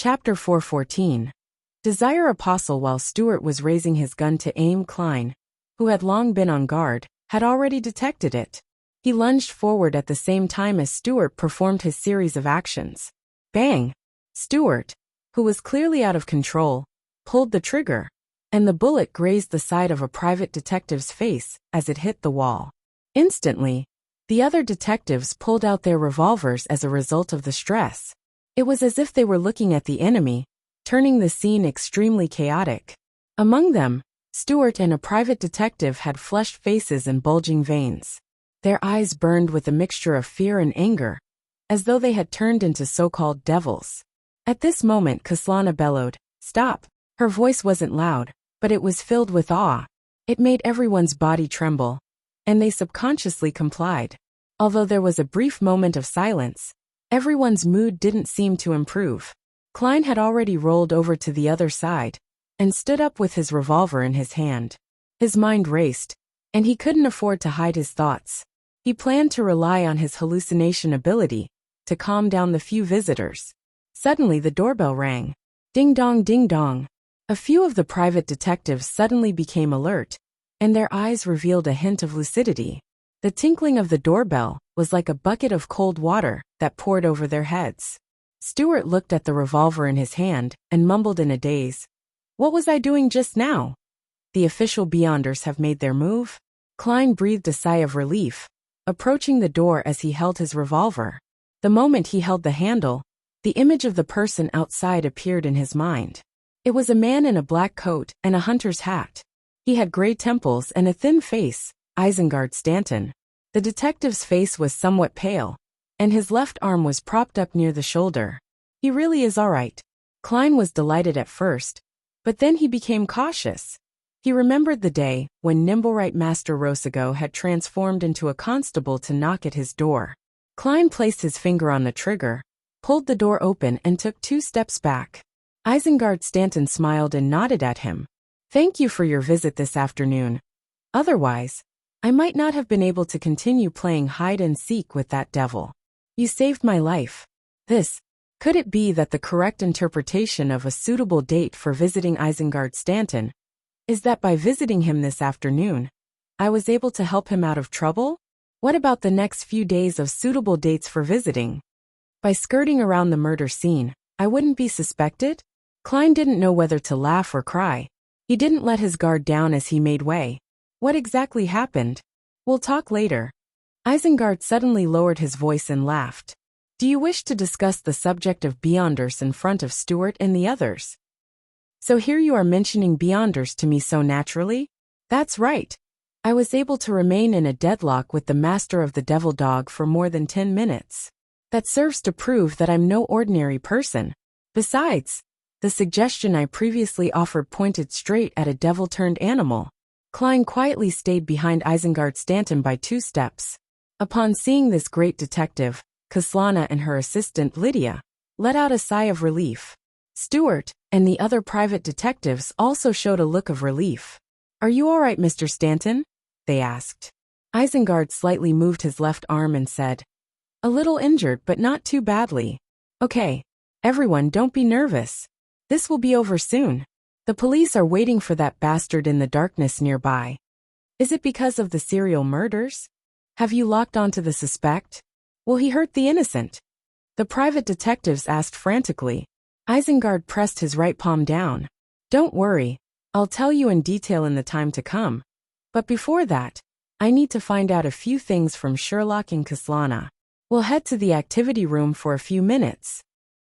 Chapter 414. Desire Apostle. While Stuart was raising his gun to aim, Klein, who had long been on guard, had already detected it. He lunged forward at the same time as Stuart performed his series of actions. Bang! Stuart, who was clearly out of control, pulled the trigger, and the bullet grazed the side of a private detective's face as it hit the wall. Instantly, the other detectives pulled out their revolvers as a result of the stress. It was as if they were looking at the enemy, turning the scene extremely chaotic. Among them, Stuart and a private detective had flushed faces and bulging veins. Their eyes burned with a mixture of fear and anger, as though they had turned into so-called devils. At this moment, Kaslana bellowed, "Stop!" Her voice wasn't loud, but it was filled with awe. It made everyone's body tremble, and they subconsciously complied. Although there was a brief moment of silence, everyone's mood didn't seem to improve. Klein had already rolled over to the other side and stood up with his revolver in his hand. His mind raced, and he couldn't afford to hide his thoughts. He planned to rely on his hallucination ability to calm down the few visitors. Suddenly the doorbell rang. Ding dong, ding dong. A few of the private detectives suddenly became alert, and their eyes revealed a hint of lucidity. The tinkling of the doorbell was like a bucket of cold water that poured over their heads. Stuart looked at the revolver in his hand and mumbled in a daze. "What was I doing just now? The official Beyonders have made their move?" Klein breathed a sigh of relief, approaching the door as he held his revolver. The moment he held the handle, the image of the person outside appeared in his mind. It was a man in a black coat and a hunter's hat. He had gray temples and a thin face, Isengard Stanton. The detective's face was somewhat pale, and his left arm was propped up near the shoulder. "He really is all right." Klein was delighted at first, but then he became cautious. He remembered the day when Nimblewright Master Rosago had transformed into a constable to knock at his door. Klein placed his finger on the trigger, pulled the door open and took 2 steps back. Isengard Stanton smiled and nodded at him. "Thank you for your visit this afternoon. Otherwise, I might not have been able to continue playing hide and seek with that devil. You saved my life." Could it be that the correct interpretation of a suitable date for visiting Isengard Stanton is that by visiting him this afternoon, I was able to help him out of trouble? What about the next few days of suitable dates for visiting? By skirting around the murder scene, I wouldn't be suspected? Klein didn't know whether to laugh or cry. He didn't let his guard down as he made way. What exactly happened? We'll talk later. Isengard suddenly lowered his voice and laughed. "Do you wish to discuss the subject of Beyonders in front of Stuart and the others? So here you are mentioning Beyonders to me so naturally?" "That's right. I was able to remain in a deadlock with the master of the Devil Dog for more than 10 minutes. That serves to prove that I'm no ordinary person. Besides, the suggestion I previously offered pointed straight at a devil-turned animal." Klein quietly stayed behind Isengard Stanton by 2 steps. Upon seeing this great detective, Kaslana and her assistant Lydia let out a sigh of relief. Stuart and the other private detectives also showed a look of relief. "Are you all right, Mr. Stanton?" they asked. Isengard slightly moved his left arm and said, "A little injured but not too badly. Okay, everyone don't be nervous. This will be over soon. The police are waiting for that bastard in the darkness nearby." "Is it because of the serial murders? Have you locked onto the suspect? Will he hurt the innocent?" the private detectives asked frantically. Isengard pressed his right palm down. "Don't worry, I'll tell you in detail in the time to come. But before that, I need to find out a few things from Sherlock and Kaslana. We'll head to the activity room for a few minutes."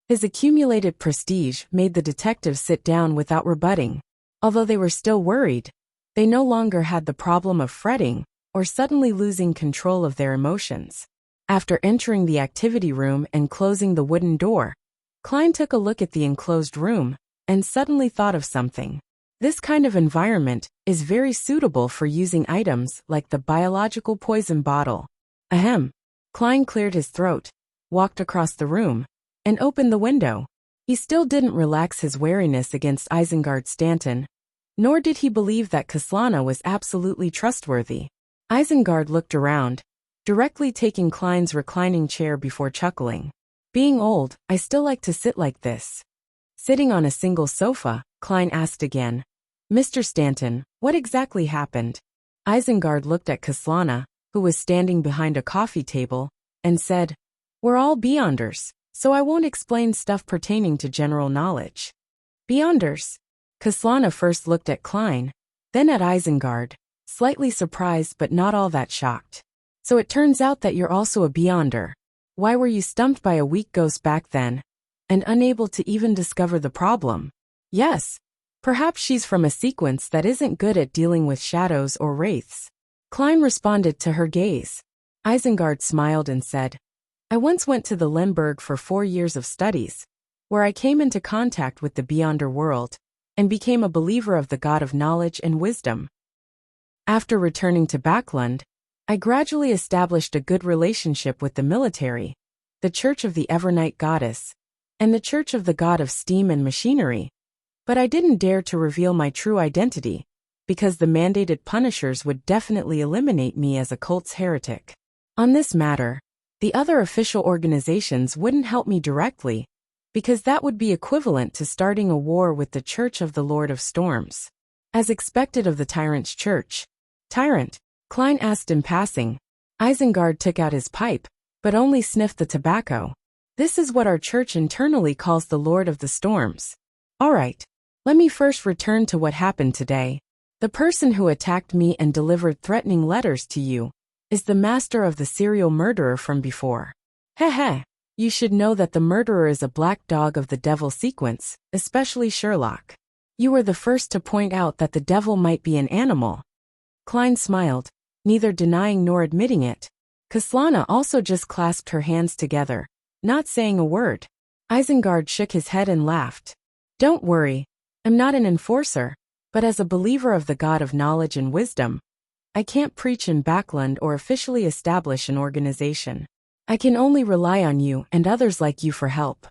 His accumulated prestige made the detectives sit down without rebutting. Although they were still worried, they no longer had the problem of fretting or suddenly losing control of their emotions. After entering the activity room and closing the wooden door, Klein took a look at the enclosed room and suddenly thought of something. This kind of environment is very suitable for using items like the biological poison bottle. Ahem. Klein cleared his throat, walked across the room, and opened the window. He still didn't relax his wariness against Isengard Stanton, nor did he believe that Kaslana was absolutely trustworthy. Isengard looked around, directly taking Klein's reclining chair before chuckling. "Being old, I still like to sit like this. Sitting on a single sofa, Klein asked again. Mr. Stanton, what exactly happened? Isengard looked at Kaslana, who was standing behind a coffee table, and said, We're all Beyonders, so I won't explain stuff pertaining to general knowledge. Beyonders? Kaslana first looked at Klein, then at Isengard, slightly surprised but not all that shocked. So it turns out that you're also a Beyonder. Why were you stumped by a weak ghost back then, and unable to even discover the problem? Yes. Perhaps she's from a sequence that isn't good at dealing with shadows or wraiths. Klein responded to her gaze. Isengard smiled and said, I once went to the Limburg for 4 years of studies, where I came into contact with the Beyonder world, and became a believer of the god of knowledge and wisdom. After returning to Backlund, I gradually established a good relationship with the military, the Church of the Evernight Goddess, and the Church of the God of Steam and Machinery. But I didn't dare to reveal my true identity, because the mandated punishers would definitely eliminate me as a cult's heretic. On this matter, the other official organizations wouldn't help me directly, because that would be equivalent to starting a war with the Church of the Lord of Storms. As expected of the Tyrant's Church. Tyrant? Klein asked in passing. Isengard took out his pipe, but only sniffed the tobacco. This is what our church internally calls the Lord of the Storms. All right. Let me first return to what happened today. The person who attacked me and delivered threatening letters to you is the master of the serial murderer from before. Heh. You should know that the murderer is a black dog of the devil sequence, especially Sherlock. You were the first to point out that the devil might be an animal. Klein smiled, neither denying nor admitting it. Kaslana also just clasped her hands together, not saying a word. Isengard shook his head and laughed. Don't worry, I'm not an enforcer, but as a believer of the god of knowledge and wisdom, I can't preach in Backlund or officially establish an organization. I can only rely on you and others like you for help.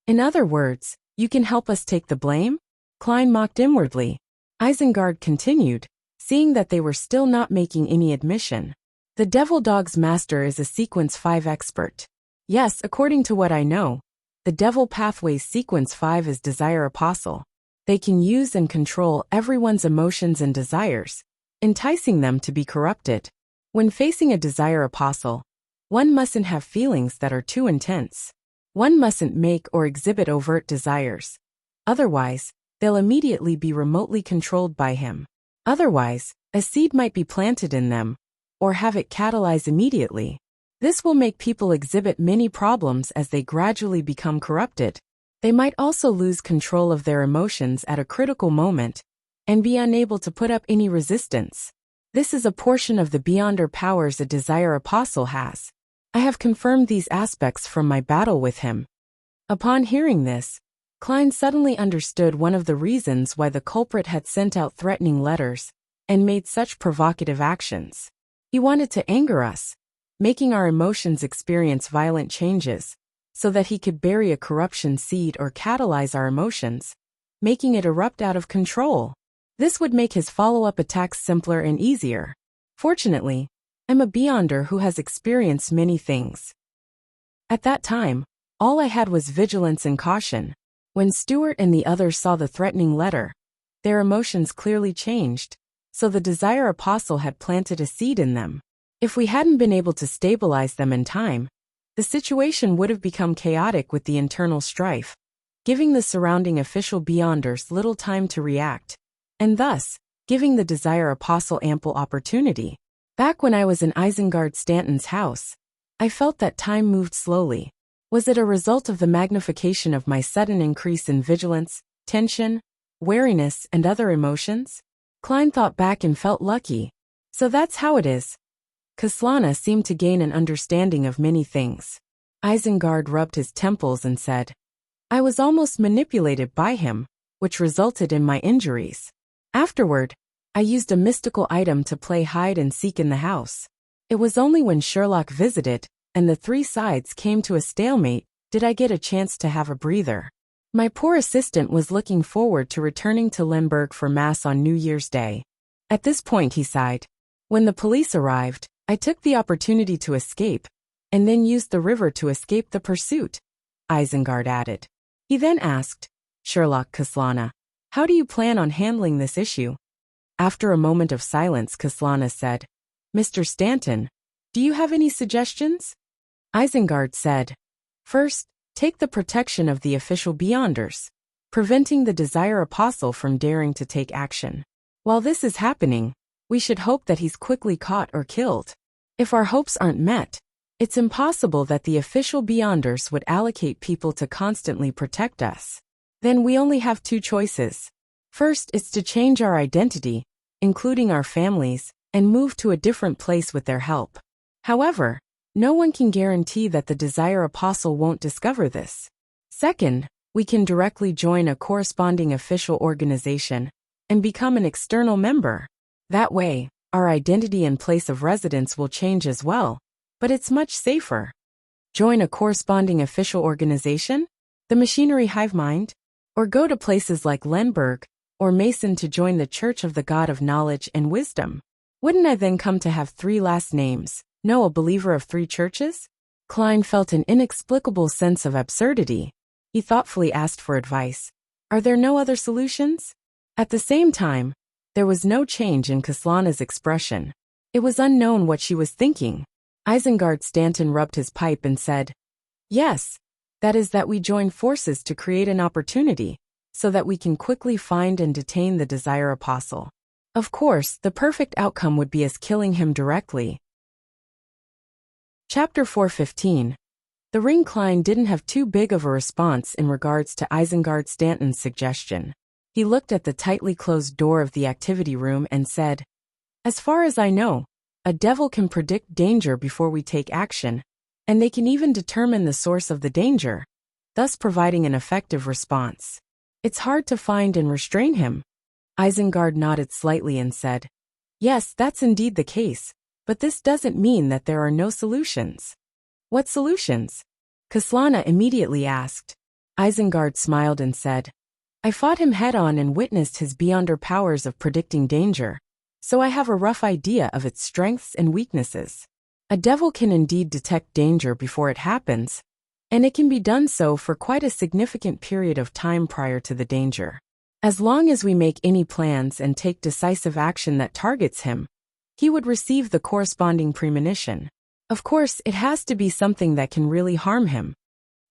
In other words, you can help us take the blame? Klein mocked inwardly. Isengard continued, seeing that they were still not making any admission. The Devil Dog's master is a Sequence 5 expert. Yes, according to what I know, the Devil Pathways Sequence 5 is Desire Apostle. They can use and control everyone's emotions and desires, enticing them to be corrupted. When facing a Desire Apostle, one mustn't have feelings that are too intense. One mustn't make or exhibit overt desires. Otherwise, they'll immediately be remotely controlled by him. Otherwise, a seed might be planted in them, or have it catalyze immediately. This will make people exhibit many problems as they gradually become corrupted. They might also lose control of their emotions at a critical moment, and be unable to put up any resistance. This is a portion of the Beyonder powers a Desire Apostle has. I have confirmed these aspects from my battle with him. Upon hearing this, Klein suddenly understood one of the reasons why the culprit had sent out threatening letters and made such provocative actions. He wanted to anger us, making our emotions experience violent changes, so that he could bury a corruption seed or catalyze our emotions, making it erupt out of control. This would make his follow-up attacks simpler and easier. Fortunately, I'm a Beyonder who has experienced many things. At that time, all I had was vigilance and caution. When Stuart and the others saw the threatening letter, their emotions clearly changed, so the Desire Apostle had planted a seed in them. If we hadn't been able to stabilize them in time, the situation would have become chaotic with the internal strife, giving the surrounding official Beyonders little time to react, and thus, giving the Desire Apostle ample opportunity. Back when I was in Isengard Stanton's house, I felt that time moved slowly. Was it a result of the magnification of my sudden increase in vigilance, tension, wariness, and other emotions? Klein thought back and felt lucky. So that's how it is. Kaslana seemed to gain an understanding of many things. Isengard rubbed his temples and said, I was almost manipulated by him, which resulted in my injuries. Afterward, I used a mystical item to play hide and seek in the house. It was only when Sherlock visited, and the three sides came to a stalemate, did I get a chance to have a breather. My poor assistant was looking forward to returning to Limburg for Mass on New Year's Day. At this point he sighed. When the police arrived, I took the opportunity to escape, and then used the river to escape the pursuit, Isengard added. He then asked, Sherlock Kaslana. How do you plan on handling this issue? After a moment of silence, Kaslana said, Mr. Stanton, do you have any suggestions? Isengard said, First, take the protection of the official Beyonders, preventing the Desire Apostle from daring to take action. While this is happening, we should hope that he's quickly caught or killed. If our hopes aren't met, it's impossible that the official Beyonders would allocate people to constantly protect us. Then we only have two choices. First is to change our identity, including our families, and move to a different place with their help. However, no one can guarantee that the Desire Apostle won't discover this. Second, we can directly join a corresponding official organization and become an external member. That way, our identity and place of residence will change as well, but it's much safer. Join a corresponding official organization, the Machinery Hive Mind, or go to places like Lenberg or Mason to join the Church of the God of Knowledge and Wisdom. Wouldn't I then come to have 3 last names? No, a believer of 3 churches? Klein felt an inexplicable sense of absurdity. He thoughtfully asked for advice. Are there no other solutions? At the same time, there was no change in Kaslana's expression. It was unknown what she was thinking. Isengard Stanton rubbed his pipe and said, Yes, that is that we join forces to create an opportunity, so that we can quickly find and detain the Desire Apostle. Of course, the perfect outcome would be as killing him directly. Chapter 4:15. The Ring. Klein didn't have too big of a response in regards to Isengard Stanton's suggestion. He looked at the tightly closed door of the activity room and said, As far as I know, a devil can predict danger before we take action, and they can even determine the source of the danger, thus providing an effective response. It's hard to find and restrain him. Isengard nodded slightly and said, Yes, that's indeed the case, but this doesn't mean that there are no solutions. What solutions? Kaslana immediately asked. Isengard smiled and said, I fought him head-on and witnessed his Beyonder powers of predicting danger, so I have a rough idea of its strengths and weaknesses. A devil can indeed detect danger before it happens, and it can be done so for quite a significant period of time prior to the danger. As long as we make any plans and take decisive action that targets him, he would receive the corresponding premonition. Of course, it has to be something that can really harm him.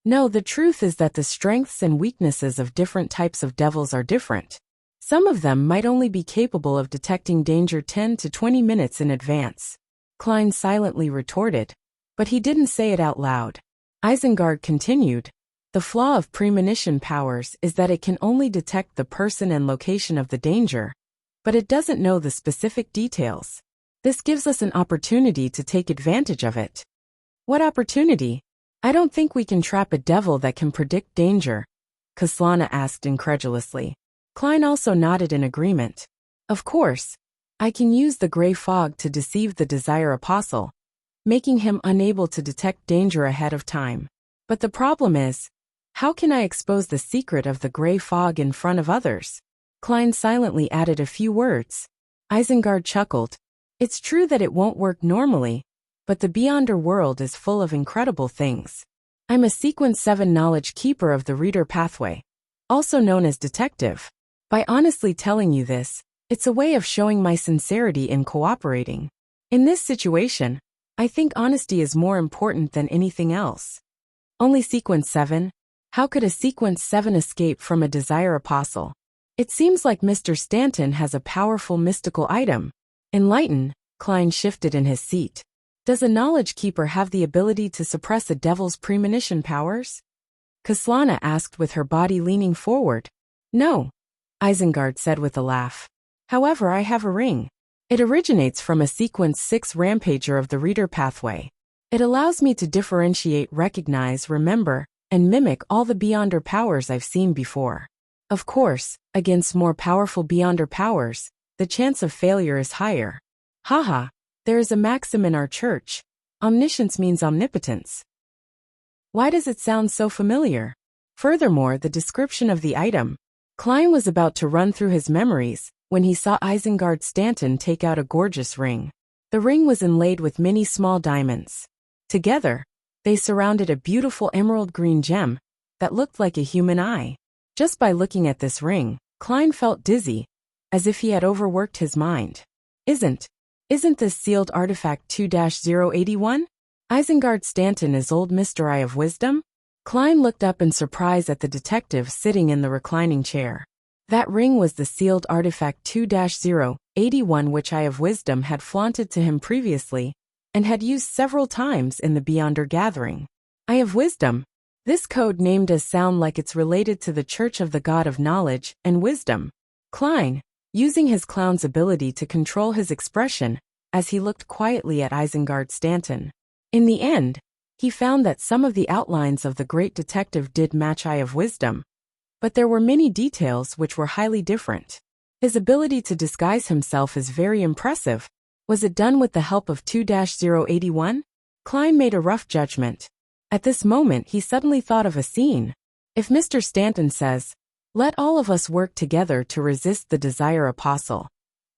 No, the truth is that the strengths and weaknesses of different types of devils are different. Some of them might only be capable of detecting danger 10 to 20 minutes in advance. Klein silently retorted, but he didn't say it out loud. Isengard continued, The flaw of premonition powers is that it can only detect the person and location of the danger, but it doesn't know the specific details. This gives us an opportunity to take advantage of it. What opportunity? I don't think we can trap a devil that can predict danger, Kaslana asked incredulously. Klein also nodded in agreement. Of course, I can use the gray fog to deceive the Desire Apostle, making him unable to detect danger ahead of time. But the problem is, how can I expose the secret of the gray fog in front of others? Klein silently added a few words. Isengard chuckled. It's true that it won't work normally, but the Beyonder world is full of incredible things. I'm a Sequence 7 knowledge keeper of the reader pathway, also known as detective. By honestly telling you this, it's a way of showing my sincerity in cooperating. In this situation, I think honesty is more important than anything else. Only Sequence 7? How could a Sequence 7 escape from a Desire Apostle? It seems like Mr. Stanton has a powerful mystical item. Enlighten. Klein shifted in his seat. Does a knowledge keeper have the ability to suppress a devil's premonition powers? Kaslana asked with her body leaning forward. No, Isengard said with a laugh. However, I have a ring. It originates from a Sequence 6 rampager of the reader pathway. It allows me to differentiate, recognize, remember, and mimic all the Beyonder powers I've seen before. Of course, against more powerful Beyonder powers, the chance of failure is higher. Haha, there is a maxim in our church. Omniscience means omnipotence. Why does it sound so familiar? Furthermore, the description of the item. Klein was about to run through his memories when he saw Isengard Stanton take out a gorgeous ring. The ring was inlaid with many small diamonds. Together, they surrounded a beautiful emerald green gem that looked like a human eye. Just by looking at this ring, Klein felt dizzy, as if he had overworked his mind. Isn't this sealed artifact 2-081? Isengard Stanton is old Mr. Eye of Wisdom? Klein looked up in surprise at the detective sitting in the reclining chair. That ring was the sealed artifact 2-081 which Eye of Wisdom had flaunted to him previously, and had used several times in the Beyonder gathering. Eye of Wisdom. This code name does sound like it's related to the Church of the God of Knowledge and Wisdom. Klein, using his clown's ability to control his expression, as he looked quietly at Isengard Stanton. In the end, he found that some of the outlines of the great detective did match Eye of Wisdom, but there were many details which were highly different. His ability to disguise himself is very impressive. Was it done with the help of 2-081? Klein made a rough judgment. At this moment he suddenly thought of a scene. If Mr. Stanton says, "Let all of us work together to resist the Desire Apostle.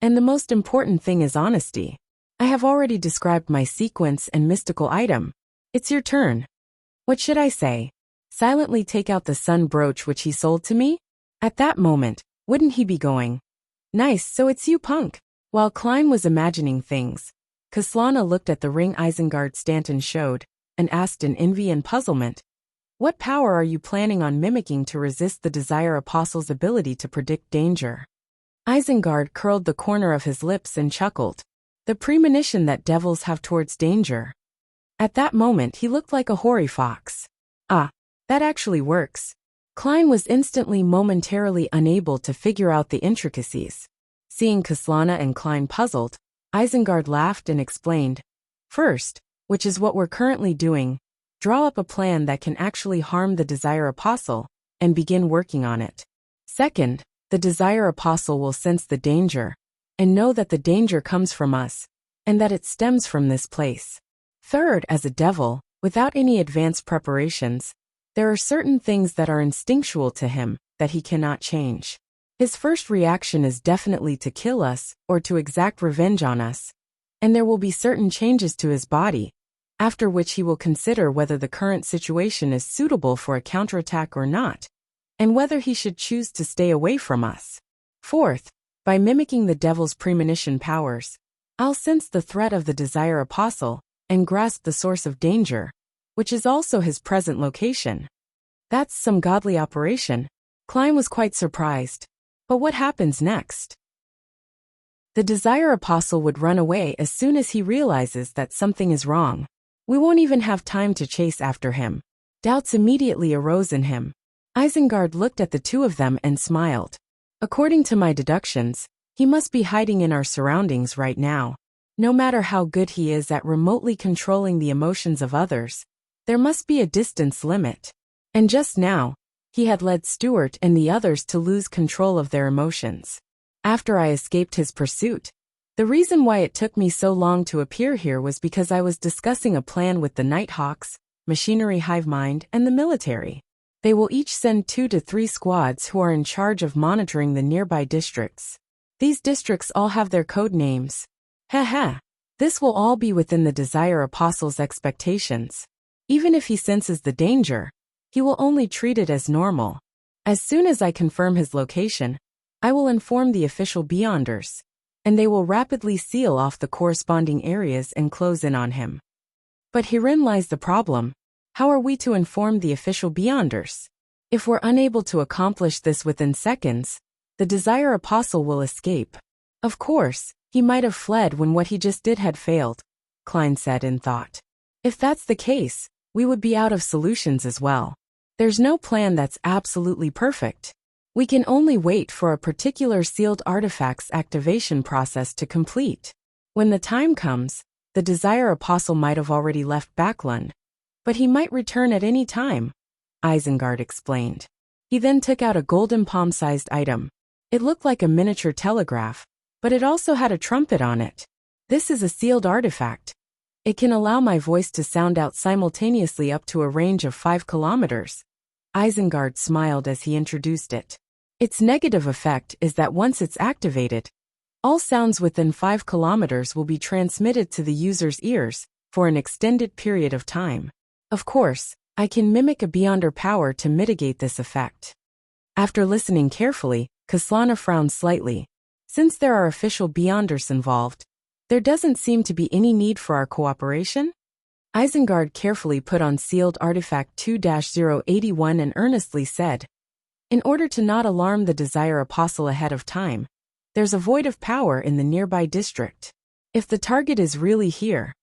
And the most important thing is honesty. I have already described my sequence and mystical item. It's your turn. What should I say? Silently take out the sun brooch which he sold to me?" At that moment, wouldn't he be going, "Nice, so it's you, punk." While Klein was imagining things, Kaslana looked at the ring Isengard Stanton showed, and asked in envy and puzzlement, "What power are you planning on mimicking to resist the Desire Apostle's ability to predict danger?" Isengard curled the corner of his lips and chuckled. The premonition that devils have towards danger. At that moment he looked like a hoary fox. Ah, that actually works. Klein was instantly momentarily unable to figure out the intricacies. Seeing Kaslana and Klein puzzled, Isengard laughed and explained, "First, which is what we're currently doing, draw up a plan that can actually harm the Desire Apostle, and begin working on it. Second, the Desire Apostle will sense the danger, and know that the danger comes from us, and that it stems from this place. Third, as a devil, without any advanced preparations, there are certain things that are instinctual to him, that he cannot change. His first reaction is definitely to kill us, or to exact revenge on us. And there will be certain changes to his body, after which he will consider whether the current situation is suitable for a counterattack or not, and whether he should choose to stay away from us. Fourth, by mimicking the devil's premonition powers, I'll sense the threat of the Desire Apostle, and grasp the source of danger, which is also his present location. That's some godly operation." Klein was quite surprised. But what happens next? The Desire Apostle would run away as soon as he realizes that something is wrong. We won't even have time to chase after him. Doubts immediately arose in him. Isengard looked at the two of them and smiled. According to my deductions, he must be hiding in our surroundings right now. No matter how good he is at remotely controlling the emotions of others, there must be a distance limit. And just now, he had led Stuart and the others to lose control of their emotions. After I escaped his pursuit, the reason why it took me so long to appear here was because I was discussing a plan with the Nighthawks, Machinery Hive Mind, and the military. They will each send 2 to 3 squads who are in charge of monitoring the nearby districts. These districts all have their code names. Heh. This will all be within the Desire Apostle's expectations. Even if he senses the danger, he will only treat it as normal. As soon as I confirm his location, I will inform the official Beyonders, and they will rapidly seal off the corresponding areas and close in on him. But herein lies the problem. How are we to inform the official Beyonders? If we're unable to accomplish this within seconds, the Desire Apostle will escape. Of course, he might have fled when what he just did had failed, Klein said in thought. If that's the case, we would be out of solutions as well. There's no plan that's absolutely perfect. We can only wait for a particular sealed artifact's activation process to complete. When the time comes, the Desire Apostle might have already left Backlund, but he might return at any time, Isengard explained. He then took out a golden palm-sized item. It looked like a miniature telegraph, but it also had a trumpet on it. This is a sealed artifact. It can allow my voice to sound out simultaneously up to a range of 5 kilometers. Isengard smiled as he introduced it. Its negative effect is that once it's activated, all sounds within 5 kilometers will be transmitted to the user's ears for an extended period of time. Of course, I can mimic a Beyonder power to mitigate this effect. After listening carefully, Kaslana frowned slightly. Since there are official Beyonders involved, there doesn't seem to be any need for our cooperation? Isengard carefully put on sealed artifact 2-081 and earnestly said, in order to not alarm the Desire Apostle ahead of time, there's a void of power in the nearby district. If the target is really here,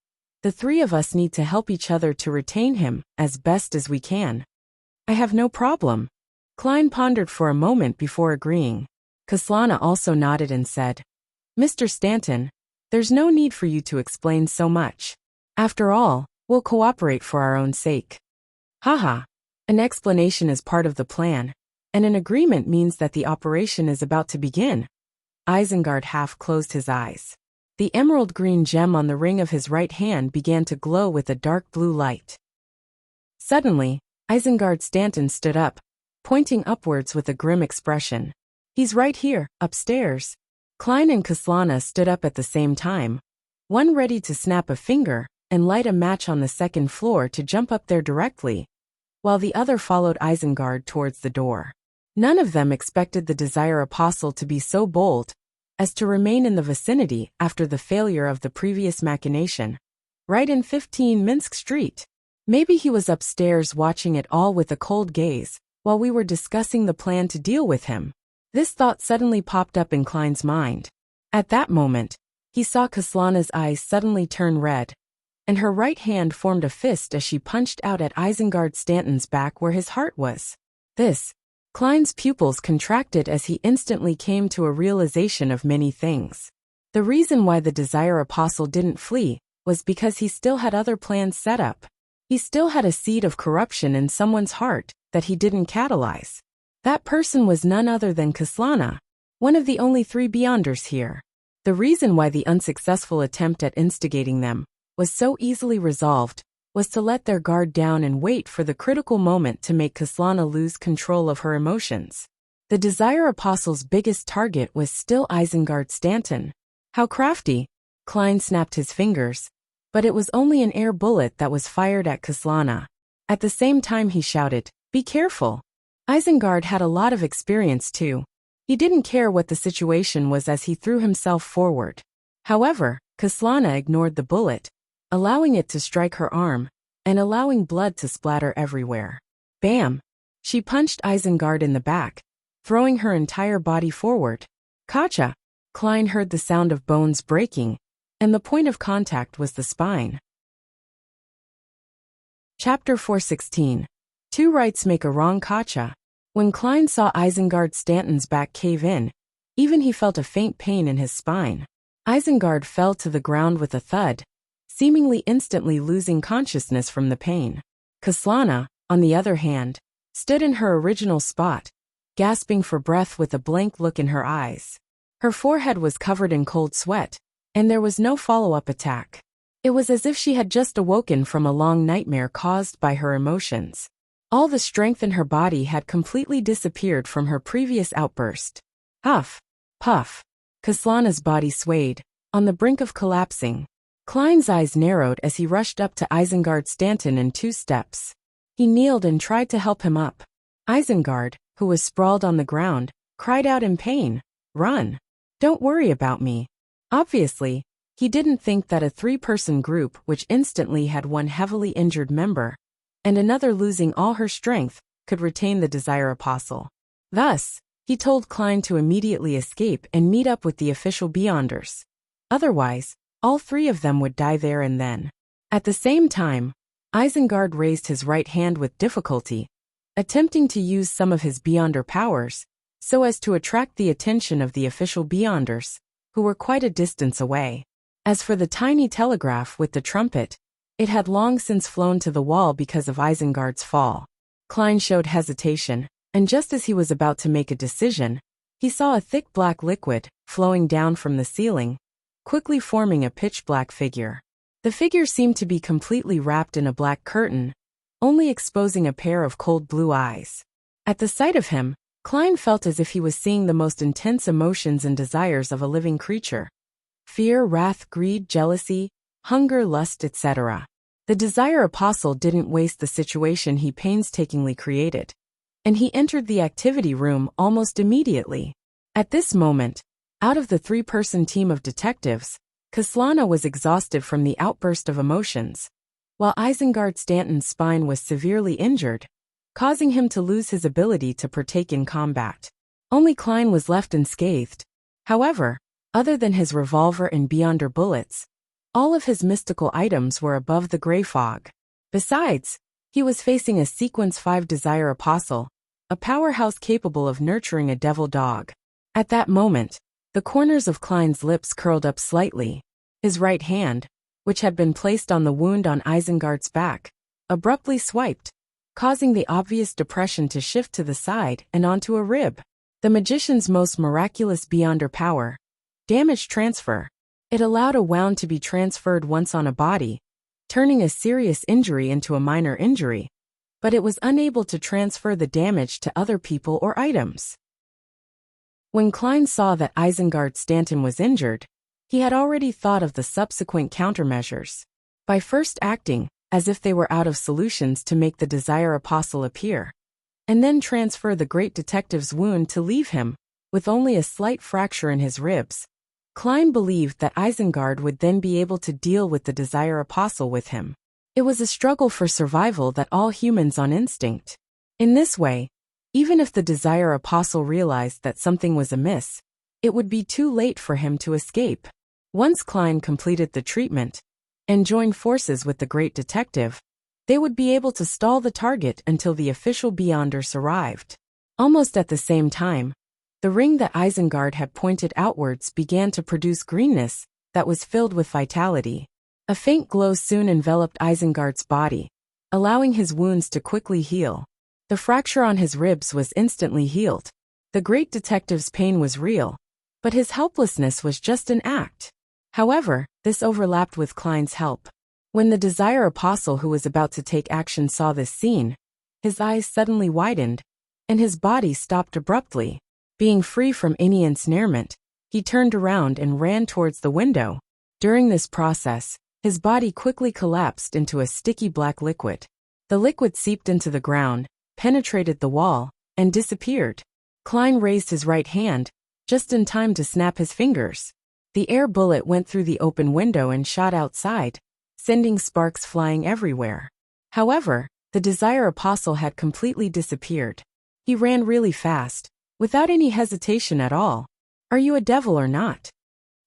the three of us need to help each other to retain him as best as we can. I have no problem. Klein pondered for a moment before agreeing. Kaslana also nodded and said, Mr. Stanton, there's no need for you to explain so much. After all, we'll cooperate for our own sake. Haha. An explanation is part of the plan, and an agreement means that the operation is about to begin. Isengard half closed his eyes. The emerald green gem on the ring of his right hand began to glow with a dark blue light. Suddenly, Isengard Stanton stood up, pointing upwards with a grim expression. He's right here, upstairs. Klein and Kaslana stood up at the same time, one ready to snap a finger and light a match on the second floor to jump up there directly, while the other followed Isengard towards the door. None of them expected the Desire Apostle to be so bold as to remain in the vicinity after the failure of the previous machination. Right in 15 Minsk Street. Maybe he was upstairs watching it all with a cold gaze, while we were discussing the plan to deal with him. This thought suddenly popped up in Klein's mind. At that moment, he saw Kaslana's eyes suddenly turn red, and her right hand formed a fist as she punched out at Isengard Stanton's back where his heart was. Klein's pupils contracted as he instantly came to a realization of many things. The reason why the Desire Apostle didn't flee was because he still had other plans set up. He still had a seed of corruption in someone's heart that he didn't catalyze. That person was none other than Kaslana, one of the only three Beyonders here. The reason why the unsuccessful attempt at instigating them was so easily resolved was to let their guard down and wait for the critical moment to make Kaslana lose control of her emotions. The Desire Apostle's biggest target was still Isengard Stanton. How crafty! Klein snapped his fingers, but it was only an air bullet that was fired at Kaslana. At the same time he shouted, "Be careful!" Isengard had a lot of experience too. He didn't care what the situation was as he threw himself forward. However, Kaslana ignored the bullet, allowing it to strike her arm, and allowing blood to splatter everywhere. Bam! She punched Isengard in the back, throwing her entire body forward. Kacha! Klein heard the sound of bones breaking, and the point of contact was the spine. Chapter 416. Two rights make a wrong. Kacha. When Klein saw Isengard Stanton's back cave in, even he felt a faint pain in his spine. Isengard fell to the ground with a thud, seemingly instantly losing consciousness from the pain. Kaslana, on the other hand, stood in her original spot, gasping for breath with a blank look in her eyes. Her forehead was covered in cold sweat, and there was no follow-up attack. It was as if she had just awoken from a long nightmare caused by her emotions. All the strength in her body had completely disappeared from her previous outburst. Huff! Puff! Kaslana's body swayed, on the brink of collapsing. Klein's eyes narrowed as he rushed up to Isengard Stanton in 2 steps. He kneeled and tried to help him up. Isengard, who was sprawled on the ground, cried out in pain, "Run! Don't worry about me." Obviously, he didn't think that a 3-person group which instantly had one heavily injured member, and another losing all her strength, could retain the Desire Apostle. Thus, he told Klein to immediately escape and meet up with the official Beyonders. Otherwise, all 3 of them would die there and then. At the same time, Isengard raised his right hand with difficulty, attempting to use some of his Beyonder powers, so as to attract the attention of the official Beyonders, who were quite a distance away. As for the tiny telegraph with the trumpet, it had long since flown to the wall because of Isengard's fall. Klein showed hesitation, and just as he was about to make a decision, he saw a thick black liquid flowing down from the ceiling, quickly forming a pitch-black figure. The figure seemed to be completely wrapped in a black curtain, only exposing a pair of cold blue eyes. At the sight of him, Klein felt as if he was seeing the most intense emotions and desires of a living creature. Fear, wrath, greed, jealousy, hunger, lust, etc. The Desire Apostle didn't waste the situation he painstakingly created. and he entered the activity room almost immediately. At this moment, out of the three-person team of detectives, Kaslana was exhausted from the outburst of emotions, while Isengard Stanton's spine was severely injured, causing him to lose his ability to partake in combat. Only Klein was left unscathed. However, other than his revolver and Beyonder bullets, all of his mystical items were above the gray fog. Besides, he was facing a Sequence 5 Desire Apostle, a powerhouse capable of nurturing a devil dog. At that moment, the corners of Klein's lips curled up slightly. His right hand, which had been placed on the wound on Isengard's back, abruptly swiped, causing the obvious depression to shift to the side and onto a rib. The magician's most miraculous Beyonder power, damage transfer. It allowed a wound to be transferred once on a body, turning a serious injury into a minor injury, but it was unable to transfer the damage to other people or items. When Klein saw that Isengard Stanton was injured, he had already thought of the subsequent countermeasures. By first acting as if they were out of solutions to make the Desire Apostle appear, and then transfer the great detective's wound to leave him with only a slight fracture in his ribs, Klein believed that Isengard would then be able to deal with the Desire Apostle with him. It was a struggle for survival that all humans on instinct. In this way, even if the Desire Apostle realized that something was amiss, it would be too late for him to escape. Once Klein completed the treatment and joined forces with the great detective, they would be able to stall the target until the official Beyonders arrived. Almost at the same time, the ring that Isengard had pointed outwards began to produce greenness that was filled with vitality. A faint glow soon enveloped Isengard's body, allowing his wounds to quickly heal. The fracture on his ribs was instantly healed. The great detective's pain was real, but his helplessness was just an act. However, this overlapped with Klein's help. When the Desire Apostle who was about to take action saw this scene, his eyes suddenly widened, and his body stopped abruptly. Being free from any ensnarement, he turned around and ran towards the window. During this process, his body quickly collapsed into a sticky black liquid. The liquid seeped into the ground, penetrated the wall, and disappeared. Klein raised his right hand, just in time to snap his fingers. The air bullet went through the open window and shot outside, sending sparks flying everywhere. However, the Desire Apostle had completely disappeared. He ran really fast, without any hesitation at all. Are you a devil or not?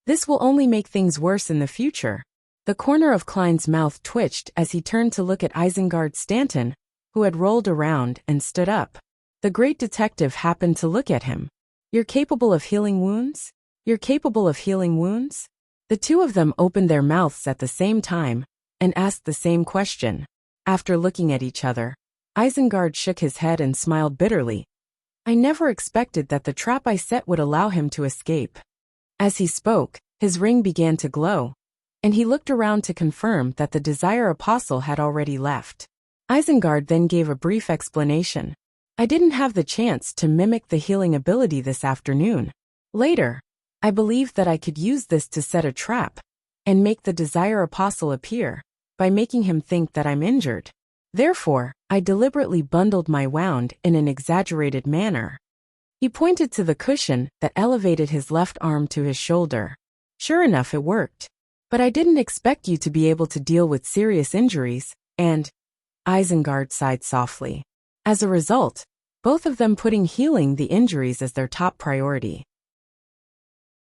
This will only make things worse in the future. The corner of Klein's mouth twitched as he turned to look at Isengard Stanton, who had rolled around and stood up. The great detective happened to look at him. You're capable of healing wounds? You're capable of healing wounds? The two of them opened their mouths at the same time and asked the same question. After looking at each other, Isengard shook his head and smiled bitterly. I never expected that the trap I set would allow him to escape. As he spoke, his ring began to glow, and he looked around to confirm that the Desire Apostle had already left. Isengard then gave a brief explanation. I didn't have the chance to mimic the healing ability this afternoon. Later, I believed that I could use this to set a trap and make the Desire Apostle appear by making him think that I'm injured. Therefore, I deliberately bundled my wound in an exaggerated manner. He pointed to the cushion that elevated his left arm to his shoulder. Sure enough, it worked. But I didn't expect you to be able to deal with serious injuries, and Isengard sighed softly. As a result, both of them putting healing the injuries as their top priority.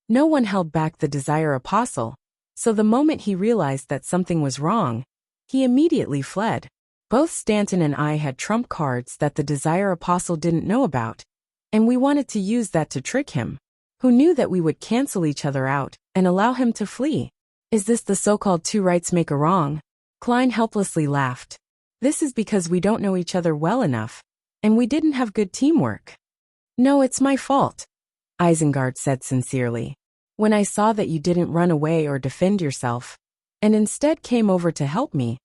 No one held back the Desire Apostle, so the moment he realized that something was wrong, he immediately fled. Both Stanton and I had trump cards that the Desire Apostle didn't know about, and we wanted to use that to trick him, who knew that we would cancel each other out and allow him to flee. Is this the so-called two rights make a wrong? Klein helplessly laughed. This is because we don't know each other well enough, and we didn't have good teamwork. No, it's my fault, Isengard said sincerely. When I saw that you didn't run away or defend yourself, and instead came over to help me,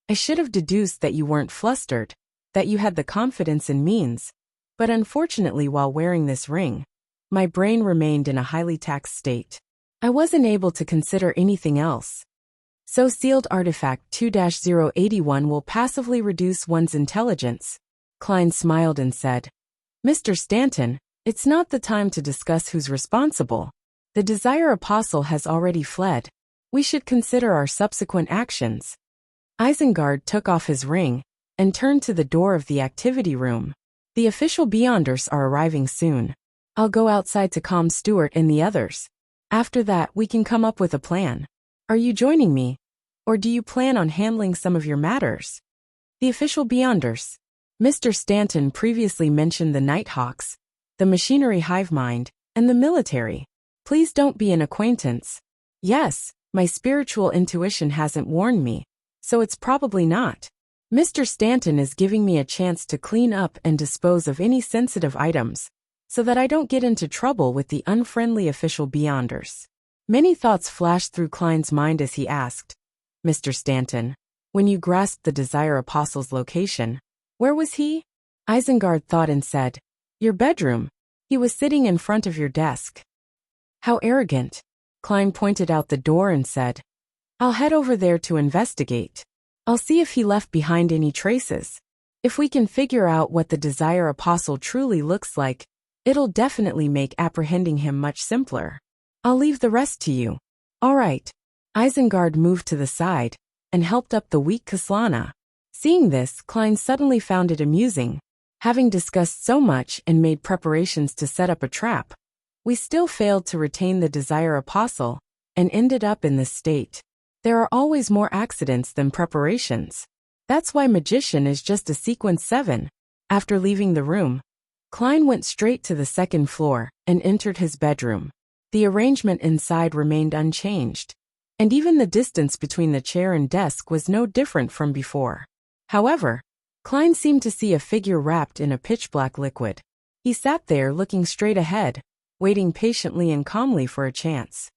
I should have deduced that you weren't flustered, that you had the confidence and means, but unfortunately while wearing this ring, my brain remained in a highly taxed state. I wasn't able to consider anything else. So sealed artifact 2-081 will passively reduce one's intelligence. Klein smiled and said, Mr. Stanton, it's not the time to discuss who's responsible. The Desire Apostle has already fled. We should consider our subsequent actions. Isengard took off his ring and turned to the door of the activity room. The official Beyonders are arriving soon. I'll go outside to calm Stuart and the others. After that, we can come up with a plan. Are you joining me? Or do you plan on handling some of your matters? The official Beyonders. Mr. Stanton previously mentioned the Nighthawks, the machinery hive mind, and the military. Please don't be an acquaintance. Yes, my spiritual intuition hasn't warned me, so it's probably not. Mr. Stanton is giving me a chance to clean up and dispose of any sensitive items, so that I don't get into trouble with the unfriendly official Beyonders. Many thoughts flashed through Klein's mind as he asked, Mr. Stanton, when you grasped the Desire Apostle's location, where was he? Isengard thought and said, Your bedroom. He was sitting in front of your desk. How arrogant. Klein pointed out the door and said, I'll head over there to investigate. I'll see if he left behind any traces. If we can figure out what the Desire Apostle truly looks like, it'll definitely make apprehending him much simpler. I'll leave the rest to you. All right. Isengard moved to the side and helped up the weak Kaslana. Seeing this, Klein suddenly found it amusing. Having discussed so much and made preparations to set up a trap, we still failed to retain the Desire Apostle and ended up in this state. There are always more accidents than preparations. That's why Magician is just a sequence 7. After leaving the room, Klein went straight to the second floor and entered his bedroom. The arrangement inside remained unchanged, and even the distance between the chair and desk was no different from before. However, Klein seemed to see a figure wrapped in a pitch-black liquid. He sat there looking straight ahead, waiting patiently and calmly for a chance.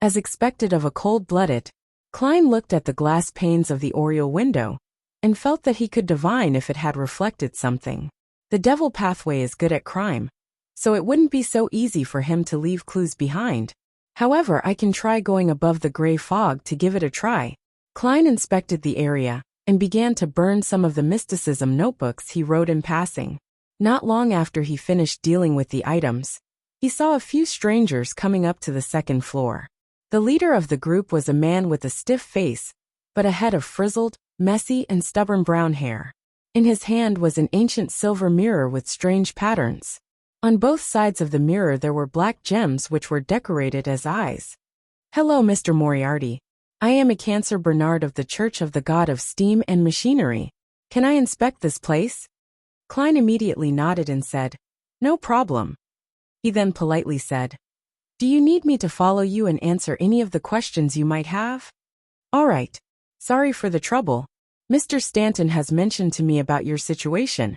As expected of a cold-blooded, Klein looked at the glass panes of the oriel window and felt that he could divine if it had reflected something. The devil pathway is good at crime, so it wouldn't be so easy for him to leave clues behind. However, I can try going above the gray fog to give it a try. Klein inspected the area and began to burn some of the mysticism notebooks he wrote in passing. Not long after he finished dealing with the items, he saw a few strangers coming up to the second floor. The leader of the group was a man with a stiff face, but a head of frizzled, messy, and stubborn brown hair. In his hand was an ancient silver mirror with strange patterns. On both sides of the mirror there were black gems which were decorated as eyes. Hello, Mr. Moriarty. I am a Cancer Bernard of the Church of the God of Steam and Machinery. Can I inspect this place? Klein immediately nodded and said, No problem. He then politely said, Do you need me to follow you and answer any of the questions you might have? All right. Sorry for the trouble. Mr. Stanton has mentioned to me about your situation,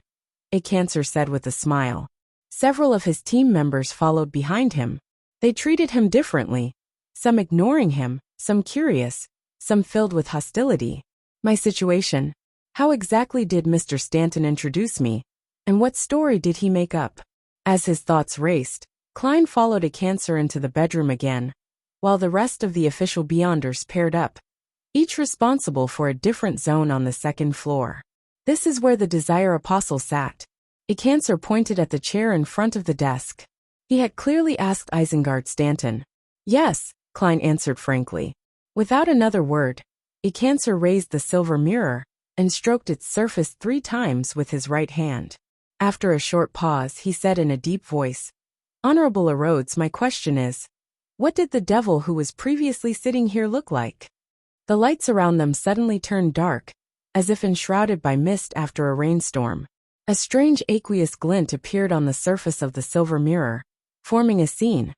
a Cancer said with a smile. Several of his team members followed behind him. They treated him differently, some ignoring him, some curious, some filled with hostility. My situation. How exactly did Mr. Stanton introduce me, and what story did he make up? As his thoughts raced, Klein followed a Cancer into the bedroom again, while the rest of the official Beyonders paired up, each responsible for a different zone on the second floor. This is where the Desire Apostle sat. A Cancer pointed at the chair in front of the desk. He had clearly asked Isengard Stanton. Yes, Klein answered frankly. Without another word, a Cancer raised the silver mirror and stroked its surface 3 times with his right hand. After a short pause, he said in a deep voice, Honorable Erodes, my question is, what did the devil who was previously sitting here look like? The lights around them suddenly turned dark, as if enshrouded by mist after a rainstorm. A strange aqueous glint appeared on the surface of the silver mirror, forming a scene.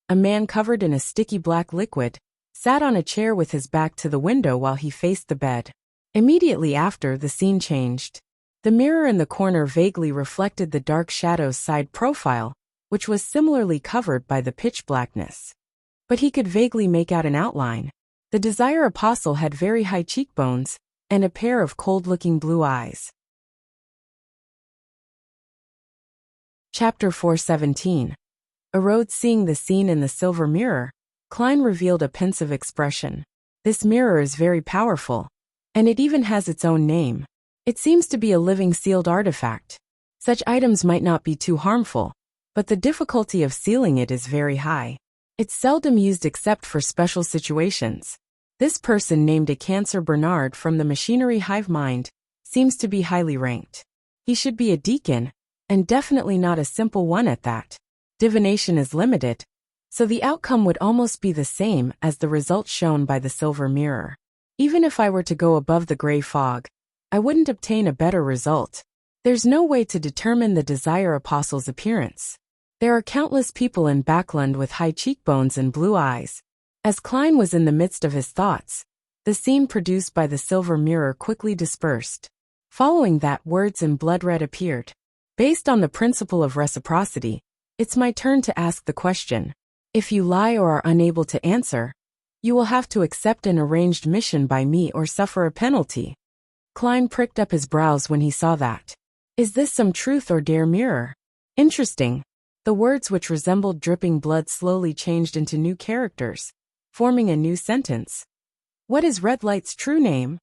A man covered in a sticky black liquid sat on a chair with his back to the window while he faced the bed. Immediately after, the scene changed. The mirror in the corner vaguely reflected the dark shadow's side profile, which was similarly covered by the pitch blackness. But he could vaguely make out an outline. The Desire Apostle had very high cheekbones and a pair of cold-looking blue eyes. Chapter 417. Erodes seeing the scene in the silver mirror, Klein revealed a pensive expression. This mirror is very powerful, and it even has its own name. It seems to be a living sealed artifact. Such items might not be too harmful, but the difficulty of sealing it is very high. It's seldom used except for special situations. This person, named a Cancer Bernard from the machinery hive mind, seems to be highly ranked. He should be a deacon, and definitely not a simple one at that. Divination is limited, so the outcome would almost be the same as the result shown by the silver mirror. Even if I were to go above the gray fog, I wouldn't obtain a better result. There's no way to determine the Desire Apostle's appearance. There are countless people in Backland with high cheekbones and blue eyes. As Klein was in the midst of his thoughts, the scene produced by the silver mirror quickly dispersed. Following that, words in blood red appeared. Based on the principle of reciprocity, it's my turn to ask the question. If you lie or are unable to answer, you will have to accept an arranged mission by me or suffer a penalty. Klein pricked up his brows when he saw that. Is this some truth or dare mirror? Interesting. The words, which resembled dripping blood, slowly changed into new characters, forming a new sentence. What is Red Light's true name?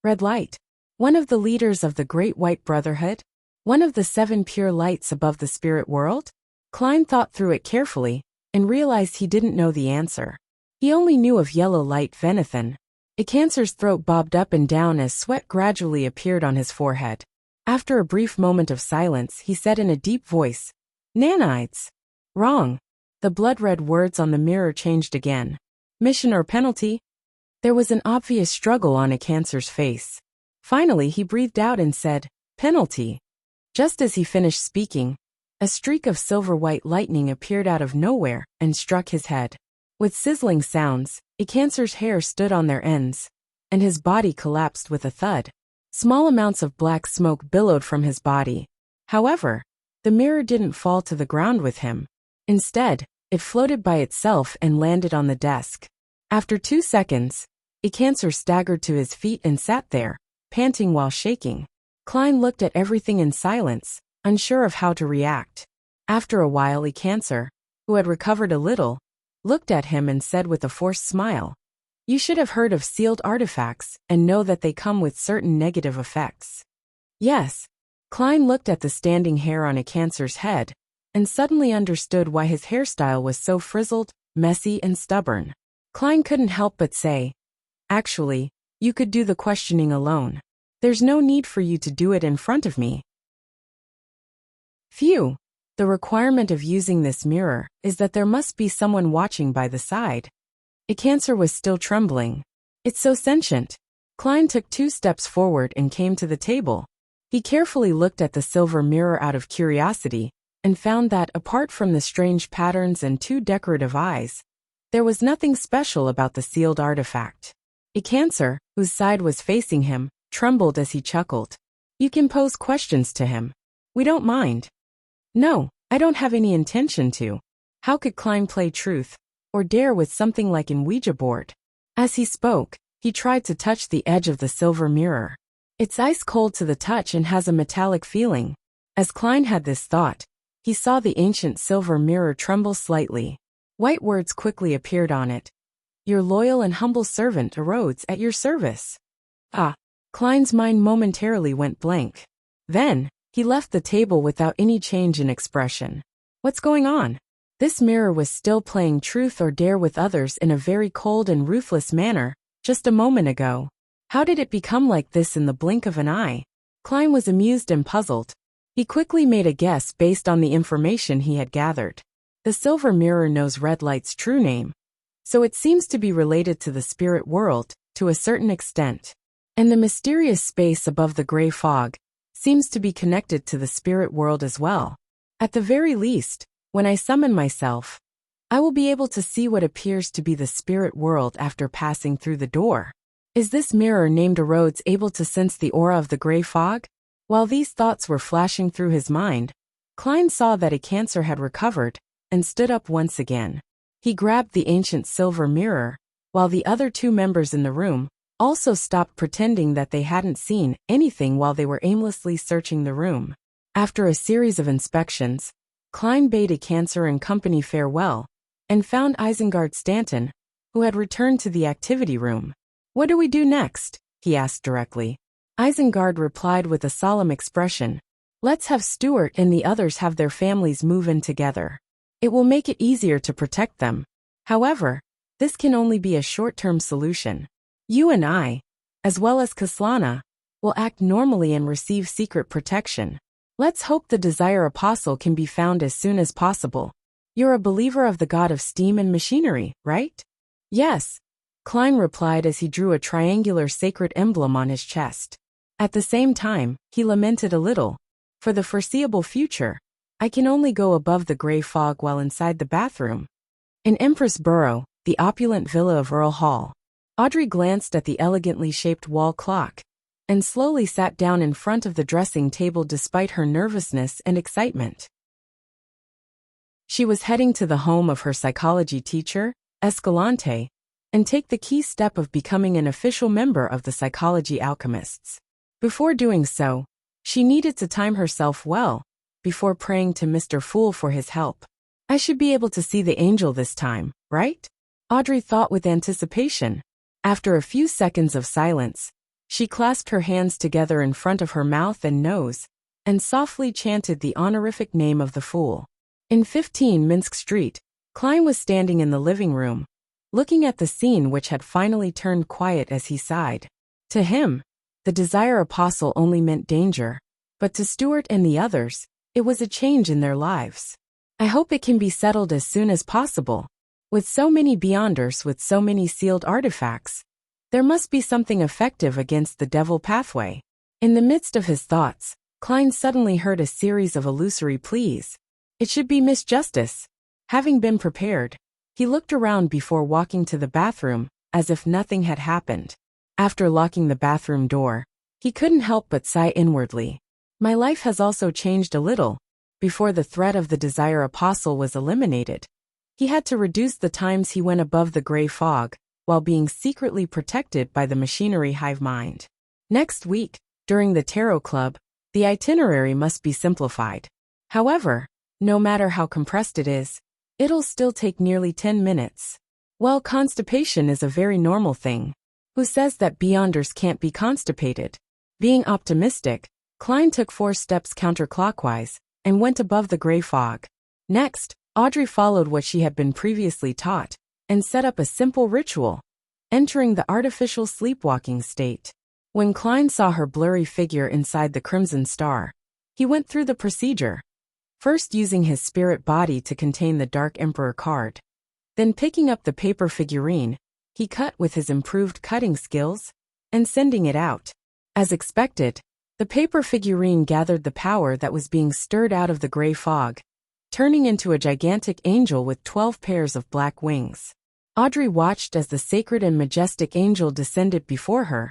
Red Light. One of the leaders of the Great White Brotherhood? One of the 7 pure lights above the spirit world? Klein thought through it carefully, and realized he didn't know the answer. He only knew of Yellow Light Venathan. A Cancer's throat bobbed up and down as sweat gradually appeared on his forehead. After a brief moment of silence, he said in a deep voice, Nanites. Wrong. The blood-red words on the mirror changed again. Mission or penalty? There was an obvious struggle on a Cancer's face. Finally, he breathed out and said, penalty. Just as he finished speaking, a streak of silver-white lightning appeared out of nowhere and struck his head. With sizzling sounds, a Cancer's hair stood on their ends, and his body collapsed with a thud. Small amounts of black smoke billowed from his body. However, the mirror didn't fall to the ground with him. Instead, it floated by itself and landed on the desk. After 2 seconds, a Cancer staggered to his feet and sat there, panting while shaking. Klein looked at everything in silence, unsure of how to react. After a while, a Cancer, who had recovered a little, looked at him and said with a forced smile, You should have heard of sealed artifacts and know that they come with certain negative effects. Yes. Klein looked at the standing hair on a Cancer's head, and suddenly understood why his hairstyle was so frizzled, messy, and stubborn. Klein couldn't help but say, Actually, you could do the questioning alone. There's no need for you to do it in front of me. Phew. The requirement of using this mirror is that there must be someone watching by the side. A Cancer was still trembling. It's so sentient. Klein took 2 steps forward and came to the table. He carefully looked at the silver mirror out of curiosity, and found that, apart from the strange patterns and 2 decorative eyes, there was nothing special about the sealed artifact. A Cancer, whose side was facing him, trembled as he chuckled. You can pose questions to him. We don't mind. No, I don't have any intention to. How could Klein play truth or dare with something like an Ouija board? As he spoke, he tried to touch the edge of the silver mirror. It's ice cold to the touch and has a metallic feeling. As Klein had this thought, he saw the ancient silver mirror tremble slightly. White words quickly appeared on it. Your loyal and humble servant Rhodes at your service. Ah. Klein's mind momentarily went blank. Then, he left the table without any change in expression. What's going on? This mirror was still playing truth or dare with others in a very cold and ruthless manner, just a moment ago. How did it become like this in the blink of an eye? Klein was amused and puzzled. He quickly made a guess based on the information he had gathered. The silver mirror knows Red Light's true name, so it seems to be related to the spirit world, to a certain extent. And the mysterious space above the gray fog seems to be connected to the spirit world as well. At the very least, when I summon myself, I will be able to see what appears to be the spirit world after passing through the door. Is this mirror named Rhodes able to sense the aura of the gray fog? While these thoughts were flashing through his mind, Klein saw that a Cancer had recovered and stood up once again. He grabbed the ancient silver mirror, while the other 2 members in the room also stopped pretending that they hadn't seen anything while they were aimlessly searching the room. After a series of inspections, Klein bade a Cancer and company farewell, and found Isengard Stanton, who had returned to the activity room. What do we do next? He asked directly. Isengard replied with a solemn expression. Let's have Stuart and the others have their families move in together. It will make it easier to protect them. However, this can only be a short-term solution. You and I, as well as Kaslana, will act normally and receive secret protection. Let's hope the Desire Apostle can be found as soon as possible. You're a believer of the god of steam and machinery, right? Yes, Klein replied as he drew a triangular sacred emblem on his chest. At the same time, he lamented a little. For the foreseeable future, I can only go above the gray fog while inside the bathroom. In Empress Borough, the opulent villa of Earl Hall, Audrey glanced at the elegantly shaped wall clock and slowly sat down in front of the dressing table despite her nervousness and excitement. She was heading to the home of her psychology teacher, Escalante, and take the key step of becoming an official member of the Psychology Alchemists. Before doing so, she needed to time herself well, before praying to Mr. Fool for his help. I should be able to see the angel this time, right? Audrey thought with anticipation. After a few seconds of silence, she clasped her hands together in front of her mouth and nose, and softly chanted the honorific name of the Fool. In 15 Minsk Street, Klein was standing in the living room, looking at the scene which had finally turned quiet as he sighed. To him, the Desire Apostle only meant danger, but to Stuart and the others, it was a change in their lives. I hope it can be settled as soon as possible. With so many Beyonders with so many sealed artifacts, there must be something effective against the devil pathway. In the midst of his thoughts, Klein suddenly heard a series of illusory pleas. It should be Miss Justice. Having been prepared, he looked around before walking to the bathroom, as if nothing had happened. After locking the bathroom door, he couldn't help but sigh inwardly. My life has also changed a little. Before the threat of the Desire Apostle was eliminated, he had to reduce the times he went above the gray fog, while being secretly protected by the machinery hive mind. Next week, during the Tarot Club, the itinerary must be simplified. However, no matter how compressed it is, it'll still take nearly 10 minutes. Well, constipation is a very normal thing. Who says that Beyonders can't be constipated? Being optimistic, Klein took 4 steps counterclockwise and went above the gray fog. Next, Audrey followed what she had been previously taught and set up a simple ritual, entering the artificial sleepwalking state. When Klein saw her blurry figure inside the Crimson Star, he went through the procedure, first using his spirit body to contain the Dark Emperor card. Then picking up the paper figurine, he cut with his improved cutting skills and sending it out. As expected, the paper figurine gathered the power that was being stirred out of the gray fog, turning into a gigantic angel with 12 pairs of black wings. Audrey watched as the sacred and majestic angel descended before her,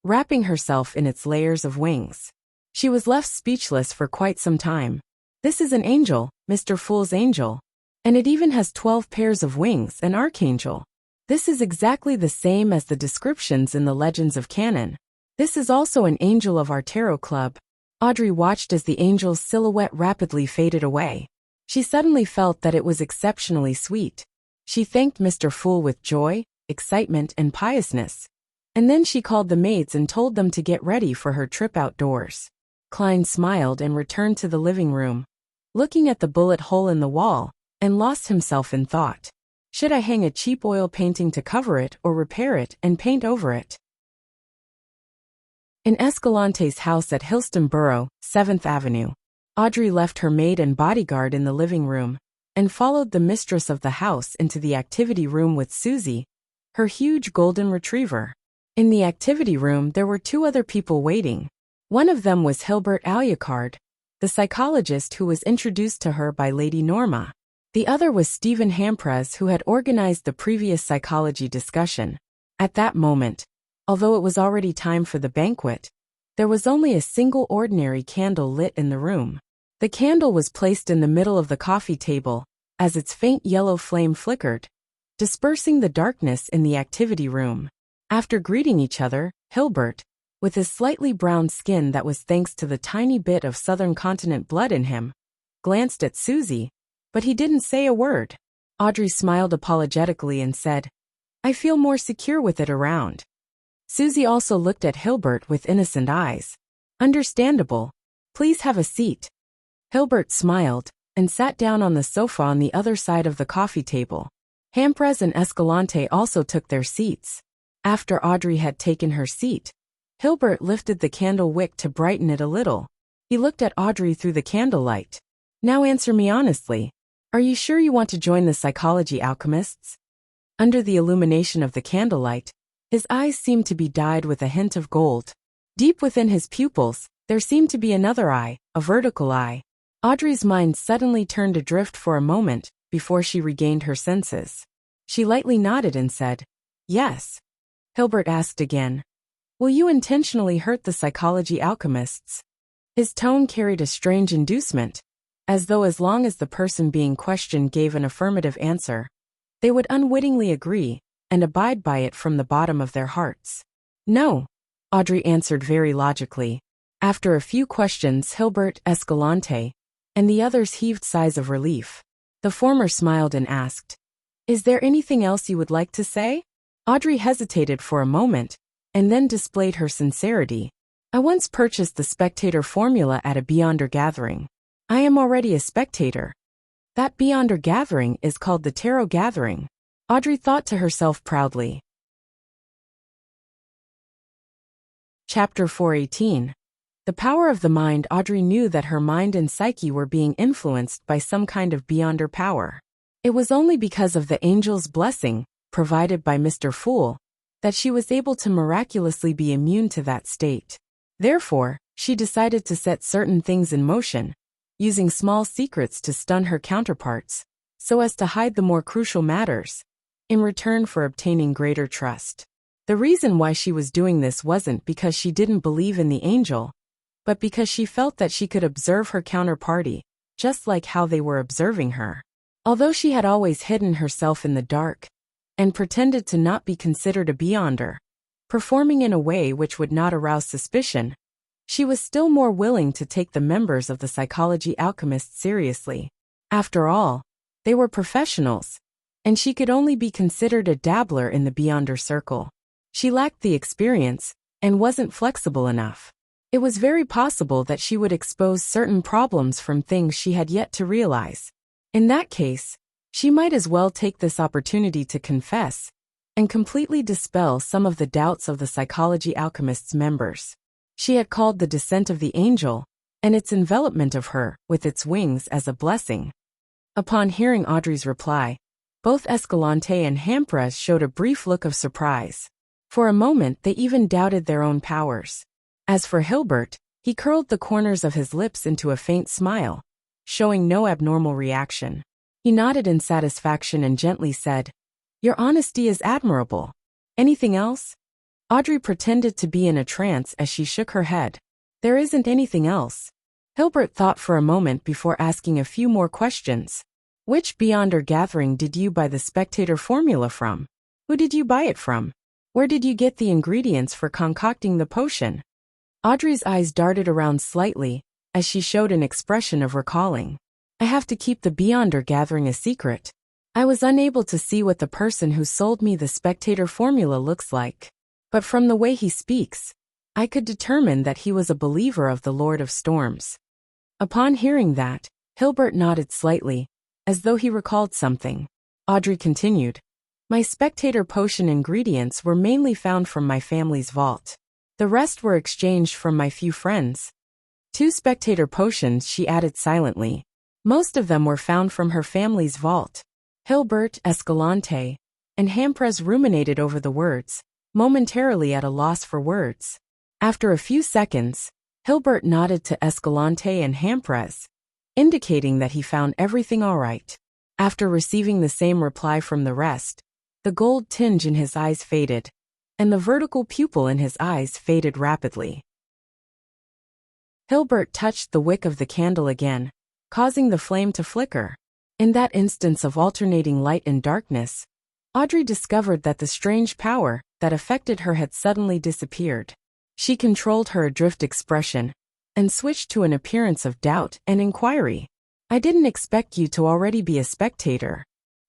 wrapping herself in its layers of wings. She was left speechless for quite some time. This is an angel, Mr. Fool's angel. And it even has 12 pairs of wings, an archangel. This is exactly the same as the descriptions in the Legends of Canon. This is also an angel of our Tarot Club. Audrey watched as the angel's silhouette rapidly faded away. She suddenly felt that it was exceptionally sweet. She thanked Mr. Fool with joy, excitement, and piousness. And then she called the maids and told them to get ready for her trip outdoors. Klein smiled and returned to the living room, looking at the bullet hole in the wall, and lost himself in thought. Should I hang a cheap oil painting to cover it or repair it and paint over it? In Escalante's house at Hillston Borough, 7th Avenue, Audrey left her maid and bodyguard in the living room and followed the mistress of the house into the activity room with Susie, her huge golden retriever. In the activity room there were 2 other people waiting. One of them was Hilbert Alucard, the psychologist who was introduced to her by Lady Norma. The other was Stephen Hamprez, who had organized the previous psychology discussion. At that moment, although it was already time for the banquet, there was only a single ordinary candle lit in the room. The candle was placed in the middle of the coffee table, as its faint yellow flame flickered, dispersing the darkness in the activity room. After greeting each other, Hilbert, with his slightly brown skin that was thanks to the tiny bit of Southern Continent blood in him, glanced at Susie, but he didn't say a word. Audrey smiled apologetically and said, "I feel more secure with it around." Susie also looked at Hilbert with innocent eyes. Understandable. Please have a seat. Hilbert smiled and sat down on the sofa on the other side of the coffee table. Hamprez and Escalante also took their seats. After Audrey had taken her seat, Hilbert lifted the candle wick to brighten it a little. He looked at Audrey through the candlelight. Now answer me honestly. Are you sure you want to join the psychology alchemists? Under the illumination of the candlelight, his eyes seemed to be dyed with a hint of gold. Deep within his pupils, there seemed to be another eye, a vertical eye. Audrey's mind suddenly turned adrift for a moment before she regained her senses. She lightly nodded and said, "Yes." Hilbert asked again, "Will you intentionally hurt the psychology alchemists?" His tone carried a strange inducement, as though as long as the person being questioned gave an affirmative answer, they would unwittingly agree and abide by it from the bottom of their hearts. "No," Audrey answered very logically. After a few questions, Hilbert, Escalante, and the others heaved sighs of relief. The former smiled and asked, "Is there anything else you would like to say?" Audrey hesitated for a moment, and then displayed her sincerity. "I once purchased the spectator formula at a Beyonder gathering. I am already a spectator. That Beyonder gathering is called the Tarot Gathering," Audrey thought to herself proudly. Chapter 418. The power of the mind. Audrey knew that her mind and psyche were being influenced by some kind of Beyonder power. It was only because of the angel's blessing, provided by Mr. Fool, that she was able to miraculously be immune to that state. Therefore, she decided to set certain things in motion, using small secrets to stun her counterparts, so as to hide the more crucial matters, in return for obtaining greater trust. The reason why she was doing this wasn't because she didn't believe in the angel, but because she felt that she could observe her counterparty, just like how they were observing her. Although she had always hidden herself in the dark, and pretended to not be considered a Beyonder, performing in a way which would not arouse suspicion, she was still more willing to take the members of the psychology alchemists seriously. After all, they were professionals, and she could only be considered a dabbler in the Beyonder circle. She lacked the experience, and wasn't flexible enough. It was very possible that she would expose certain problems from things she had yet to realize. In that case, she might as well take this opportunity to confess and completely dispel some of the doubts of the psychology alchemists' members. She had called the descent of the angel and its envelopment of her with its wings as a blessing. Upon hearing Audrey's reply, both Escalante and Hamprez showed a brief look of surprise. For a moment they even doubted their own powers. As for Hilbert, he curled the corners of his lips into a faint smile, showing no abnormal reaction. He nodded in satisfaction and gently said, "Your honesty is admirable. Anything else?" Audrey pretended to be in a trance as she shook her head. "There isn't anything else." Hilbert thought for a moment before asking a few more questions. "Which Beyonder gathering did you buy the spectator formula from? Who did you buy it from? Where did you get the ingredients for concocting the potion?" Audrey's eyes darted around slightly as she showed an expression of recalling. "I have to keep the Beyonder gathering a secret. I was unable to see what the person who sold me the spectator formula looks like. But from the way he speaks, I could determine that he was a believer of the Lord of Storms." Upon hearing that, Hilbert nodded slightly, as though he recalled something. Audrey continued, "My spectator potion ingredients were mainly found from my family's vault. The rest were exchanged from my few friends." 2 spectator potions, she added silently. Most of them were found from her family's vault. Hilbert, Escalante, and Hamprez ruminated over the words, momentarily at a loss for words. After a few seconds, Hilbert nodded to Escalante and Hamprez, indicating that he found everything all right. After receiving the same reply from the rest, the gold tinge in his eyes faded, and the vertical pupil in his eyes faded rapidly. Hilbert touched the wick of the candle again, causing the flame to flicker. In that instance of alternating light and darkness, Audrey discovered that the strange power that affected her had suddenly disappeared. She controlled her adrift expression and switched to an appearance of doubt and inquiry. "I didn't expect you to already be a spectator."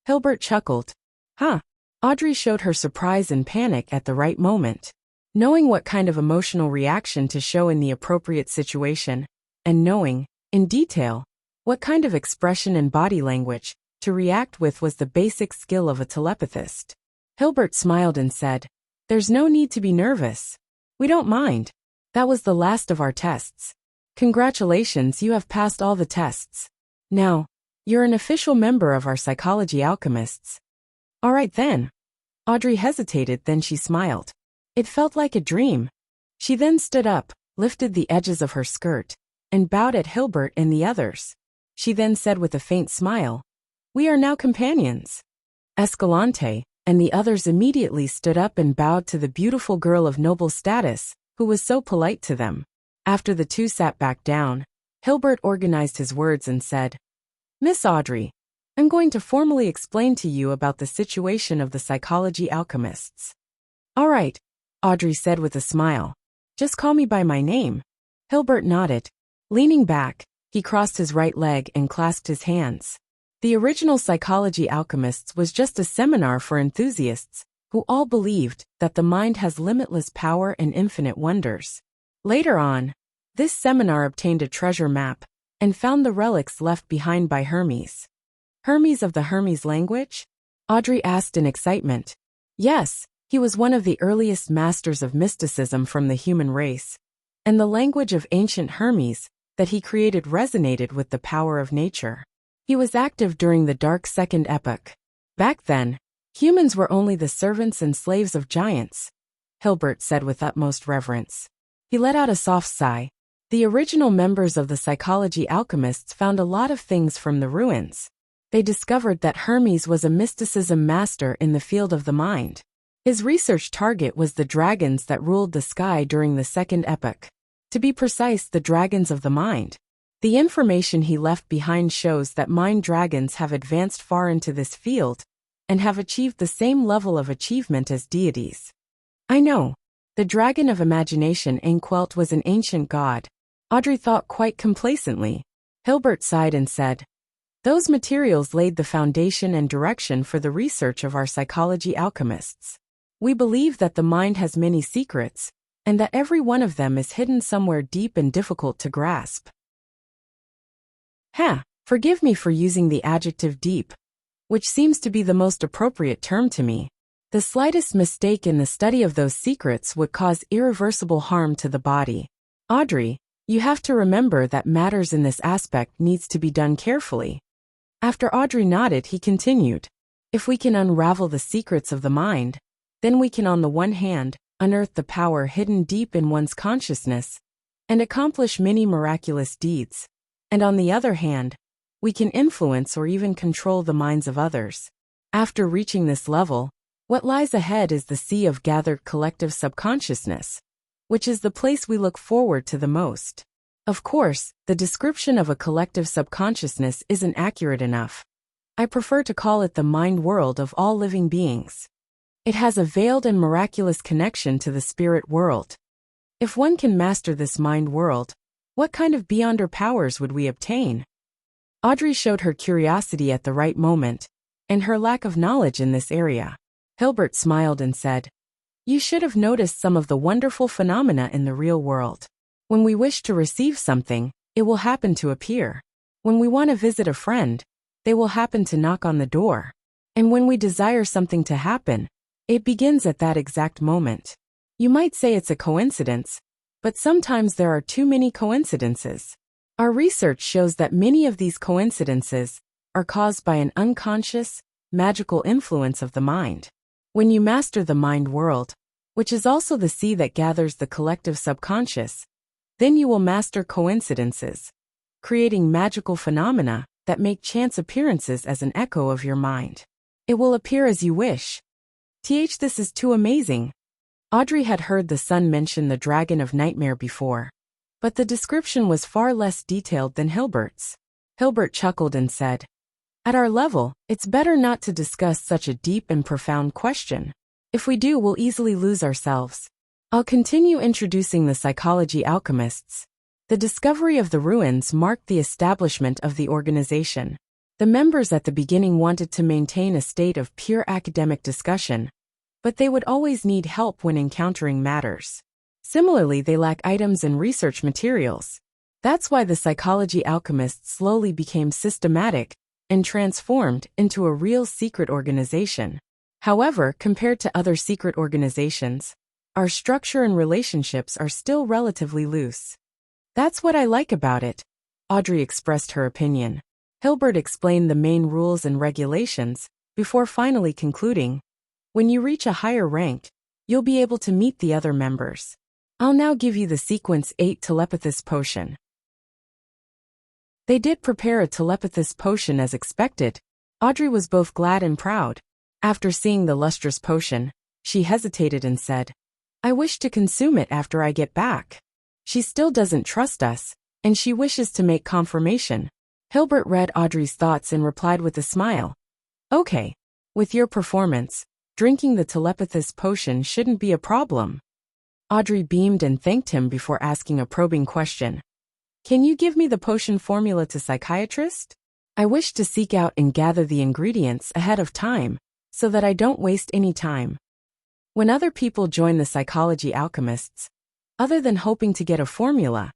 Hilbert chuckled. "Huh?" Audrey showed her surprise and panic at the right moment. Knowing what kind of emotional reaction to show in the appropriate situation, and knowing, in detail, what kind of expression and body language to react with was the basic skill of a telepathist. Hilbert smiled and said, "There's no need to be nervous. We don't mind. That was the last of our tests. Congratulations, you have passed all the tests. Now, you're an official member of our psychology alchemists." "All right then." Audrey hesitated, then she smiled. It felt like a dream. She then stood up, lifted the edges of her skirt, and bowed at Hilbert and the others. She then said with a faint smile, "We are now companions." Escalante and the others immediately stood up and bowed to the beautiful girl of noble status, who was so polite to them. After the two sat back down, Hilbert organized his words and said, "Miss Audrey, I'm going to formally explain to you about the situation of the psychology alchemists." "All right," Audrey said with a smile. "Just call me by my name." Hilbert nodded. Leaning back, he crossed his right leg and clasped his hands. The original psychology alchemists was just a seminar for enthusiasts who all believed that the mind has limitless power and infinite wonders. Later on, this seminar obtained a treasure map and found the relics left behind by Hermes. Hermes of the Hermes language? Audrey asked in excitement. Yes, he was one of the earliest masters of mysticism from the human race, and the language of ancient Hermes that he created resonated with the power of nature. He was active during the Dark Second Epoch. Back then, humans were only the servants and slaves of giants, Hilbert said with utmost reverence. He let out a soft sigh. The original members of the psychology alchemists found a lot of things from the ruins. They discovered that Hermes was a mysticism master in the field of the mind. His research target was the dragons that ruled the sky during the Second Epoch. To be precise, the dragons of the mind. The information he left behind shows that mind dragons have advanced far into this field and have achieved the same level of achievement as deities. I know. The dragon of imagination Anquelt was an ancient god, Audrey thought quite complacently. Hilbert sighed and said, "Those materials laid the foundation and direction for the research of our psychology alchemists. We believe that the mind has many secrets, and that every one of them is hidden somewhere deep and difficult to grasp." Forgive me for using the adjective deep, which seems to be the most appropriate term to me. The slightest mistake in the study of those secrets would cause irreversible harm to the body. Audrey, you have to remember that matters in this aspect needs to be done carefully. After Audrey nodded, he continued, "If we can unravel the secrets of the mind, then we can on the one hand, unearth the power hidden deep in one's consciousness, and accomplish many miraculous deeds. And on the other hand, we can influence or even control the minds of others. After reaching this level, what lies ahead is the sea of gathered collective subconsciousness, which is the place we look forward to the most. Of course, the description of a collective subconsciousness isn't accurate enough. I prefer to call it the mind world of all living beings. It has a veiled and miraculous connection to the spirit world. If one can master this mind world, what kind of beyonder powers would we obtain?" Audrey showed her curiosity at the right moment, and her lack of knowledge in this area. Hilbert smiled and said, "You should have noticed some of the wonderful phenomena in the real world. When we wish to receive something, it will happen to appear. When we want to visit a friend, they will happen to knock on the door. And when we desire something to happen, it begins at that exact moment. You might say it's a coincidence, but sometimes there are too many coincidences. Our research shows that many of these coincidences are caused by an unconscious, magical influence of the mind. When you master the mind world, which is also the sea that gathers the collective subconscious, then you will master coincidences, creating magical phenomena that make chance appearances as an echo of your mind. It will appear as you wish. This is too amazing." Audrey had heard the sun mention the dragon of nightmare before, but the description was far less detailed than Hilbert's. Hilbert chuckled and said, "At our level, it's better not to discuss such a deep and profound question. If we do, we'll easily lose ourselves. I'll continue introducing the psychology alchemists. The discovery of the ruins marked the establishment of the organization. The members at the beginning wanted to maintain a state of pure academic discussion, but they would always need help when encountering matters. Similarly, they lack items and research materials. That's why the psychology alchemists slowly became systematic and transformed into a real secret organization. However, compared to other secret organizations, our structure and relationships are still relatively loose. That's what I like about it, Audrey expressed her opinion. Hilbert explained the main rules and regulations before finally concluding, when you reach a higher rank, you'll be able to meet the other members. I'll now give you the Sequence 8 Telepathos Potion. They did prepare a Telepathos Potion as expected. Audrey was both glad and proud. After seeing the lustrous potion, she hesitated and said, I wish to consume it after I get back. She still doesn't trust us, and she wishes to make confirmation. Hilbert read Audrey's thoughts and replied with a smile. Okay. With your performance, drinking the Telepathos Potion shouldn't be a problem. Audrey beamed and thanked him before asking a probing question. Can you give me the potion formula to psychiatrist? I wish to seek out and gather the ingredients ahead of time, so that I don't waste any time. When other people join the psychology alchemists, other than hoping to get a formula,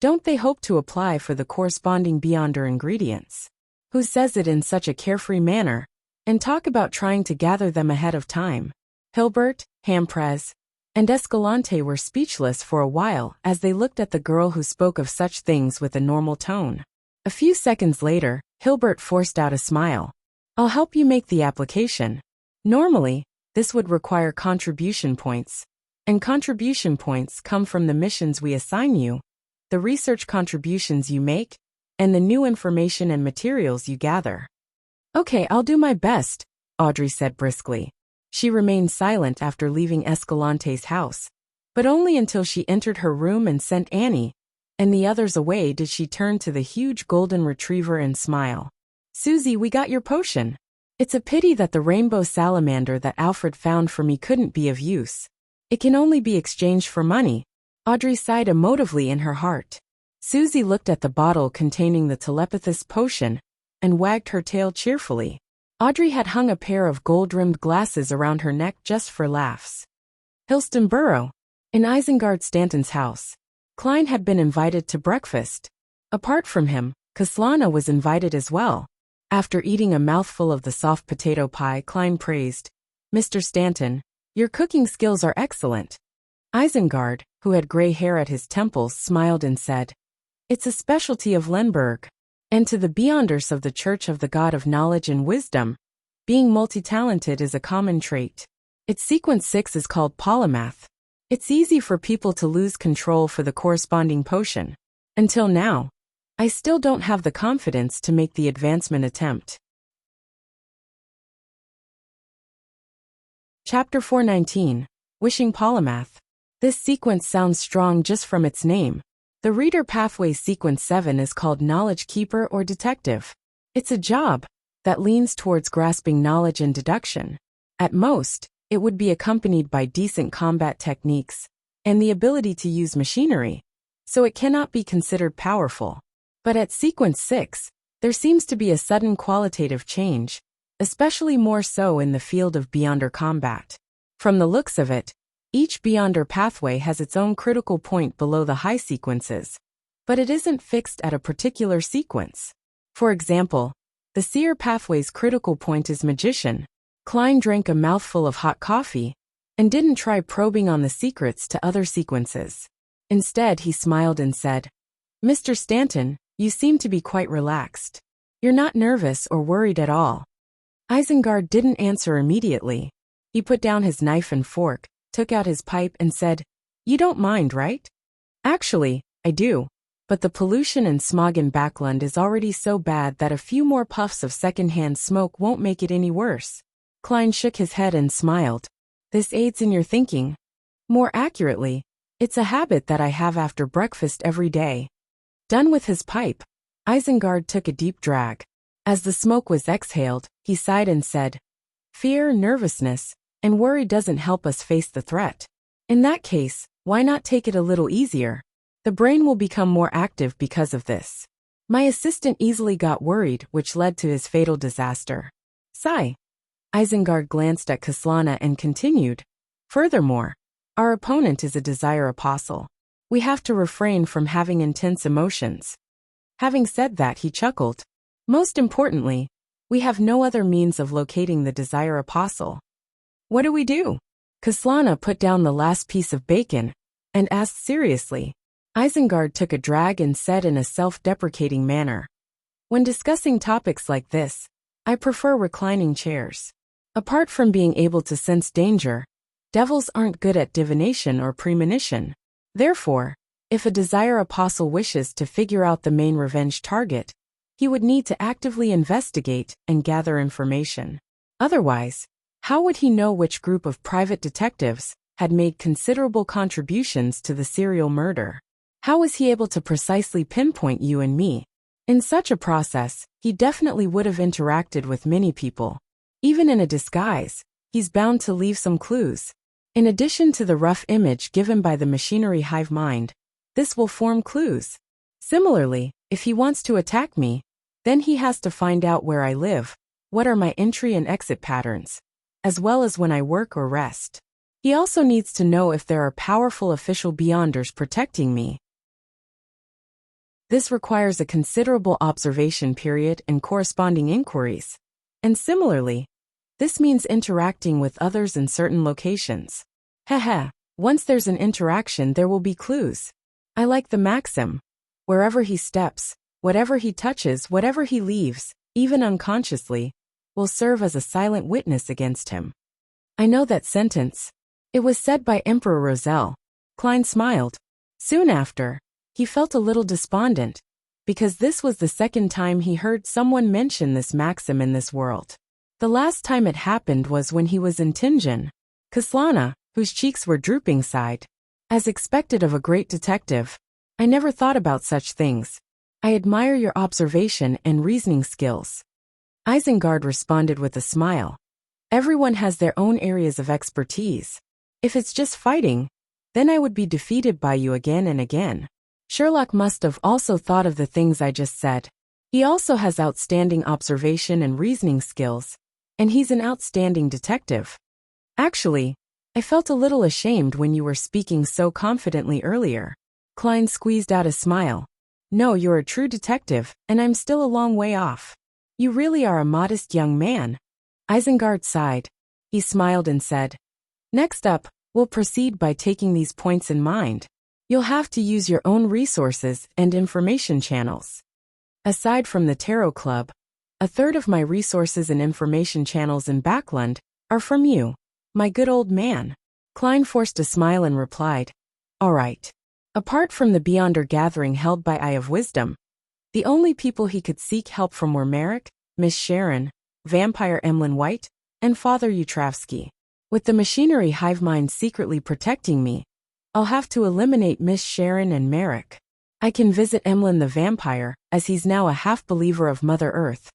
don't they hope to apply for the corresponding Beyonder ingredients? Who says it in such a carefree manner, and talk about trying to gather them ahead of time? Hilbert, Hamprez, and Escalante were speechless for a while as they looked at the girl who spoke of such things with a normal tone. A few seconds later, Hilbert forced out a smile. I'll help you make the application. Normally, this would require contribution points, and contribution points come from the missions we assign you, the research contributions you make, and the new information and materials you gather. Okay, I'll do my best, Audrey said briskly. She remained silent after leaving Escalante's house, but only until she entered her room and sent Annie and the others away did she turn to the huge golden retriever and smile. Susie, we got your potion. It's a pity that the rainbow salamander that Alfred found for me couldn't be of use. It can only be exchanged for money. Audrey sighed emotively in her heart. Susie looked at the bottle containing the Telepathos Potion and wagged her tail cheerfully. Audrey had hung a pair of gold-rimmed glasses around her neck just for laughs. Hillstonborough, in Isengard Stanton's house. Klein had been invited to breakfast. Apart from him, Kaslana was invited as well. After eating a mouthful of the soft potato pie, Klein praised, Mr. Stanton, your cooking skills are excellent. Isengard, who had gray hair at his temples, smiled and said, It's a specialty of Lenberg. And to the Beyonders of the Church of the God of Knowledge and Wisdom, being multi-talented is a common trait. Its Sequence 6 is called Polymath. It's easy for people to lose control for the corresponding potion. Until now, I still don't have the confidence to make the advancement attempt. Chapter 419, Wishing Polymath. This sequence sounds strong just from its name. The Reader Pathway's Sequence 7 is called Knowledge Keeper or Detective. It's a job that leans towards grasping knowledge and deduction. At most, it would be accompanied by decent combat techniques and the ability to use machinery, so it cannot be considered powerful. But at Sequence 6, there seems to be a sudden qualitative change, especially more so in the field of Beyonder combat. From the looks of it, each Beyonder pathway has its own critical point below the high sequences, but it isn't fixed at a particular sequence. For example, the Seer pathway's critical point is Magician. Klein drank a mouthful of hot coffee and didn't try probing on the secrets to other sequences. Instead, he smiled and said, Mr. Stanton, you seem to be quite relaxed. You're not nervous or worried at all. Isengard didn't answer immediately. He put down his knife and fork, took out his pipe and said, You don't mind, right? Actually, I do. But the pollution and smog in Backlund is already so bad that a few more puffs of secondhand smoke won't make it any worse. Klein shook his head and smiled. This aids in your thinking. More accurately, it's a habit that I have after breakfast every day. Done with his pipe, Isengard took a deep drag. As the smoke was exhaled, he sighed and said, Fear, nervousness, and worry doesn't help us face the threat. In that case, why not take it a little easier? The brain will become more active because of this. My assistant easily got worried, which led to his fatal disaster. Sigh. Isengard glanced at Kaslana and continued. Furthermore, our opponent is a desire apostle. We have to refrain from having intense emotions. Having said that, he chuckled. Most importantly, we have no other means of locating the desire apostle. What do we do? Kaslana put down the last piece of bacon and asked seriously. Isengard took a drag and said in a self-deprecating manner, when discussing topics like this, I prefer reclining chairs. Apart from being able to sense danger, devils aren't good at divination or premonition. Therefore, if a desire apostle wishes to figure out the main revenge target, he would need to actively investigate and gather information. Otherwise, how would he know which group of private detectives had made considerable contributions to the serial murder? How was he able to precisely pinpoint you and me? In such a process, he definitely would have interacted with many people. Even in a disguise, he's bound to leave some clues. In addition to the rough image given by the machinery hive mind, this will form clues. Similarly, if he wants to attack me, then he has to find out where I live, what are my entry and exit patterns, as well as when I work or rest. He also needs to know if there are powerful official beyonders protecting me. This requires a considerable observation period and corresponding inquiries. And similarly, this means interacting with others in certain locations. Haha, once there's an interaction, there will be clues. I like the maxim. Wherever he steps, whatever he touches, whatever he leaves, even unconsciously, will serve as a silent witness against him. I know that sentence. It was said by Emperor Roselle. Klein smiled. Soon after, he felt a little despondent, because this was the second time he heard someone mention this maxim in this world. The last time it happened was when he was in Tingen. Kaslana, whose cheeks were drooping, sighed. As expected of a great detective, I never thought about such things. I admire your observation and reasoning skills. Isengard responded with a smile. Everyone has their own areas of expertise. If it's just fighting, then I would be defeated by you again and again. Sherlock must have also thought of the things I just said. He also has outstanding observation and reasoning skills, and he's an outstanding detective. Actually, I felt a little ashamed when you were speaking so confidently earlier. Klein squeezed out a smile. No, you're a true detective, and I'm still a long way off. You really are a modest young man. Isengard sighed. He smiled and said, next up, we'll proceed by taking these points in mind. You'll have to use your own resources and information channels. Aside from the Tarot Club, a third of my resources and information channels in Backland are from you, my good old man. Klein forced a smile and replied, all right. Apart from the Beyonder gathering held by Eye of Wisdom, the only people he could seek help from were Merrick, Miss Sharon, Vampire Emlyn White, and Father Utravsky. With the machinery hive mind secretly protecting me, I'll have to eliminate Miss Sharon and Merrick. I can visit Emlyn the vampire, as he's now a half-believer of Mother Earth,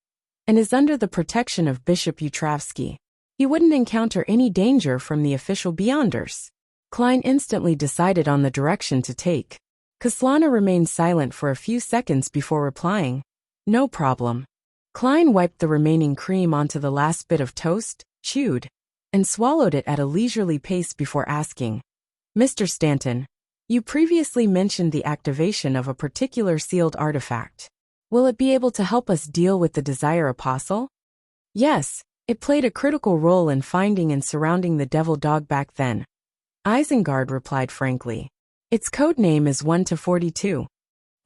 and is under the protection of Bishop Utravsky. He wouldn't encounter any danger from the official Beyonders. Klein instantly decided on the direction to take. Kaslana remained silent for a few seconds before replying, no problem. Klein wiped the remaining cream onto the last bit of toast, chewed, and swallowed it at a leisurely pace before asking, Mr. Stanton, you previously mentioned the activation of a particular sealed artifact. Will it be able to help us deal with the Desire Apostle? Yes, it played a critical role in finding and surrounding the Devil Dog back then. Isengard replied frankly. Its code name is 1-42.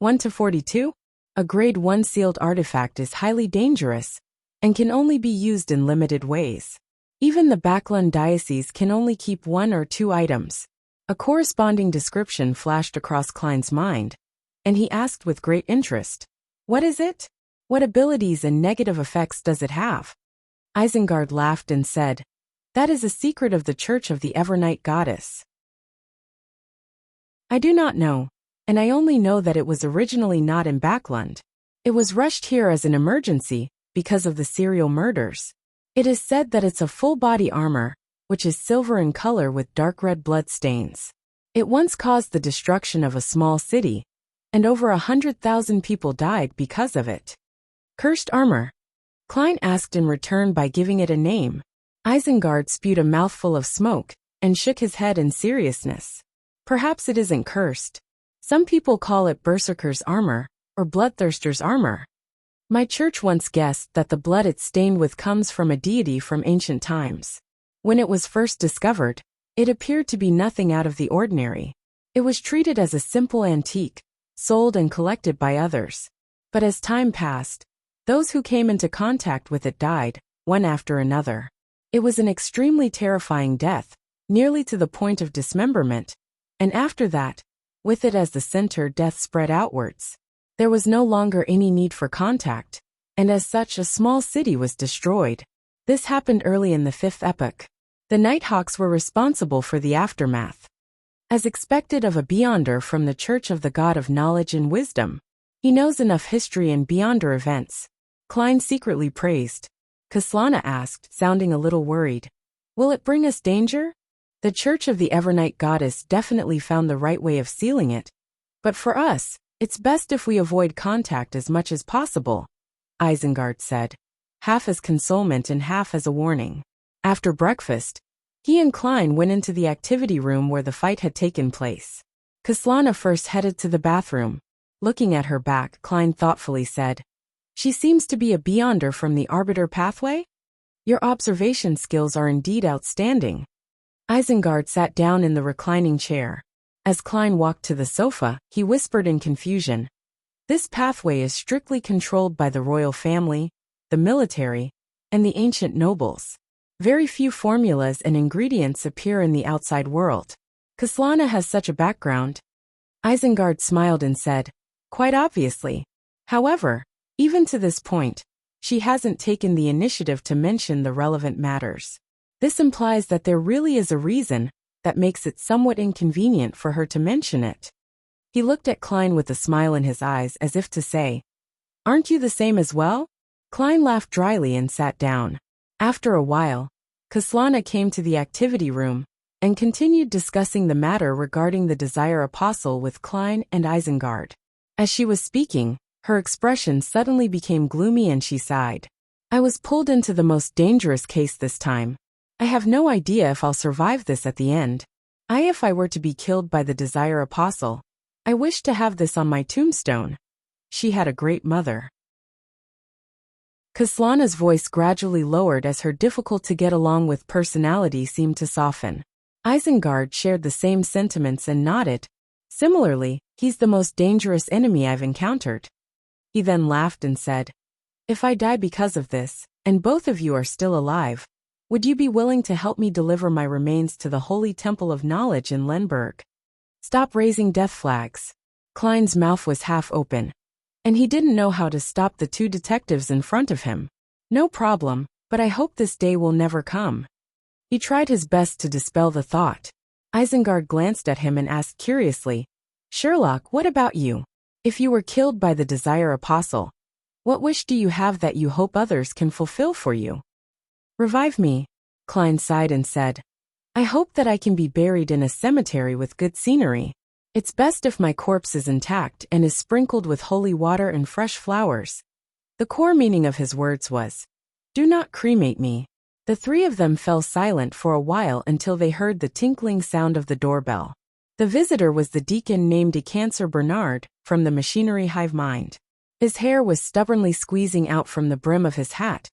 1-42? A grade 1 sealed artifact is highly dangerous and can only be used in limited ways. Even the Backland Diocese can only keep 1 or 2 items. A corresponding description flashed across Klein's mind, and he asked with great interest, what is it? What abilities and negative effects does it have? Isengard laughed and said, that is a secret of the Church of the Evernight Goddess. I do not know, and I only know that it was originally not in Backland. It was rushed here as an emergency because of the serial murders. It is said that it's a full-body armor, which is silver in color with dark red blood stains. It once caused the destruction of a small city, and over 100,000 people died because of it. Cursed armor? Klein asked in return by giving it a name. Isengard spewed a mouthful of smoke and shook his head in seriousness. Perhaps it isn't cursed. Some people call it berserker's armor, or bloodthirster's armor. My church once guessed that the blood it's stained with comes from a deity from ancient times. When it was first discovered, it appeared to be nothing out of the ordinary. It was treated as a simple antique, sold and collected by others. But as time passed, those who came into contact with it died, one after another. It was an extremely terrifying death, nearly to the point of dismemberment, and after that, with it as the center, death spread outwards. There was no longer any need for contact, and as such a small city was destroyed. This happened early in the Fifth Epoch. The Nighthawks were responsible for the aftermath. As expected of a Beyonder from the Church of the God of Knowledge and Wisdom, he knows enough history and Beyonder events. Klein secretly praised. Kaslana asked, sounding a little worried. Will it bring us danger? The Church of the Evernight Goddess definitely found the right way of sealing it. But for us, it's best if we avoid contact as much as possible, Isengard said, half as consolement and half as a warning. After breakfast, he and Klein went into the activity room where the fight had taken place. Kaslana first headed to the bathroom. Looking at her back, Klein thoughtfully said, She seems to be a Beyonder from the Arbiter pathway? Your observation skills are indeed outstanding. Isengard sat down in the reclining chair. As Klein walked to the sofa, he whispered in confusion. This pathway is strictly controlled by the royal family, the military, and the ancient nobles. Very few formulas and ingredients appear in the outside world. Kaslana has such a background. Isengard smiled and said, Quite obviously. However, even to this point, she hasn't taken the initiative to mention the relevant matters. This implies that there really is a reason that makes it somewhat inconvenient for her to mention it. He looked at Klein with a smile in his eyes as if to say, Aren't you the same as well? Klein laughed dryly and sat down. After a while, Kaslana came to the activity room and continued discussing the matter regarding the Desire Apostle with Klein and Isengard. As she was speaking, her expression suddenly became gloomy and she sighed. I was pulled into the most dangerous case this time. I have no idea if I'll survive this at the end. If I were to be killed by the Desire Apostle, I wish to have this on my tombstone. She had a great mother. Kaslana's voice gradually lowered as her difficult-to-get-along-with personality seemed to soften. Isengard shared the same sentiments and nodded. Similarly, he's the most dangerous enemy I've encountered. He then laughed and said, If I die because of this, and both of you are still alive, would you be willing to help me deliver my remains to the Holy Temple of Knowledge in Lenberg? Stop raising death flags. Klein's mouth was half open, and he didn't know how to stop the two detectives in front of him. No problem, but I hope this day will never come. He tried his best to dispel the thought. Isengard glanced at him and asked curiously, Sherlock, what about you? If you were killed by the Desire Apostle, what wish do you have that you hope others can fulfill for you? Revive me, Klein sighed and said. I hope that I can be buried in a cemetery with good scenery. It's best if my corpse is intact and is sprinkled with holy water and fresh flowers. The core meaning of his words was, Do not cremate me. The three of them fell silent for a while until they heard the tinkling sound of the doorbell. The visitor was the deacon named Ecancer Bernard, from the machinery hive mind. His hair was stubbornly squeezing out from the brim of his hat,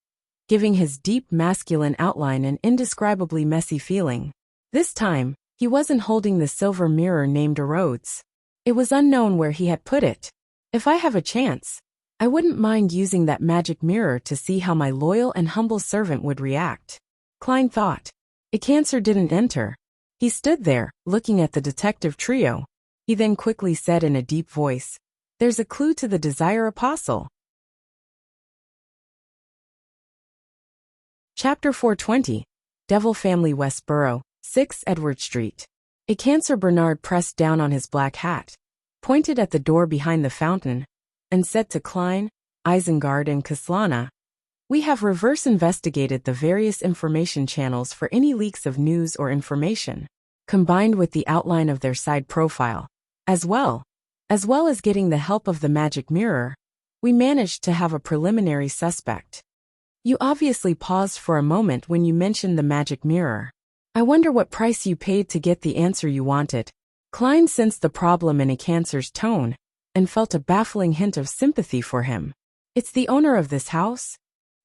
giving his deep masculine outline an indescribably messy feeling. This time, he wasn't holding the silver mirror named Rhodes. It was unknown where he had put it. If I have a chance, I wouldn't mind using that magic mirror to see how my loyal and humble servant would react. Klein thought. Ecancer didn't enter. He stood there, looking at the detective trio. He then quickly said in a deep voice, There's a clue to the Desire Apostle. Chapter 420, Devil Family Westboro, 6 Edward Street. Ecancer Bernard pressed down on his black hat, pointed at the door behind the fountain, and said to Klein, Isengard and Kaslana, We have reverse investigated the various information channels for any leaks of news or information, combined with the outline of their side profile. As well as getting the help of the magic mirror, we managed to have a preliminary suspect. You obviously paused for a moment when you mentioned the magic mirror. I wonder what price you paid to get the answer you wanted. Klein sensed the problem in Ikancer's tone and felt a baffling hint of sympathy for him. It's the owner of this house?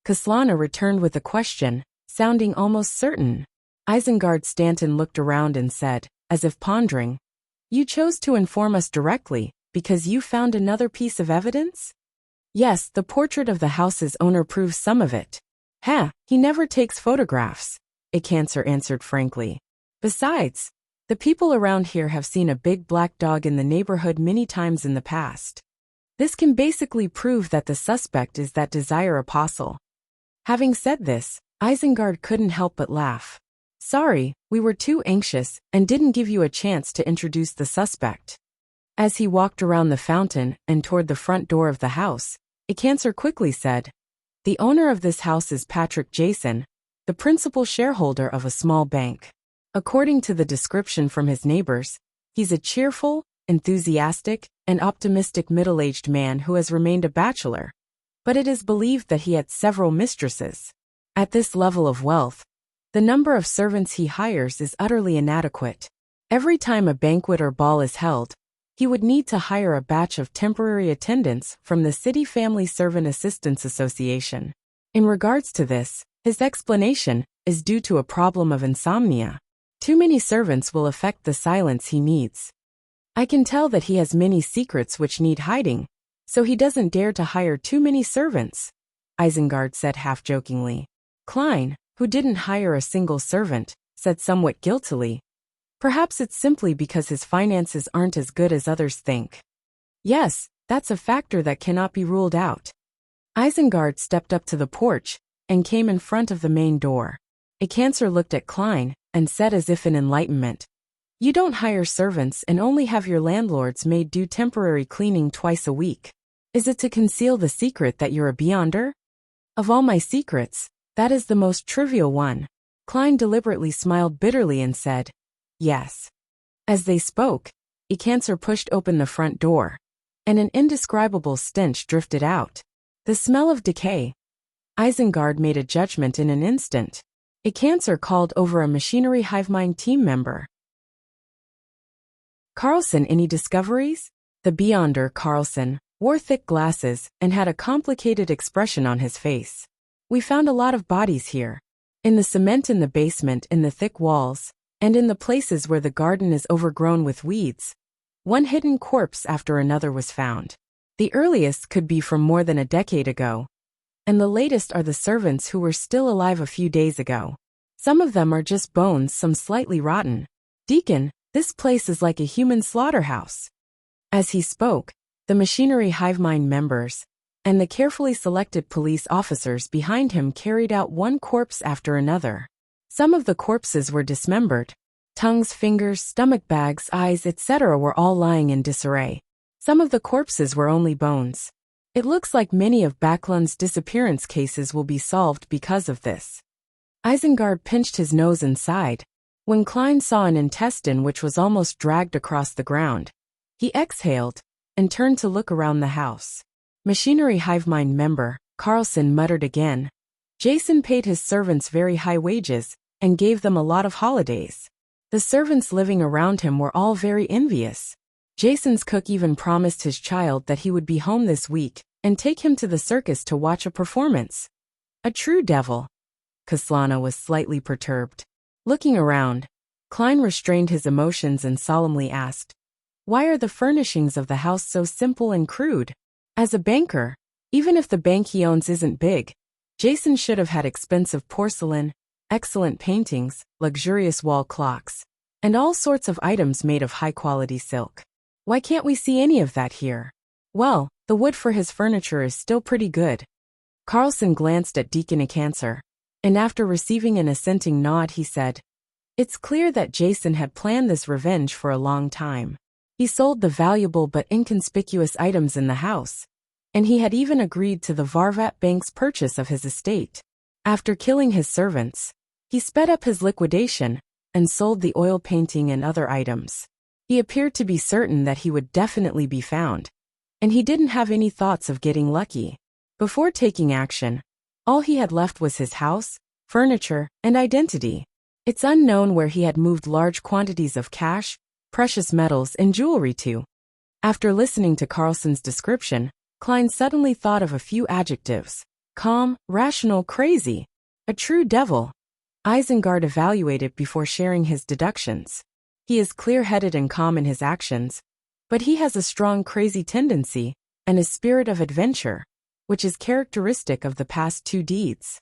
Kaslana returned with a question, sounding almost certain. Isengard Stanton looked around and said, as if pondering, You chose to inform us directly because you found another piece of evidence? Yes, the portrait of the house's owner proves some of it. He never takes photographs, Ikancer answered frankly. Besides, the people around here have seen a big black dog in the neighborhood many times in the past. This can basically prove that the suspect is that Desire Apostle. Having said this, Isengard couldn't help but laugh. Sorry, we were too anxious and didn't give you a chance to introduce the suspect. As he walked around the fountain and toward the front door of the house, Ikancer quickly said, The owner of this house is Patrick Jason, the principal shareholder of a small bank. According to the description from his neighbors, he's a cheerful, enthusiastic, and optimistic middle-aged man who has remained a bachelor. But it is believed that he had several mistresses. At this level of wealth, the number of servants he hires is utterly inadequate. Every time a banquet or ball is held, he would need to hire a batch of temporary attendants from the City Family Servant Assistance Association. In regards to this, his explanation is due to a problem of insomnia. Too many servants will affect the silence he needs. I can tell that he has many secrets which need hiding, so he doesn't dare to hire too many servants, Isengard said half-jokingly. Klein, who didn't hire a single servant, said somewhat guiltily, Perhaps it's simply because his finances aren't as good as others think. Yes, that's a factor that cannot be ruled out. Isengard stepped up to the porch and came in front of the main door. Ikancer looked at Klein and said as if in enlightenment, You don't hire servants and only have your landlord's maid do temporary cleaning twice a week. Is it to conceal the secret that you're a beyonder? Of all my secrets, that is the most trivial one. Klein deliberately smiled bitterly and said, Yes. As they spoke, Ikancer pushed open the front door, and an indescribable stench drifted out. The smell of decay. Isengard made a judgment in an instant. Ikancer called over a machinery hivemind team member. Carlson, any discoveries? The beyonder, Carlson, wore thick glasses and had a complicated expression on his face. We found a lot of bodies here. In the cement in the basement, in the thick walls, and in the places where the garden is overgrown with weeds. One hidden corpse after another was found. The earliest could be from more than a decade ago, and the latest are the servants who were still alive a few days ago. Some of them are just bones, some slightly rotten. Deacon, this place is like a human slaughterhouse. As he spoke, the machinery hivemind members and the carefully selected police officers behind him carried out one corpse after another. Some of the corpses were dismembered. Tongues, fingers, stomach bags, eyes, etc. were all lying in disarray. Some of the corpses were only bones. It looks like many of Backlund's disappearance cases will be solved because of this. Isengard pinched his nose and sighed. When Klein saw an intestine which was almost dragged across the ground, he exhaled and turned to look around the house. Machinery hivemind member, Carlson muttered again. Jason paid his servants very high wages and gave them a lot of holidays. The servants living around him were all very envious. Jason's cook even promised his child that he would be home this week and take him to the circus to watch a performance. A true devil. Kaslana was slightly perturbed. Looking around, Klein restrained his emotions and solemnly asked, Why are the furnishings of the house so simple and crude? As a banker, even if the bank he owns isn't big, Jason should have had expensive porcelain, excellent paintings, luxurious wall clocks, and all sorts of items made of high-quality silk. Why can't we see any of that here? Well, the wood for his furniture is still pretty good. Carlson glanced at Deacon Ikancer, and after receiving an assenting nod he said, It's clear that Jason had planned this revenge for a long time. He sold the valuable but inconspicuous items in the house, and he had even agreed to the Varvat Bank's purchase of his estate. After killing his servants, he sped up his liquidation and sold the oil painting and other items. He appeared to be certain that he would definitely be found, and he didn't have any thoughts of getting lucky. Before taking action, All he had left was his house, furniture, and identity. It's unknown where he had moved large quantities of cash, precious metals, and jewelry to. After listening to Carlson's description, Klein suddenly thought of a few adjectives: calm, rational, crazy. A true devil. Isengard evaluated before sharing his deductions. He is clear-headed and calm in his actions, but he has a strong crazy tendency and a spirit of adventure, which is characteristic of the past two deeds.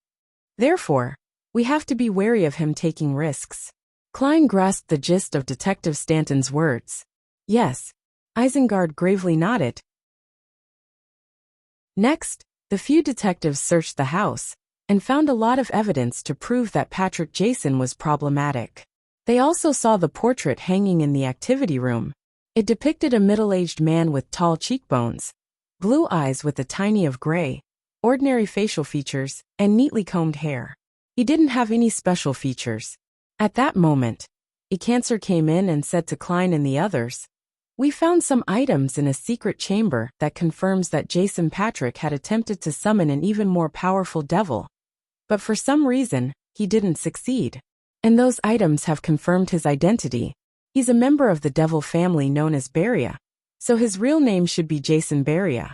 Therefore, we have to be wary of him taking risks. Klein grasped the gist of Detective Stanton's words. Yes. Isengard gravely nodded. Next, the few detectives searched the house and found a lot of evidence to prove that Patrick Jason was problematic. They also saw the portrait hanging in the activity room. It depicted a middle-aged man with tall cheekbones, blue eyes with a tiny of gray, ordinary facial features, and neatly combed hair. He didn't have any special features. At that moment, a cancer came in and said to Klein and the others, "We found some items in a secret chamber that confirms that Jason Patrick had attempted to summon an even more powerful devil. But for some reason, he didn't succeed. And those items have confirmed his identity. He's a member of the devil family known as Beria, so his real name should be Jason Beria."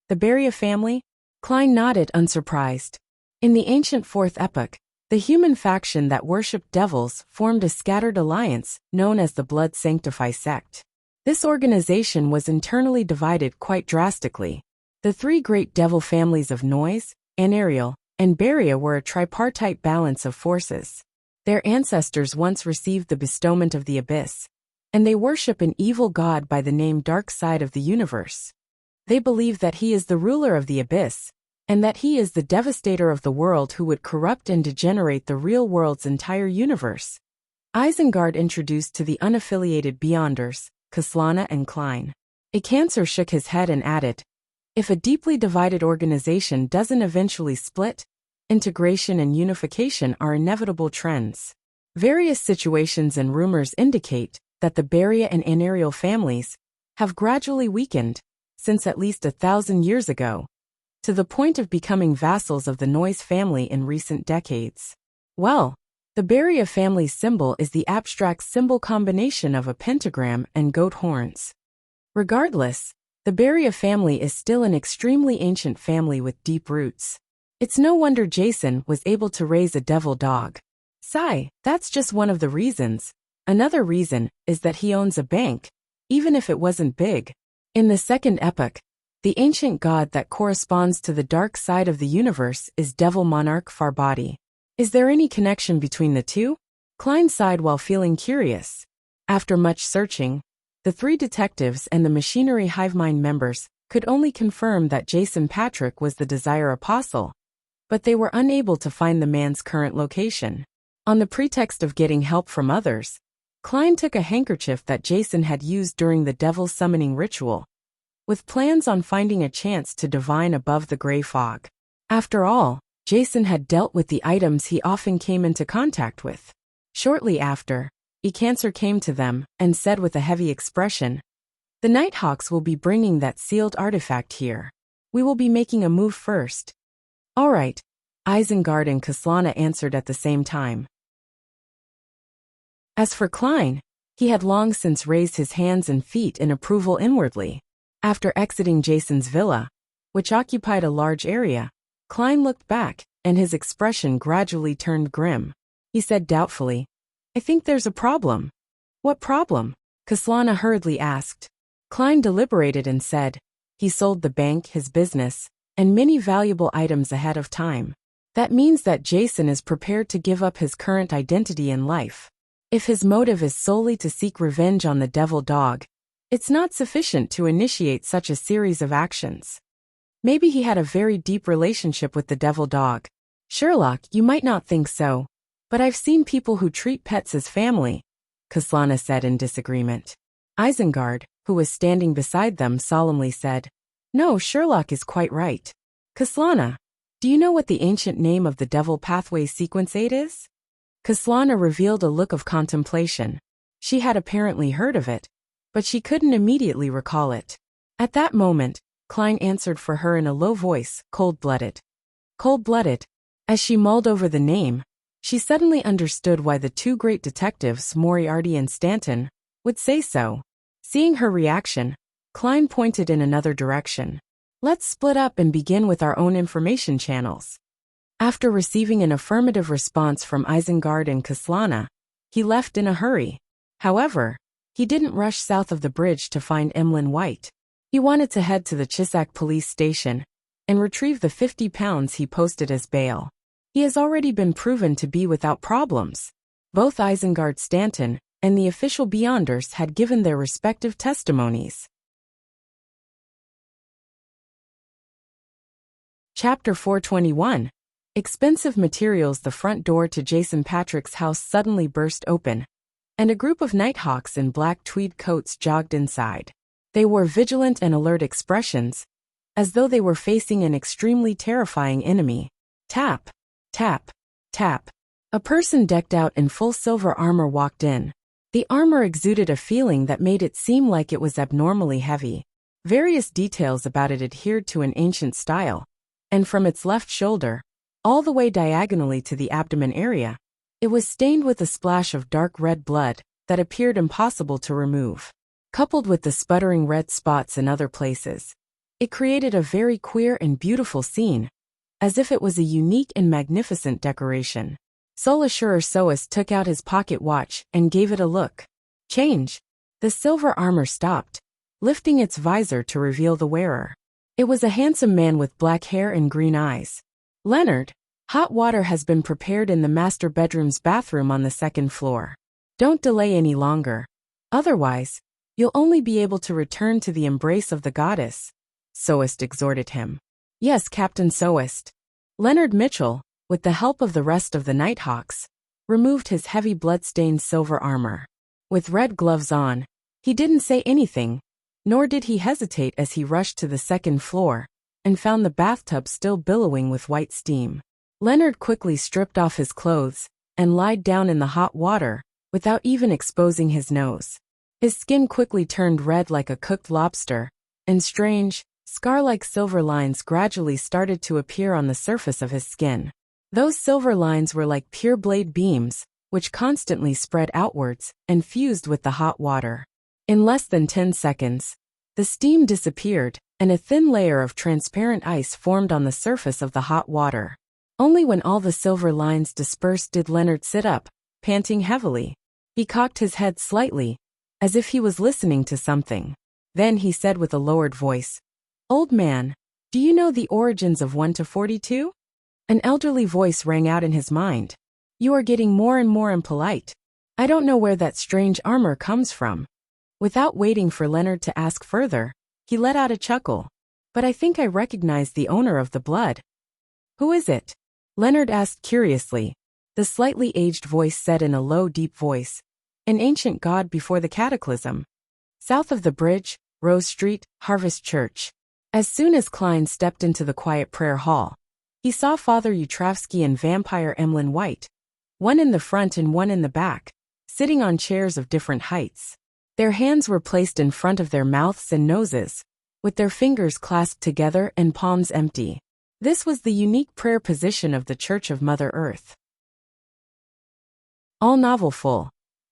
The Beria family? Klein nodded, unsurprised. In the ancient Fourth Epoch, the human faction that worshipped devils formed a scattered alliance known as the Blood Sanctify sect. This organization was internally divided quite drastically. The three great devil families of Noise, Anariel, and Beria were a tripartite balance of forces. Their ancestors once received the bestowment of the Abyss, and they worship an evil god by the name Dark Side of the Universe. They believe that he is the ruler of the Abyss, and that he is the devastator of the world who would corrupt and degenerate the real world's entire universe. Isengard introduced to the unaffiliated Beyonders, Kaslana and Klein. A cancer shook his head and added, "If a deeply divided organization doesn't eventually split, integration and unification are inevitable trends." Various situations and rumors indicate that the Beria and Anariel families have gradually weakened since at least 1,000 years ago, to the point of becoming vassals of the Noise family in recent decades. Well, the Beria family's symbol is the abstract symbol combination of a pentagram and goat horns. Regardless, the Beria family is still an extremely ancient family with deep roots. It's no wonder Jason was able to raise a devil dog. Sigh, that's just one of the reasons. Another reason is that he owns a bank, even if it wasn't big. In the Second Epoch, the ancient god that corresponds to the dark side of the universe is Devil Monarch Farbati. Is there any connection between the two? Klein sighed while feeling curious. After much searching, the three detectives and the Machinery Hivemind members could only confirm that Jason Patrick was the Desire Apostle, but they were unable to find the man's current location. On the pretext of getting help from others, Klein took a handkerchief that Jason had used during the devil summoning ritual, with plans on finding a chance to divine above the gray fog. After all, Jason had dealt with the items he often came into contact with. Shortly after, Cancer came to them and said with a heavy expression, "The Nighthawks will be bringing that sealed artifact here. We will be making a move first." "All right," Isengard and Kaslana answered at the same time. As for Klein, he had long since raised his hands and feet in approval inwardly. After exiting Jason's villa, which occupied a large area, Klein looked back, and his expression gradually turned grim. He said doubtfully, "I think there's a problem." "What problem?" Kaslana hurriedly asked. Klein deliberated and said, "He sold the bank, his business, and many valuable items ahead of time. That means that Jason is prepared to give up his current identity in life. If his motive is solely to seek revenge on the devil dog, it's not sufficient to initiate such a series of actions. Maybe he had a very deep relationship with the devil dog. Sherlock, you might not think so, but I've seen people who treat pets as family," Kaslana said in disagreement. Isengard, who was standing beside them, solemnly said, "No, Sherlock is quite right. Kaslana, do you know what the ancient name of the Devil Pathway Sequence 8 is?" Kaslana revealed a look of contemplation. She had apparently heard of it, but she couldn't immediately recall it. At that moment, Klein answered for her in a low voice, cold-blooded. Cold-blooded. As she mulled over the name, she suddenly understood why the two great detectives, Moriarty and Stanton, would say so. Seeing her reaction, Klein pointed in another direction. Let's split up and begin with our own information channels. After receiving an affirmative response from Isengard and Kaslana, he left in a hurry. However, he didn't rush south of the bridge to find Emlyn White. He wanted to head to the Chisak police station and retrieve the £50 he posted as bail. He has already been proven to be without problems. Both Isengard Stanton and the official Beyonders had given their respective testimonies. Chapter 421. Expensive materials. The front door to Jason Patrick's house suddenly burst open, and a group of Nighthawks in black tweed coats jogged inside. They wore vigilant and alert expressions, as though they were facing an extremely terrifying enemy. Tap, tap, tap. A person decked out in full silver armor walked in. The armor exuded a feeling that made it seem like it was abnormally heavy. Various details about it adhered to an ancient style, and from its left shoulder, all the way diagonally to the abdomen area, it was stained with a splash of dark red blood that appeared impossible to remove. Coupled with the sputtering red spots in other places, it created a very queer and beautiful scene, as if it was a unique and magnificent decoration. Solasure Soas took out his pocket watch and gave it a look. Change. The silver armor stopped, lifting its visor to reveal the wearer. It was a handsome man with black hair and green eyes. Leonard, hot water has been prepared in the master bedroom's bathroom on the second floor. Don't delay any longer. Otherwise, you'll only be able to return to the embrace of the goddess, Soast exhorted him. Yes, Captain Soast. Leonard Mitchell, with the help of the rest of the Nighthawks, removed his heavy blood-stained silver armor. With red gloves on, he didn't say anything, nor did he hesitate as he rushed to the second floor and found the bathtub still billowing with white steam. Leonard quickly stripped off his clothes and lied down in the hot water without even exposing his nose. His skin quickly turned red like a cooked lobster, and strange, scar-like silver lines gradually started to appear on the surface of his skin. Those silver lines were like pure blade beams, which constantly spread outwards and fused with the hot water. In less than 10 seconds, the steam disappeared, and a thin layer of transparent ice formed on the surface of the hot water. Only when all the silver lines dispersed did Leonard sit up, panting heavily. He cocked his head slightly, as if he was listening to something. Then he said with a lowered voice, "Old man, do you know the origins of 1 to 42? An elderly voice rang out in his mind. You are getting more and more impolite. I don't know where that strange armor comes from. Without waiting for Leonard to ask further, he let out a chuckle. But I think I recognize the owner of the blood. Who is it? Leonard asked curiously. The slightly aged voice said in a low, deep voice, an ancient god before the cataclysm. South of the bridge, Rose Street, Harvest Church. As soon as Klein stepped into the quiet prayer hall, he saw Father Utravsky and vampire Emlyn White, one in the front and one in the back, sitting on chairs of different heights. Their hands were placed in front of their mouths and noses, with their fingers clasped together and palms empty. This was the unique prayer position of the Church of Mother Earth. All novel full.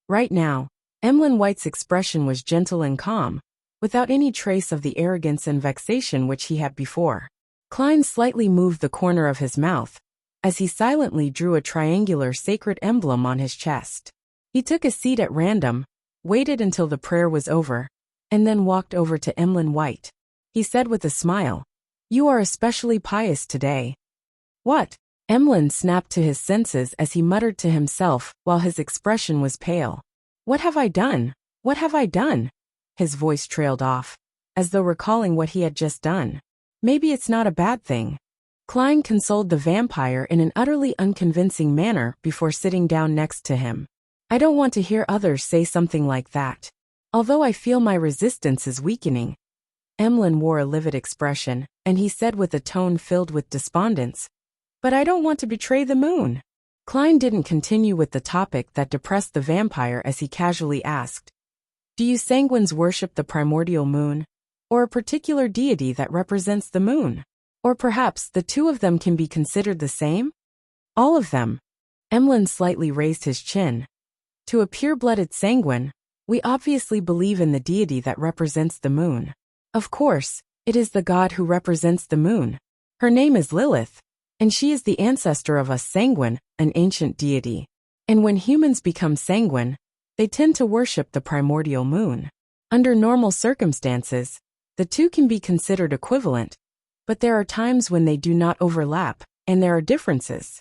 Right now, Emlyn White's expression was gentle and calm, without any trace of the arrogance and vexation which he had before. Klein slightly moved the corner of his mouth, as he silently drew a triangular sacred emblem on his chest. He took a seat at random, waited until the prayer was over, and then walked over to Emlyn White. He said with a smile, "You are especially pious today." What? Emlyn snapped to his senses as he muttered to himself while his expression was pale. What have I done? What have I done? His voice trailed off, as though recalling what he had just done. Maybe it's not a bad thing. Klein consoled the vampire in an utterly unconvincing manner before sitting down next to him. I don't want to hear others say something like that. Although I feel my resistance is weakening. Emlyn wore a livid expression, and he said with a tone filled with despondence, but I don't want to betray the moon. Klein didn't continue with the topic that depressed the vampire as he casually asked, do you sanguines worship the primordial moon, or a particular deity that represents the moon? Or perhaps the two of them can be considered the same? All of them. Emlyn slightly raised his chin. To a pure-blooded sanguine, we obviously believe in the deity that represents the moon. Of course, it is the god who represents the moon. Her name is Lilith, and she is the ancestor of us sanguine, an ancient deity. And when humans become sanguine, they tend to worship the primordial moon. Under normal circumstances, the two can be considered equivalent, but there are times when they do not overlap, and there are differences.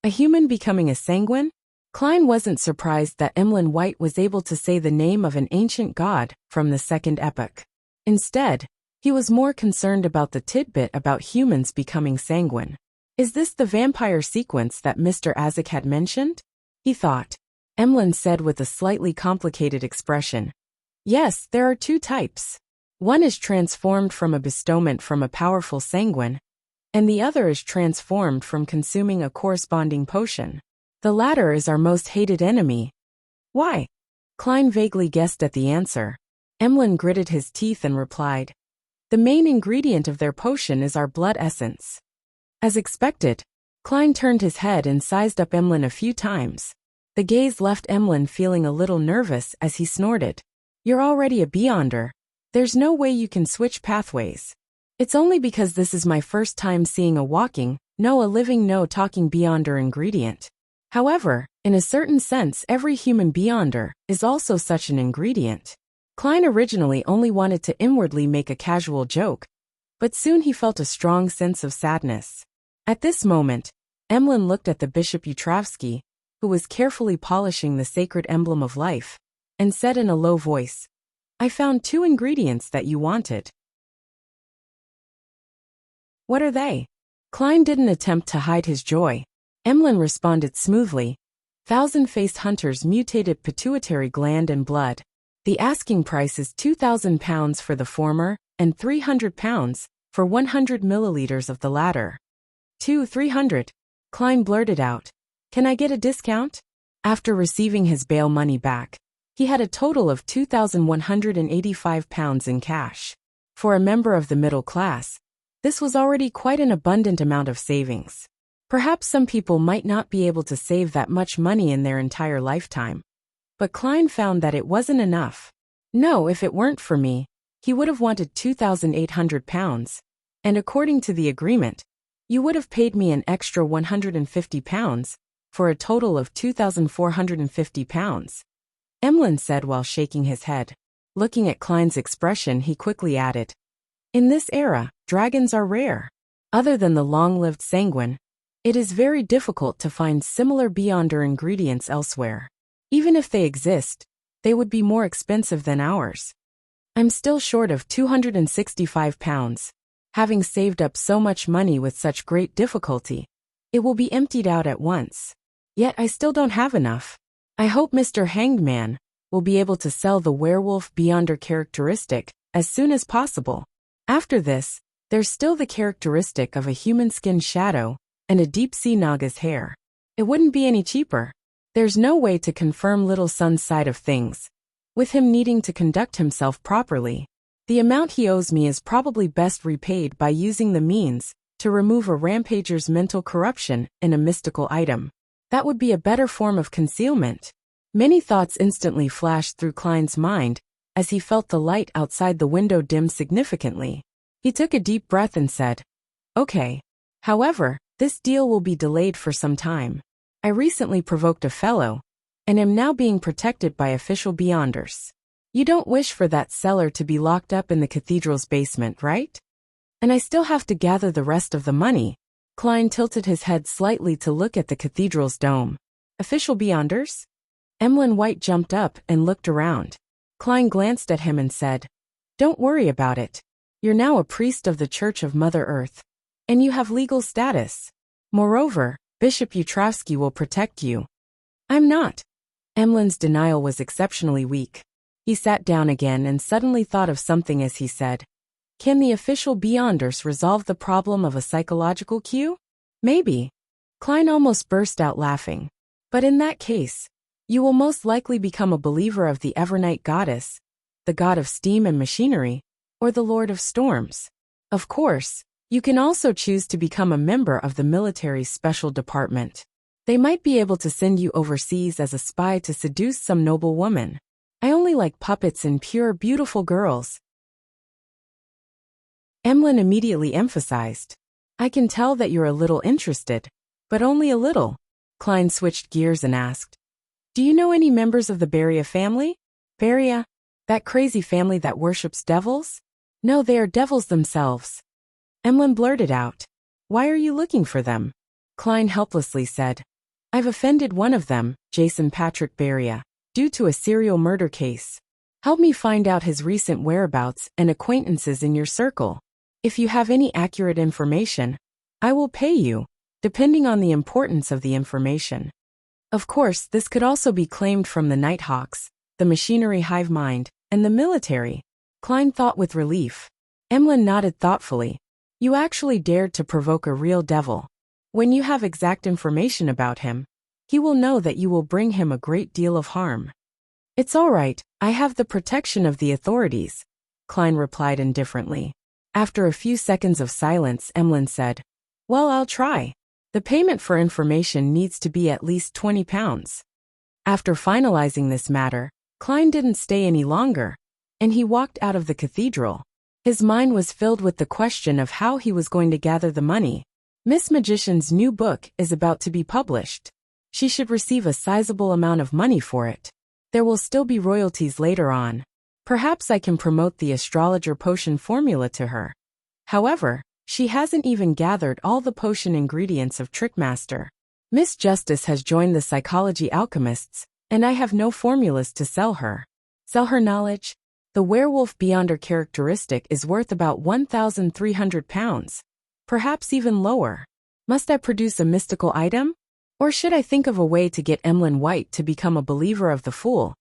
A human becoming a sanguine? Klein wasn't surprised that Emlyn White was able to say the name of an ancient god from the Second Epoch. Instead, he was more concerned about the tidbit about humans becoming sanguine. Is this the vampire sequence that Mr. Azek had mentioned? He thought. Emlyn said with a slightly complicated expression. Yes, there are two types. One is transformed from a bestowment from a powerful sanguine, and the other is transformed from consuming a corresponding potion. The latter is our most hated enemy. Why? Klein vaguely guessed at the answer. Emlyn gritted his teeth and replied. The main ingredient of their potion is our blood essence. As expected, Klein turned his head and sized up Emlyn a few times. The gaze left Emlyn feeling a little nervous as he snorted. You're already a Beyonder. There's no way you can switch pathways. It's only because this is my first time seeing a walking, a living, talking Beyonder ingredient. However, in a certain sense every human Beyonder is also such an ingredient. Klein originally only wanted to inwardly make a casual joke, but soon he felt a strong sense of sadness. At this moment, Emlyn looked at the Bishop Utravsky, who was carefully polishing the sacred emblem of life, and said in a low voice, I found two ingredients that you wanted. What are they? Klein didn't attempt to hide his joy. Emlyn responded smoothly. Thousand-faced Hunter's mutated pituitary gland and blood. The asking price is £2,000 for the former, and £300 for 100 milliliters of the latter. 300. Klein blurted out. Can I get a discount? After receiving his bail money back, he had a total of £2,185 in cash. For a member of the middle class, this was already quite an abundant amount of savings. Perhaps some people might not be able to save that much money in their entire lifetime. But Klein found that it wasn't enough. No, if it weren't for me, he would have wanted £2,800, and according to the agreement, you would have paid me an extra £150, for a total of £2,450. Emlyn said while shaking his head. Looking at Klein's expression, he quickly added, in this era, dragons are rare. Other than the long-lived sanguine, it is very difficult to find similar Beyonder ingredients elsewhere. Even if they exist, they would be more expensive than ours. I'm still short of £265. Having saved up so much money with such great difficulty, it will be emptied out at once. Yet I still don't have enough. I hope Mr. Hanged Man will be able to sell the werewolf Beyonder characteristic as soon as possible. After this, there's still the characteristic of a human skin shadow and a deep-sea Naga's hair. It wouldn't be any cheaper. There's no way to confirm Little Sun's side of things. With him needing to conduct himself properly, the amount he owes me is probably best repaid by using the means to remove a rampager's mental corruption in a mystical item. That would be a better form of concealment. Many thoughts instantly flashed through Klein's mind as he felt the light outside the window dim significantly. He took a deep breath and said, Okay. However, this deal will be delayed for some time. I recently provoked a fellow, and am now being protected by official Beyonders. You don't wish for that cellar to be locked up in the cathedral's basement, right? And I still have to gather the rest of the money. Klein tilted his head slightly to look at the cathedral's dome. Official Beyonders? Emlyn White jumped up and looked around. Klein glanced at him and said, Don't worry about it. You're now a priest of the Church of Mother Earth, and you have legal status. Moreover, Bishop Utravsky will protect you. I'm not. Emlyn's denial was exceptionally weak. He sat down again and suddenly thought of something as he said, Can the official Beyonders resolve the problem of a psychological cue? Maybe. Klein almost burst out laughing. But in that case, you will most likely become a believer of the Evernight Goddess, the god of steam and machinery, or the Lord of Storms. Of course, You can also choose to become a member of the military's special department. They might be able to send you overseas as a spy to seduce some noble woman. I only like puppets and pure, beautiful girls. Emlyn immediately emphasized. I can tell that you're a little interested, but only a little. Klein switched gears and asked, do you know any members of the Beria family? Beria? That crazy family that worships devils? No, they are devils themselves. Emlyn blurted out. Why are you looking for them? Klein helplessly said. I've offended one of them, Jason Patrick Beria, due to a serial murder case. Help me find out his recent whereabouts and acquaintances in your circle. If you have any accurate information, I will pay you, depending on the importance of the information. Of course, this could also be claimed from the Nighthawks, the machinery hive mind, and the military. Klein thought with relief. Emlyn nodded thoughtfully. You actually dared to provoke a real devil. When you have exact information about him, he will know that you will bring him a great deal of harm. It's all right, I have the protection of the authorities, Klein replied indifferently. After a few seconds of silence, Emlyn said, well, I'll try. The payment for information needs to be at least 20 pounds. After finalizing this matter, Klein didn't stay any longer, and he walked out of the cathedral. His mind was filled with the question of how he was going to gather the money. Miss Magician's new book is about to be published. She should receive a sizable amount of money for it. There will still be royalties later on. Perhaps I can promote the astrologer potion formula to her. However, she hasn't even gathered all the potion ingredients of Trickmaster. Miss Justice has joined the psychology alchemists, and I have no formulas to sell her. Sell her knowledge? The werewolf beyonder characteristic is worth about 1,300 pounds. Perhaps even lower. Must I produce a mystical item? Or should I think of a way to get Emlyn White to become a believer of the Fool,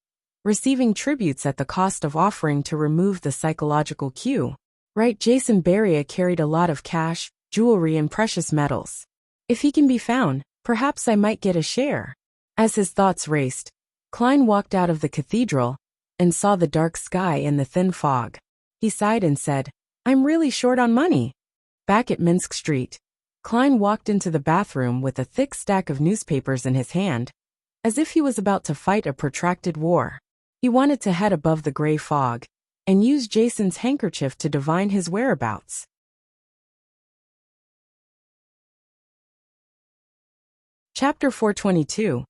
receiving tributes at the cost of offering to remove the psychological cue? Right, Jason Beria carried a lot of cash, jewelry and precious metals. If he can be found, perhaps I might get a share. As his thoughts raced, Klein walked out of the cathedral and saw the dark sky and the thin fog. He sighed and said, I'm really short on money. Back at Minsk Street, Klein walked into the bathroom with a thick stack of newspapers in his hand, as if he was about to fight a protracted war. He wanted to head above the gray fog and use Jason's handkerchief to divine his whereabouts. Chapter 422.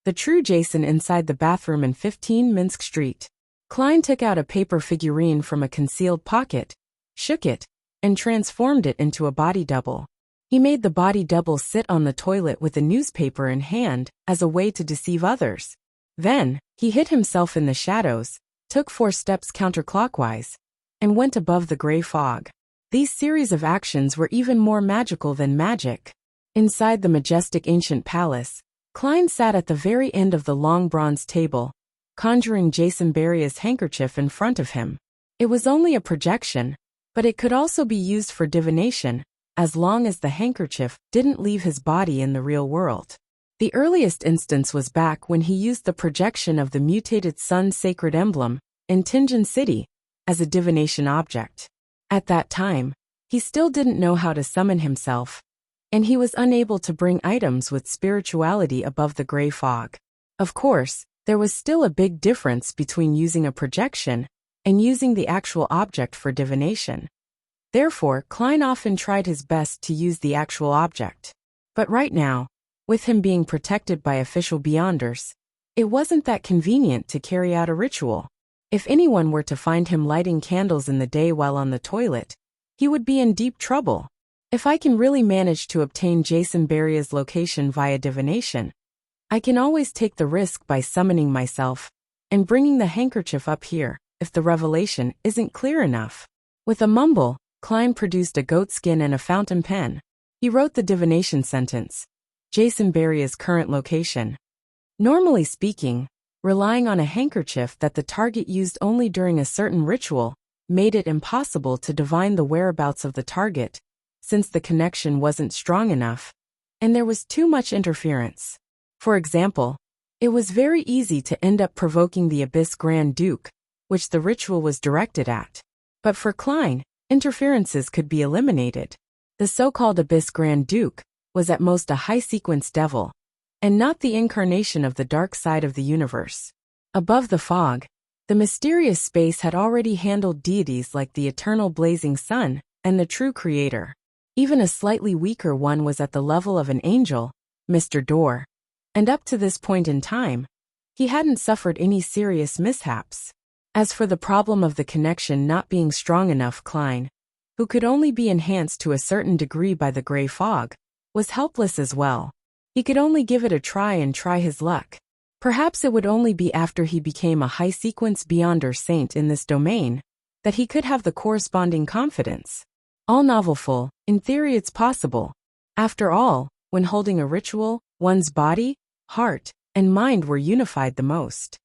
The True Jason Inside the Bathroom in 15 Minsk Street. Klein took out a paper figurine from a concealed pocket, shook it, and transformed it into a body double. He made the body double sit on the toilet with a newspaper in hand as a way to deceive others. Then, he hid himself in the shadows, took 4 steps counterclockwise, and went above the gray fog. These series of actions were even more magical than magic. Inside the majestic ancient palace, Klein sat at the very end of the long bronze table, conjuring Jason Beria's handkerchief in front of him. It was only a projection, but it could also be used for divination, as long as the handkerchief didn't leave his body in the real world. The earliest instance was back when he used the projection of the mutated sun's sacred emblem in Tinjin City as a divination object. At that time, he still didn't know how to summon himself, and he was unable to bring items with spirituality above the gray fog. Of course, there was still a big difference between using a projection and using the actual object for divination. Therefore, Klein often tried his best to use the actual object. But right now, with him being protected by official beyonders, it wasn't that convenient to carry out a ritual. If anyone were to find him lighting candles in the day while on the toilet, he would be in deep trouble. If I can really manage to obtain Jason Beria's location via divination, I can always take the risk by summoning myself and bringing the handkerchief up here if the revelation isn't clear enough. With a mumble, Klein produced a goatskin and a fountain pen. He wrote the divination sentence, Jason Beria's current location. Normally speaking, relying on a handkerchief that the target used only during a certain ritual made it impossible to divine the whereabouts of the target, since the connection wasn't strong enough, and there was too much interference. For example, it was very easy to end up provoking the Abyss Grand Duke, which the ritual was directed at. But for Klein, interferences could be eliminated. The so-called Abyss Grand Duke was at most a high-sequence devil, and not the incarnation of the dark side of the universe. Above the fog, the mysterious space had already handled deities like the eternal blazing sun and the true creator. Even a slightly weaker one was at the level of an angel, Mr. Door. And up to this point in time, he hadn't suffered any serious mishaps. As for the problem of the connection not being strong enough, Klein, who could only be enhanced to a certain degree by the gray fog, was helpless as well. He could only give it a try and try his luck. Perhaps it would only be after he became a high-sequence Beyonder saint in this domain that he could have the corresponding confidence. All novelful, in theory it's possible. After all, when holding a ritual, one's body, heart, and mind were unified the most.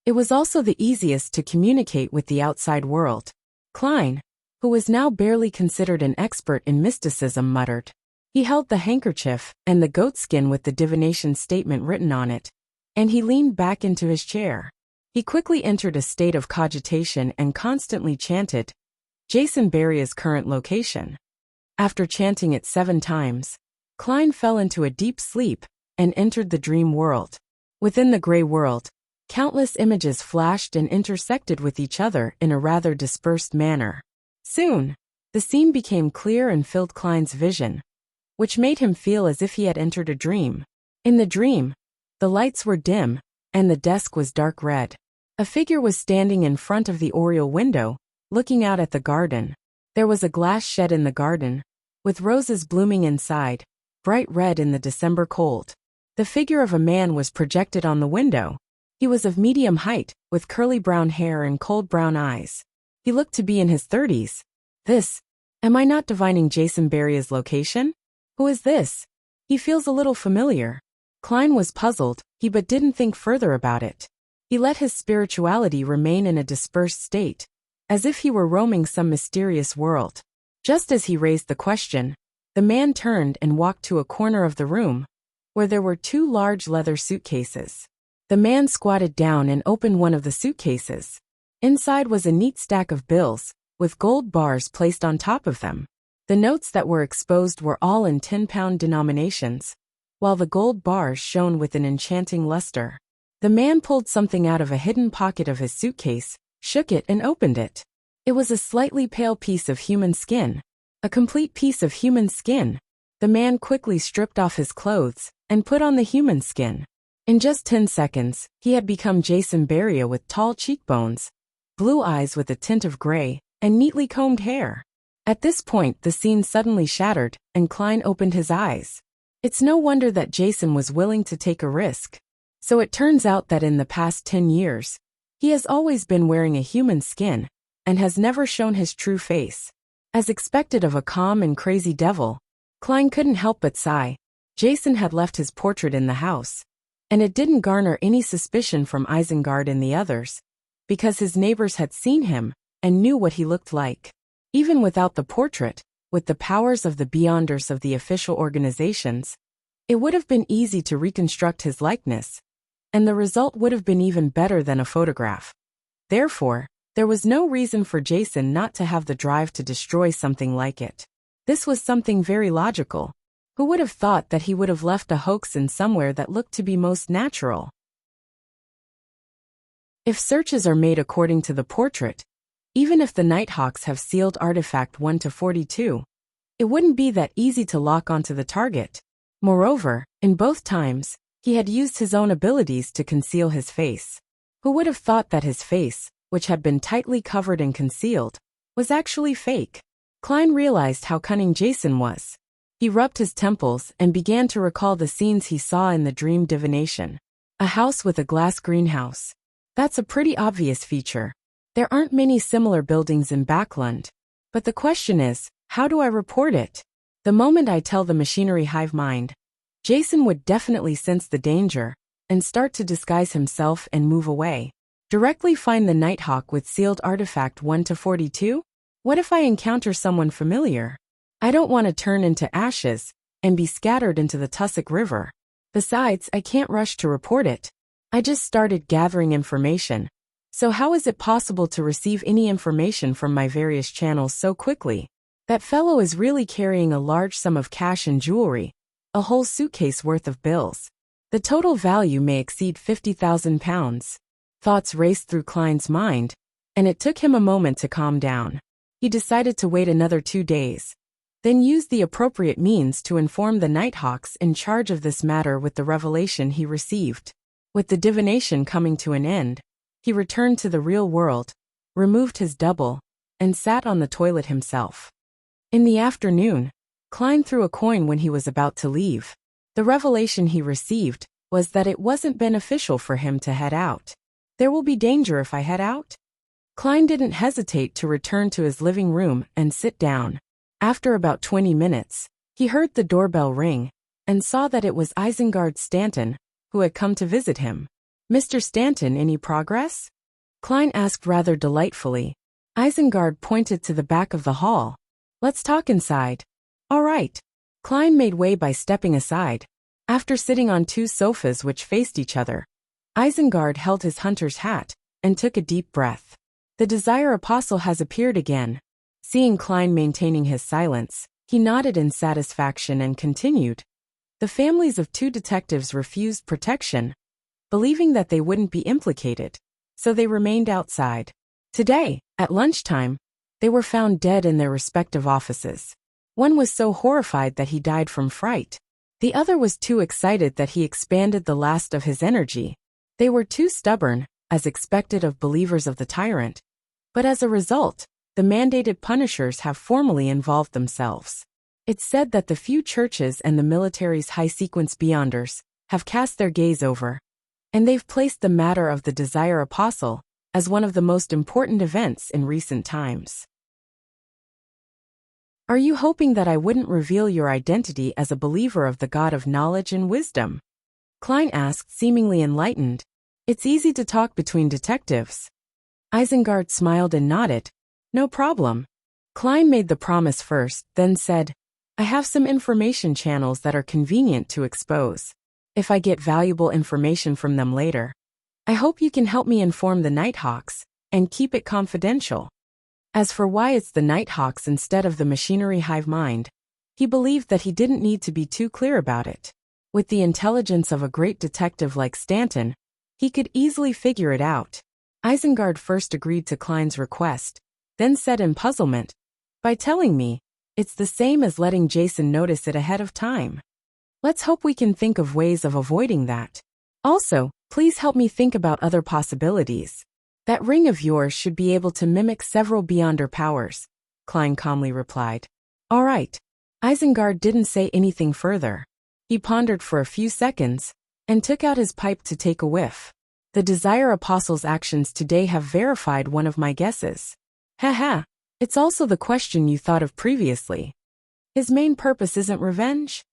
It was also the easiest to communicate with the outside world. Klein, who was now barely considered an expert in mysticism, muttered. He held the handkerchief and the goatskin with the divination statement written on it, and he leaned back into his chair. He quickly entered a state of cogitation and constantly chanted Jason Beria's current location. After chanting it 7 times, Klein fell into a deep sleep and entered the dream world. Within the gray world, countless images flashed and intersected with each other in a rather dispersed manner. Soon, the scene became clear and filled Klein's vision, which made him feel as if he had entered a dream. In the dream, the lights were dim, and the desk was dark red. A figure was standing in front of the oriel window, looking out at the garden. There was a glass shed in the garden, with roses blooming inside, bright red in the December cold. The figure of a man was projected on the window. He was of medium height, with curly brown hair and cold brown eyes. He looked to be in his 30s. Am I not divining Jason Beria's location? Who is this? He feels a little familiar. Klein was puzzled, but didn't think further about it. He let his spirituality remain in a dispersed state, as if he were roaming some mysterious world. Just as he raised the question, the man turned and walked to a corner of the room, where there were 2 large leather suitcases. The man squatted down and opened one of the suitcases. Inside was a neat stack of bills, with gold bars placed on top of them. The notes that were exposed were all in 10-pound denominations, while the gold bars shone with an enchanting luster. The man pulled something out of a hidden pocket of his suitcase, shook it and opened it. It was a slightly pale piece of human skin. A complete piece of human skin. The man quickly stripped off his clothes and put on the human skin. In just 10 seconds, he had become Jason Beria with tall cheekbones, blue eyes with a tint of gray, and neatly combed hair. At this point, the scene suddenly shattered, and Klein opened his eyes. It's no wonder that Jason was willing to take a risk. So it turns out that in the past 10 years, he has always been wearing a human skin, and has never shown his true face. As expected of a calm and crazy devil, Klein couldn't help but sigh. Jason had left his portrait in the house, and it didn't garner any suspicion from Isengard and the others, because his neighbors had seen him and knew what he looked like. Even without the portrait, with the powers of the Beyonders of the official organizations, it would have been easy to reconstruct his likeness, and the result would have been even better than a photograph. Therefore, there was no reason for Jason not to have the drive to destroy something like it. This was something very logical. Who would have thought that he would have left a hoax in somewhere that looked to be most natural? If searches are made according to the portrait, even if the Nighthawks have sealed artifact 1 to 42, it wouldn't be that easy to lock onto the target. Moreover, in both times, he had used his own abilities to conceal his face. Who would have thought that his face, which had been tightly covered and concealed, was actually fake? Klein realized how cunning Jason was. He rubbed his temples and began to recall the scenes he saw in the dream divination. A house with a glass greenhouse. That's a pretty obvious feature. There aren't many similar buildings in Backlund. But the question is, how do I report it? The moment I tell the machinery hive mind, Jason would definitely sense the danger and start to disguise himself and move away. Directly find the Nighthawk with sealed artifact 1 to 42? What if I encounter someone familiar? I don't want to turn into ashes and be scattered into the Tussock River. Besides, I can't rush to report it. I just started gathering information, So how is it possible to receive any information from my various channels so quickly? That fellow is really carrying a large sum of cash and jewelry, a whole suitcase worth of bills. The total value may exceed £50,000. Thoughts raced through Klein's mind, and it took him a moment to calm down. He decided to wait another 2 days, then use the appropriate means to inform the Nighthawks in charge of this matter with the revelation he received. With the divination coming to an end, he returned to the real world, removed his double, and sat on the toilet himself. In the afternoon, Klein threw a coin when he was about to leave. The revelation he received was that it wasn't beneficial for him to head out. There will be danger if I head out? Klein didn't hesitate to return to his living room and sit down. After about 20 minutes, he heard the doorbell ring and saw that it was Isengard Stanton, who had come to visit him. Mr. Stanton, any progress? Klein asked rather delightfully. Isengard pointed to the back of the hall. Let's talk inside. All right. Klein made way by stepping aside. After sitting on 2 sofas which faced each other, Isengard held his hunter's hat and took a deep breath. The Desire Apostle has appeared again. Seeing Klein maintaining his silence, he nodded in satisfaction and continued. The families of 2 detectives refused protection, believing that they wouldn't be implicated, so they remained outside. Today, at lunchtime, they were found dead in their respective offices. One was so horrified that he died from fright. The other was too excited that he expanded the last of his energy. They were too stubborn, as expected of believers of the tyrant. But as a result, the mandated punishers have formally involved themselves. It's said that the few churches and the military's high-sequence beyonders have cast their gaze over, and they've placed the matter of the Desire Apostle as one of the most important events in recent times. Are you hoping that I wouldn't reveal your identity as a believer of the God of knowledge and wisdom? Klein asked, seemingly enlightened. It's easy to talk between detectives. Isengard smiled and nodded. No problem. Klein made the promise first, then said, I have some information channels that are convenient to expose. If I get valuable information from them later, I hope you can help me inform the Nighthawks and keep it confidential. As for why it's the Nighthawks instead of the machinery hive mind, he believed that he didn't need to be too clear about it. With the intelligence of a great detective like Stanton, he could easily figure it out. Isengard first agreed to Klein's request, then said in puzzlement, by telling me, it's the same as letting Jason notice it ahead of time. Let's hope we can think of ways of avoiding that. Also, please help me think about other possibilities. That ring of yours should be able to mimic several Beyonder powers, Klein calmly replied. All right. Isengard didn't say anything further. He pondered for a few seconds and took out his pipe to take a whiff. The Desire Apostle's actions today have verified one of my guesses. Haha, it's also the question you thought of previously. His main purpose isn't revenge?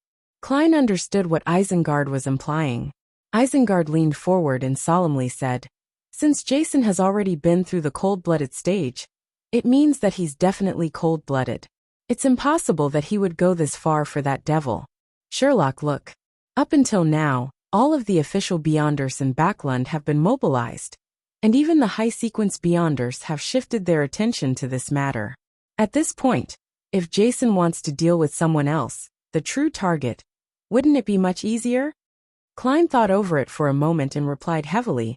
Klein understood what Isengard was implying. Isengard leaned forward and solemnly said, since Jason has already been through the cold-blooded stage, it means that he's definitely cold-blooded. It's impossible that he would go this far for that devil. Sherlock, look. Up until now, all of the official Beyonders in Backlund have been mobilized, and even the high-sequence Beyonders have shifted their attention to this matter. At this point, if Jason wants to deal with someone else, the true target, wouldn't it be much easier? Klein thought over it for a moment and replied heavily,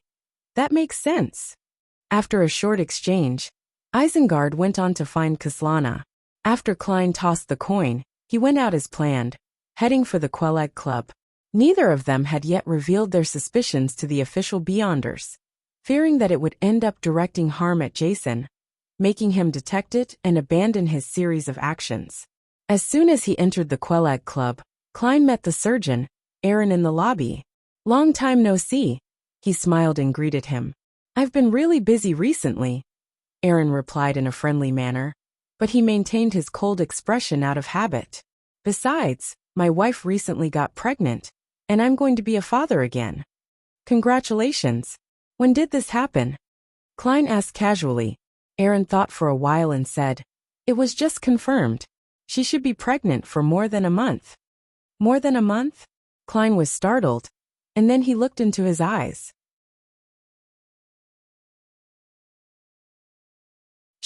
that makes sense. After a short exchange, Isengard went on to find Kaslana. After Klein tossed the coin, he went out as planned, heading for the Quelag Club. Neither of them had yet revealed their suspicions to the official Beyonders, fearing that it would end up directing harm at Jason, making him detect it and abandon his series of actions. As soon as he entered the Quelag Club, Klein met the surgeon, Aaron, in the lobby. Long time no see. He smiled and greeted him. I've been really busy recently, Aaron replied in a friendly manner, but he maintained his cold expression out of habit. Besides, my wife recently got pregnant, and I'm going to be a father again. Congratulations. When did this happen? Klein asked casually. Aaron thought for a while and said, it was just confirmed. She should be pregnant for more than a month. More than a month? Klein was startled, and then he looked into his eyes.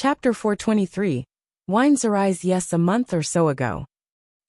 Chapter 423. Wines arise. Yes, a month or so ago.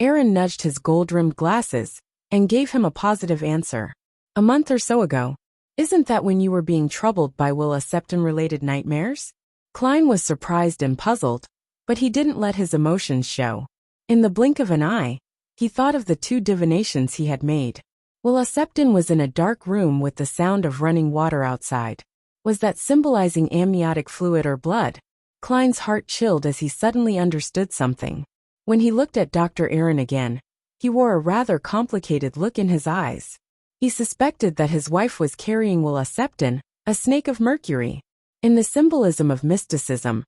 Aaron nudged his gold-rimmed glasses and gave him a positive answer. A month or so ago? Isn't that when you were being troubled by Willa Septon-related nightmares? Klein was surprised and puzzled, but he didn't let his emotions show. In the blink of an eye, he thought of the 2 divinations he had made. Willa Septon was in a dark room with the sound of running water outside. Was that symbolizing amniotic fluid or blood? Klein's heart chilled as he suddenly understood something. When he looked at Dr. Aaron again, he wore a rather complicated look in his eyes. He suspected that his wife was carrying Willa Septon, a snake of Mercury. In the symbolism of mysticism,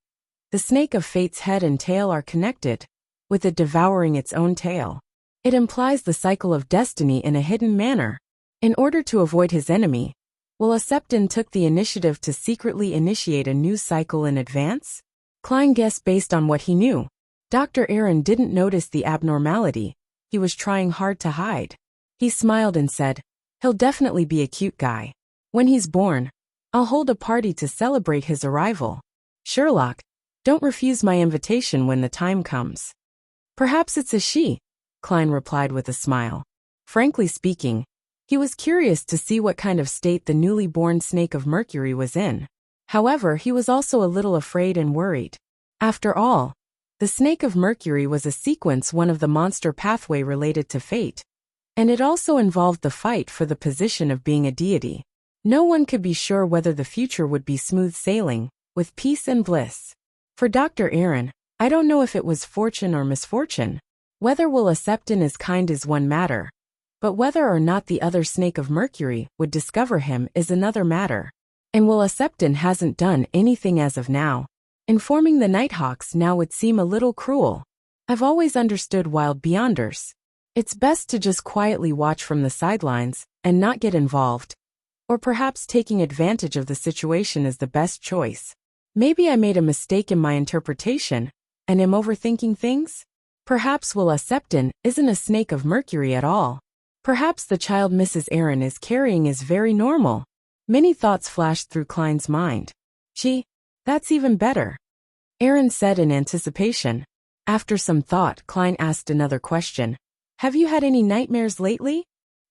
the snake of fate's head and tail are connected, with it devouring its own tail. It implies the cycle of destiny in a hidden manner. In order to avoid his enemy, Willa Septon took the initiative to secretly initiate a new cycle in advance? Klein guessed based on what he knew. Dr. Aaron didn't notice the abnormality he was trying hard to hide. He smiled and said, "He'll definitely be a cute guy. When he's born, I'll hold a party to celebrate his arrival. Sherlock, don't refuse my invitation when the time comes." "Perhaps it's a she," Klein replied with a smile. Frankly speaking, he was curious to see what kind of state the newly born snake of Mercury was in. However, he was also a little afraid and worried. After all, the snake of Mercury was a sequence, one of the monster pathway related to fate. And it also involved the fight for the position of being a deity. No one could be sure whether the future would be smooth sailing, with peace and bliss. For Dr. Aaron, I don't know if it was fortune or misfortune. Whether Willa Septon is kind is one matter, but whether or not the other snake of Mercury would discover him is another matter. And Willa Septon hasn't done anything as of now. Informing the Nighthawks now would seem a little cruel. I've always understood wild beyonders. It's best to just quietly watch from the sidelines and not get involved. Or perhaps taking advantage of the situation is the best choice. Maybe I made a mistake in my interpretation and am overthinking things? Perhaps Willa Septon isn't a snake of Mercury at all. Perhaps the child Mrs. Aaron is carrying is very normal. Many thoughts flashed through Klein's mind. Gee, that's even better, Aaron said in anticipation. After some thought, Klein asked another question. Have you had any nightmares lately?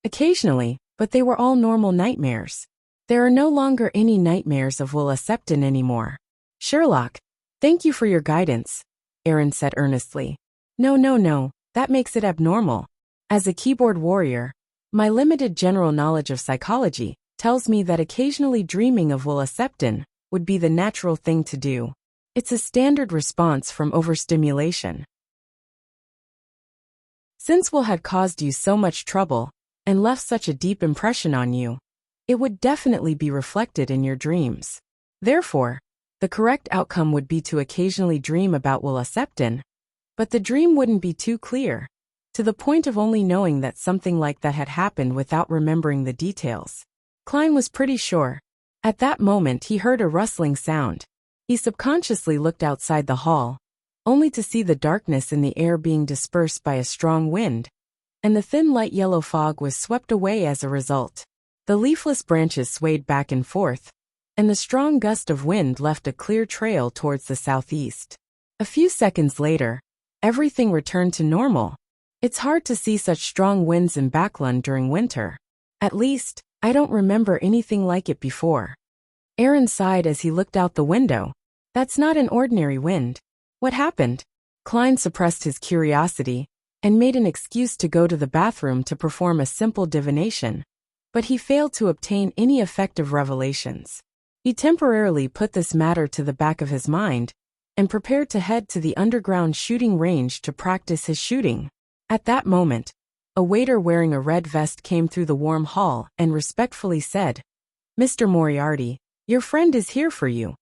Occasionally, but they were all normal nightmares. There are no longer any nightmares of Willa Septon anymore. Sherlock, thank you for your guidance, Aaron said earnestly. No, that makes it abnormal. As a keyboard warrior, my limited general knowledge of psychology tells me that occasionally dreaming of Willa Septon would be the natural thing to do. It's a standard response from overstimulation. Since Will had caused you so much trouble and left such a deep impression on you, it would definitely be reflected in your dreams. Therefore, the correct outcome would be to occasionally dream about Willa Septon, but the dream wouldn't be too clear, to the point of only knowing that something like that had happened without remembering the details. Klein was pretty sure. At that moment he heard a rustling sound. He subconsciously looked outside the hall, only to see the darkness in the air being dispersed by a strong wind, and the thin light yellow fog was swept away as a result. The leafless branches swayed back and forth, and the strong gust of wind left a clear trail towards the southeast. A few seconds later, everything returned to normal. It's hard to see such strong winds in Backlund during winter. At least, I don't remember anything like it before. Aaron sighed as he looked out the window. That's not an ordinary wind. What happened? Klein suppressed his curiosity and made an excuse to go to the bathroom to perform a simple divination, but he failed to obtain any effective revelations. He temporarily put this matter to the back of his mind and prepared to head to the underground shooting range to practice his shooting. At that moment, a waiter wearing a red vest came through the warm hall and respectfully said, "Mr. Moriarty, your friend is here for you."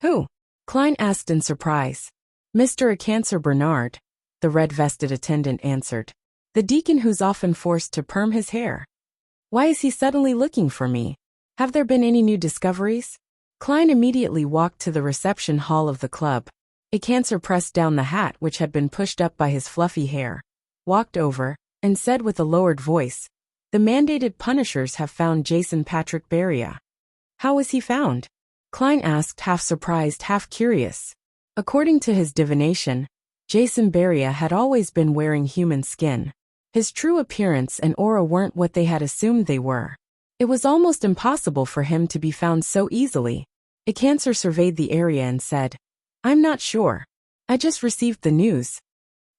"Who?" Klein asked in surprise. "Mr. Acancer Bernard," the red-vested attendant answered. "The deacon who's often forced to perm his hair." "Why is he suddenly looking for me? Have there been any new discoveries?" Klein immediately walked to the reception hall of the club. Acancer pressed down the hat which had been pushed up by his fluffy hair, walked over, and said with a lowered voice, "The mandated punishers have found Jason Patrick Beria." "How was he found?" Klein asked, half surprised, half curious. According to his divination, Jason Beria had always been wearing human skin. His true appearance and aura weren't what they had assumed they were. It was almost impossible for him to be found so easily. A cancer surveyed the area and said, "I'm not sure. I just received the news."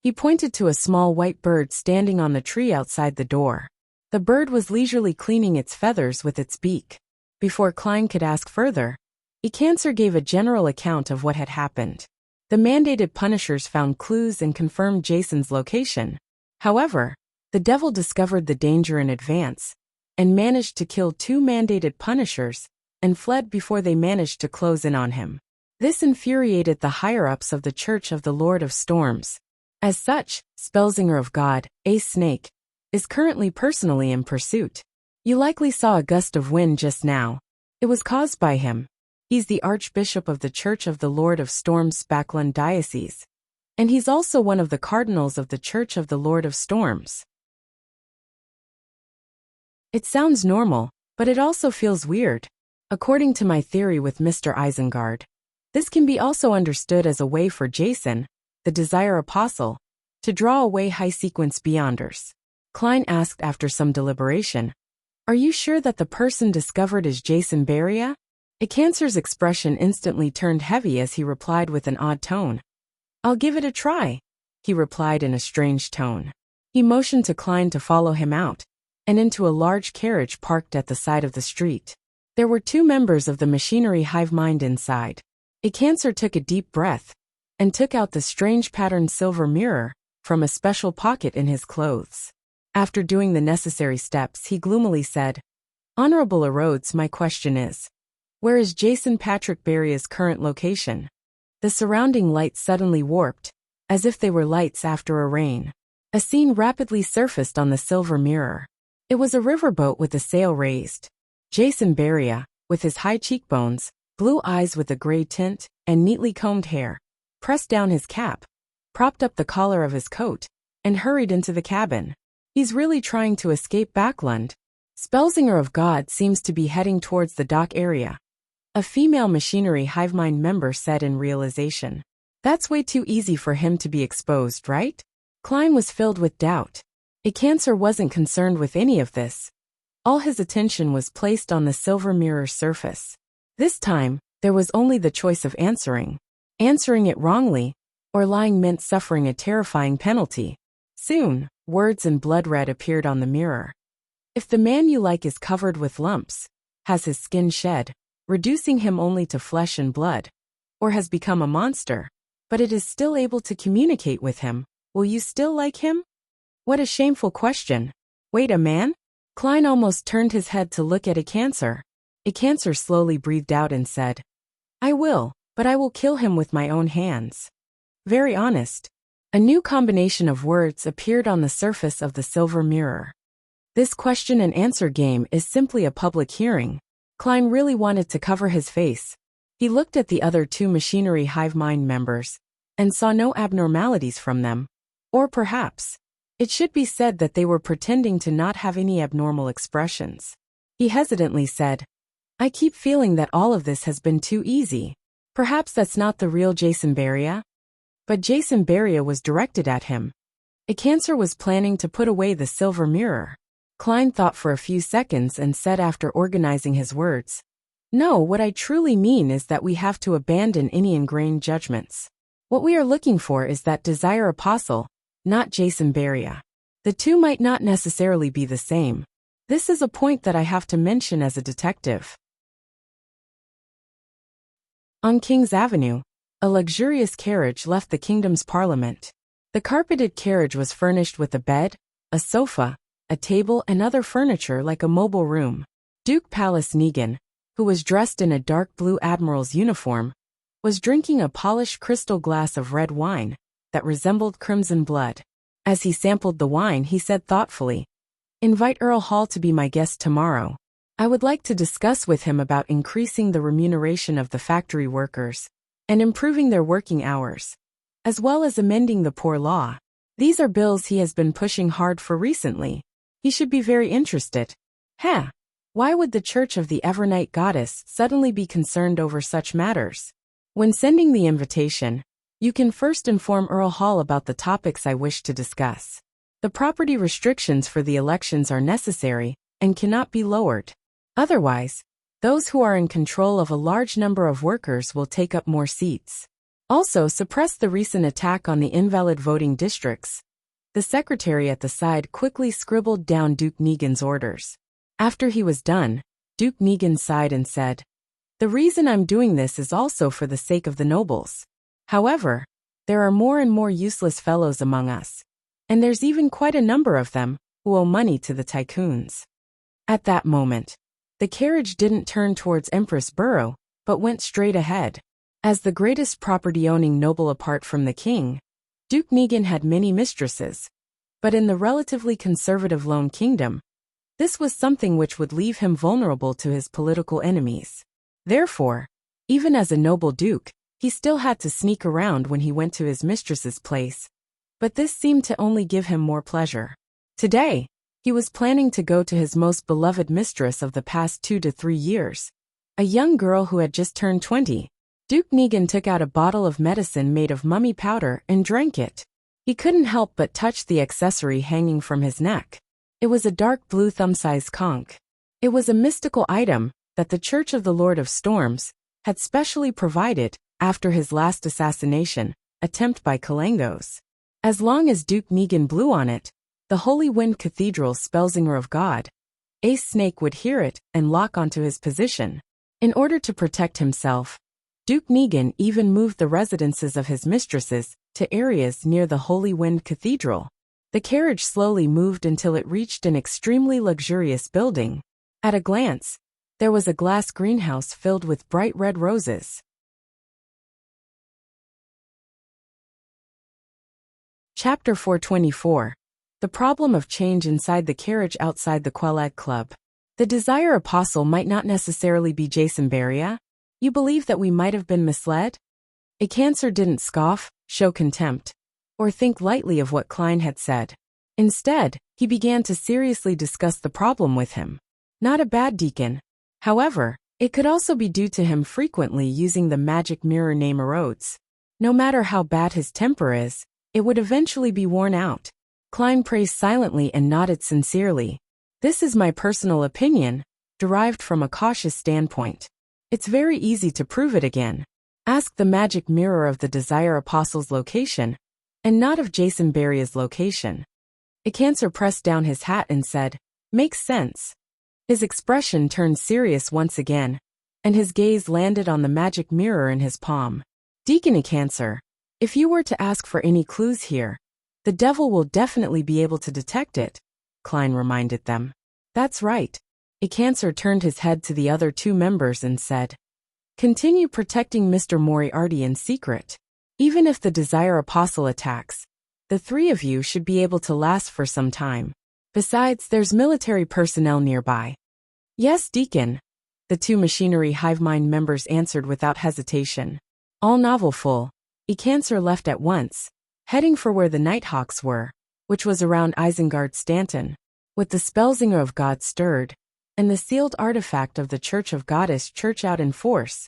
He pointed to a small white bird standing on the tree outside the door. The bird was leisurely cleaning its feathers with its beak. Before Klein could ask further, a cancer gave a general account of what had happened. The mandated punishers found clues and confirmed Jason's location. However, the devil discovered the danger in advance and managed to kill 2 mandated punishers and fled before they managed to close in on him. This infuriated the higher-ups of the Church of the Lord of Storms. As such, Spellsinger of God, a snake, is currently personally in pursuit. You likely saw a gust of wind just now. It was caused by him. He's the Archbishop of the Church of the Lord of Storms Backlund Diocese. And he's also one of the cardinals of the Church of the Lord of Storms. It sounds normal, but it also feels weird. According to my theory with Mr. Isengard, this can be also understood as a way for Jason, the Desire Apostle, to draw away high-sequence Beyonders. Klein asked after some deliberation, "Are you sure that the person discovered is Jason Beria?" A cancer's expression instantly turned heavy as he replied with an odd tone. "I'll give it a try," he replied in a strange tone. He motioned to Klein to follow him out, and into a large carriage parked at the side of the street. There were 2 members of the machinery hive mind inside. A cancer took a deep breath and took out the strange patterned silver mirror from a special pocket in his clothes. After doing the necessary steps, he gloomily said, "Honorable Erodes, my question is, where is Jason Patrick Beria's current location?" The surrounding lights suddenly warped, as if they were lights after a rain. A scene rapidly surfaced on the silver mirror. It was a riverboat with a sail raised. Jason Beria, with his high cheekbones, blue eyes with a gray tint, and neatly combed hair, pressed down his cap, propped up the collar of his coat, and hurried into the cabin. He's really trying to escape Backlund. Spellsinger of God seems to be heading towards the dock area. A female machinery hivemind member said in realization. That's way too easy for him to be exposed, right? Klein was filled with doubt. A cancer wasn't concerned with any of this. All his attention was placed on the silver mirror's surface. This time, there was only the choice of answering it wrongly, or lying meant suffering a terrifying penalty. Soon, words in blood red appeared on the mirror. If the man you like is covered with lumps, has his skin shed, reducing him only to flesh and blood, or has become a monster, but it is still able to communicate with him, will you still like him? What a shameful question. Wait, a man? Klein almost turned his head to look at a cancer. A cancer slowly breathed out and said, "I will, but I will kill him with my own hands." Very honest. A new combination of words appeared on the surface of the silver mirror. This question and answer game is simply a public hearing. Klein really wanted to cover his face. He looked at the other 2 machinery hive mind members and saw no abnormalities from them. Or perhaps, it should be said that they were pretending to not have any abnormal expressions. He hesitantly said, "I keep feeling that all of this has been too easy. Perhaps that's not the real Jason Beria?" But Jason Beria was directed at him. A cancer was planning to put away the silver mirror. Klein thought for a few seconds and said after organizing his words, "No, what I truly mean is that we have to abandon any ingrained judgments. What we are looking for is that Desire Apostle, not Jason Beria. The 2 might not necessarily be the same. This is a point that I have to mention as a detective." On King's Avenue, a luxurious carriage left the kingdom's parliament. The carpeted carriage was furnished with a bed, a sofa, a table and other furniture like a mobile room. Duke Pallas Negan, who was dressed in a dark blue admiral's uniform, was drinking a polished crystal glass of red wine that resembled crimson blood. As he sampled the wine, he said thoughtfully, "Invite Earl Hall to be my guest tomorrow. I would like to discuss with him about increasing the remuneration of the factory workers and improving their working hours, as well as amending the poor law. These are bills he has been pushing hard for recently. He should be very interested." Why would the Church of the Evernight Goddess suddenly be concerned over such matters? When sending the invitation, you can first inform Earl Hall about the topics I wish to discuss. The property restrictions for the elections are necessary and cannot be lowered. Otherwise, those who are in control of a large number of workers will take up more seats. Also, suppress the recent attack on the invalid voting districts. The secretary at the side quickly scribbled down Duke Negan's orders. After he was done, Duke Negan sighed and said, "The reason I'm doing this is also for the sake of the nobles. However, there are more and more useless fellows among us, and there's even quite a number of them who owe money to the tycoons." At that moment, the carriage didn't turn towards Empress Borough, but went straight ahead. As the greatest property-owning noble apart from the king, Duke Negan had many mistresses, but in the relatively conservative Lone Kingdom, this was something which would leave him vulnerable to his political enemies. Therefore, even as a noble duke, he still had to sneak around when he went to his mistress's place, but this seemed to only give him more pleasure. Today, he was planning to go to his most beloved mistress of the past 2 to 3 years, a young girl who had just turned 20. Duke Negan took out a bottle of medicine made of mummy powder and drank it. He couldn't help but touch the accessory hanging from his neck. It was a dark blue thumb-sized conch. It was a mystical item that the Church of the Lord of Storms had specially provided after his last assassination attempt by Kalangos. As long as Duke Negan blew on it, the Holy Wind Cathedral's Spellsinger of God, Ace Snake would hear it and lock onto his position. In order to protect himself, Duke Negan even moved the residences of his mistresses to areas near the Holy Wind Cathedral. The carriage slowly moved until it reached an extremely luxurious building. At a glance, there was a glass greenhouse filled with bright red roses. Chapter 424. The problem of change inside the carriage outside the Quelag Club. The Desire Apostle might not necessarily be Jason Beria. You believe that we might have been misled? A Cancer didn't scoff, show contempt, or think lightly of what Klein had said. Instead, he began to seriously discuss the problem with him. Not a bad deacon. However, it could also be due to him frequently using the magic mirror name Erodes. No matter how bad his temper is, it would eventually be worn out. Klein praised silently and nodded sincerely. This is my personal opinion, derived from a cautious standpoint. It's very easy to prove it again. Ask the magic mirror of the Desire Apostle's location, and not of Jason Beria's location. A Cancer pressed down his hat and said, "Makes sense." His expression turned serious once again, and his gaze landed on the magic mirror in his palm. Deacon A Cancer, if you were to ask for any clues here, the devil will definitely be able to detect it, Klein reminded them. That's right. A Cancer turned his head to the other 2 members and said, "Continue protecting Mr. Moriarty in secret. Even if the Desire Apostle attacks, the 3 of you should be able to last for some time. Besides, there's military personnel nearby." "Yes, Deacon," the 2 Machinery Hivemind members answered without hesitation. All novel full, A Cancer left at once, heading for where the Nighthawks were, which was around Isengard Stanton. With the Spellsinger of God stirred, and the sealed artifact of the Church of Goddess Church out in force,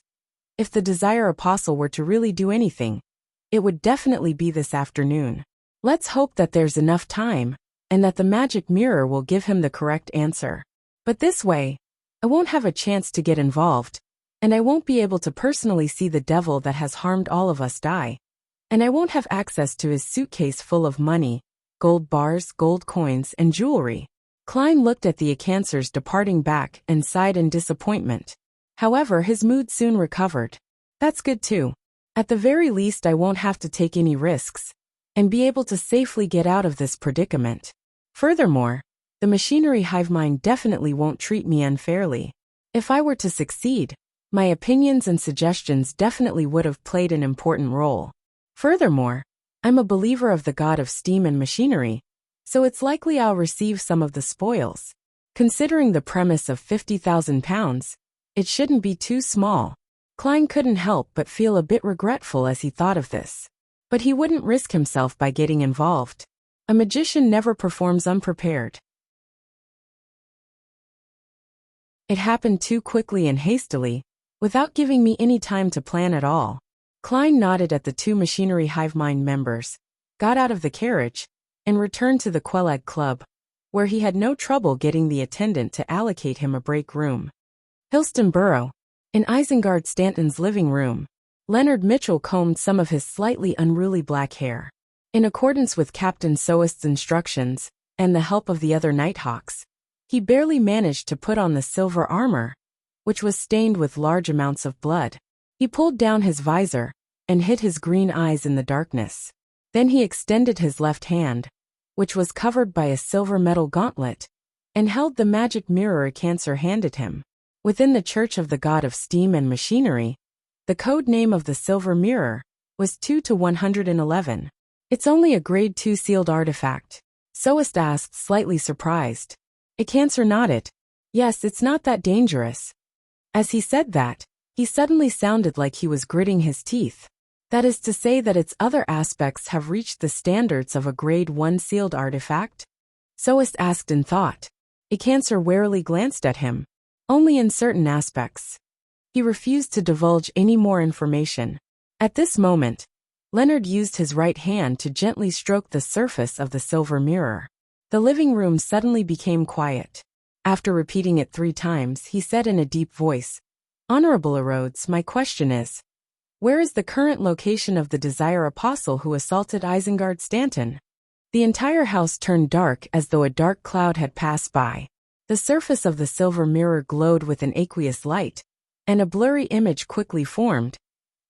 if the Desire Apostle were to really do anything, it would definitely be this afternoon. Let's hope that there's enough time, and that the magic mirror will give him the correct answer. But this way, I won't have a chance to get involved, and I won't be able to personally see the devil that has harmed all of us die. And I won't have access to his suitcase full of money, gold bars, gold coins, and jewelry. Klein looked at the A Cancer's departing back and sighed in disappointment. However, his mood soon recovered. That's good too. At the very least, I won't have to take any risks, and be able to safely get out of this predicament. Furthermore, the Machinery Hivemind definitely won't treat me unfairly. If I were to succeed, my opinions and suggestions definitely would have played an important role. Furthermore, I'm a believer of the god of steam and machinery, so it's likely I'll receive some of the spoils. Considering the premise of £50,000, it shouldn't be too small. Klein couldn't help but feel a bit regretful as he thought of this. But he wouldn't risk himself by getting involved. A magician never performs unprepared. It happened too quickly and hastily, without giving me any time to plan at all. Klein nodded at the two machinery hive mind members, got out of the carriage, and returned to the Quelag Club, where he had no trouble getting the attendant to allocate him a break room. Hillstonborough. In Isengard Stanton's living room, Leonard Mitchell combed some of his slightly unruly black hair. In accordance with Captain Soest's instructions, and the help of the other Nighthawks, he barely managed to put on the silver armor, which was stained with large amounts of blood. He pulled down his visor and hid his green eyes in the darkness. Then he extended his left hand, which was covered by a silver metal gauntlet, and held the magic mirror Cancer handed him. Within the Church of the God of Steam and Machinery, the code name of the silver mirror was 2-111. It's only a grade 2 sealed artifact. Soest asked, slightly surprised. Cancer nodded. Yes, it's not that dangerous. As he said that, he suddenly sounded like he was gritting his teeth. That is to say that its other aspects have reached the standards of a grade 1 sealed artifact? Soest asked in thought. Cancer warily glanced at him. Only in certain aspects. He refused to divulge any more information. At this moment, Leonard used his right hand to gently stroke the surface of the silver mirror. The living room suddenly became quiet. After repeating it 3 times, he said in a deep voice, Honorable Erodes, my question is, where is the current location of the Desire Apostle who assaulted Isengard Stanton? The entire house turned dark as though a dark cloud had passed by. The surface of the silver mirror glowed with an aqueous light, and a blurry image quickly formed.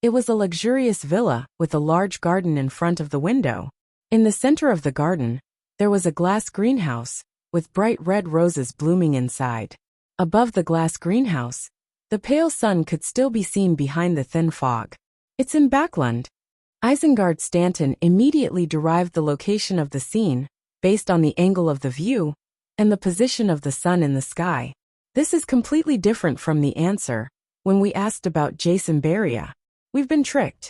It was a luxurious villa with a large garden in front of the window. In the center of the garden, there was a glass greenhouse, with bright red roses blooming inside. Above the glass greenhouse, the pale sun could still be seen behind the thin fog. It's in Backland. Isengard Stanton immediately derived the location of the scene, based on the angle of the view, and the position of the sun in the sky. This is completely different from the answer when we asked about Jason Beria. We've been tricked.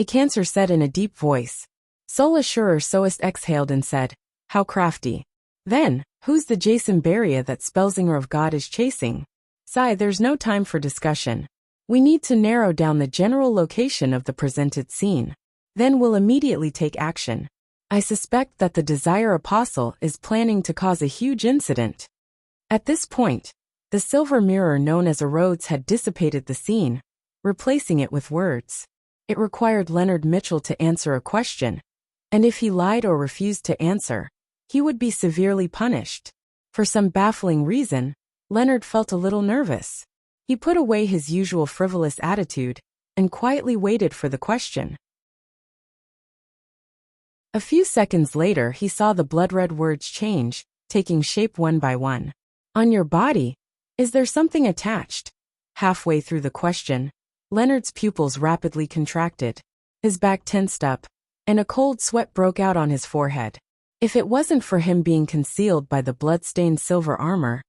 Cancer said in a deep voice. Soul Assurer Soest exhaled and said, How crafty. Then, who's the Jason Beria that Spellsinger of God is chasing? Sigh, there's no time for discussion. We need to narrow down the general location of the presented scene. Then we'll immediately take action. I suspect that the Desire Apostle is planning to cause a huge incident. At this point, the silver mirror known as Erodes had dissipated the scene, replacing it with words. It required Leonard Mitchell to answer a question, and if he lied or refused to answer, he would be severely punished. For some baffling reason, Leonard felt a little nervous. He put away his usual frivolous attitude and quietly waited for the question. A few seconds later, he saw the blood-red words change, taking shape one by one. On your body, is there something attached? Halfway through the question, Leonard's pupils rapidly contracted. His back tensed up, and a cold sweat broke out on his forehead. If it wasn't for him being concealed by the blood-stained silver armor,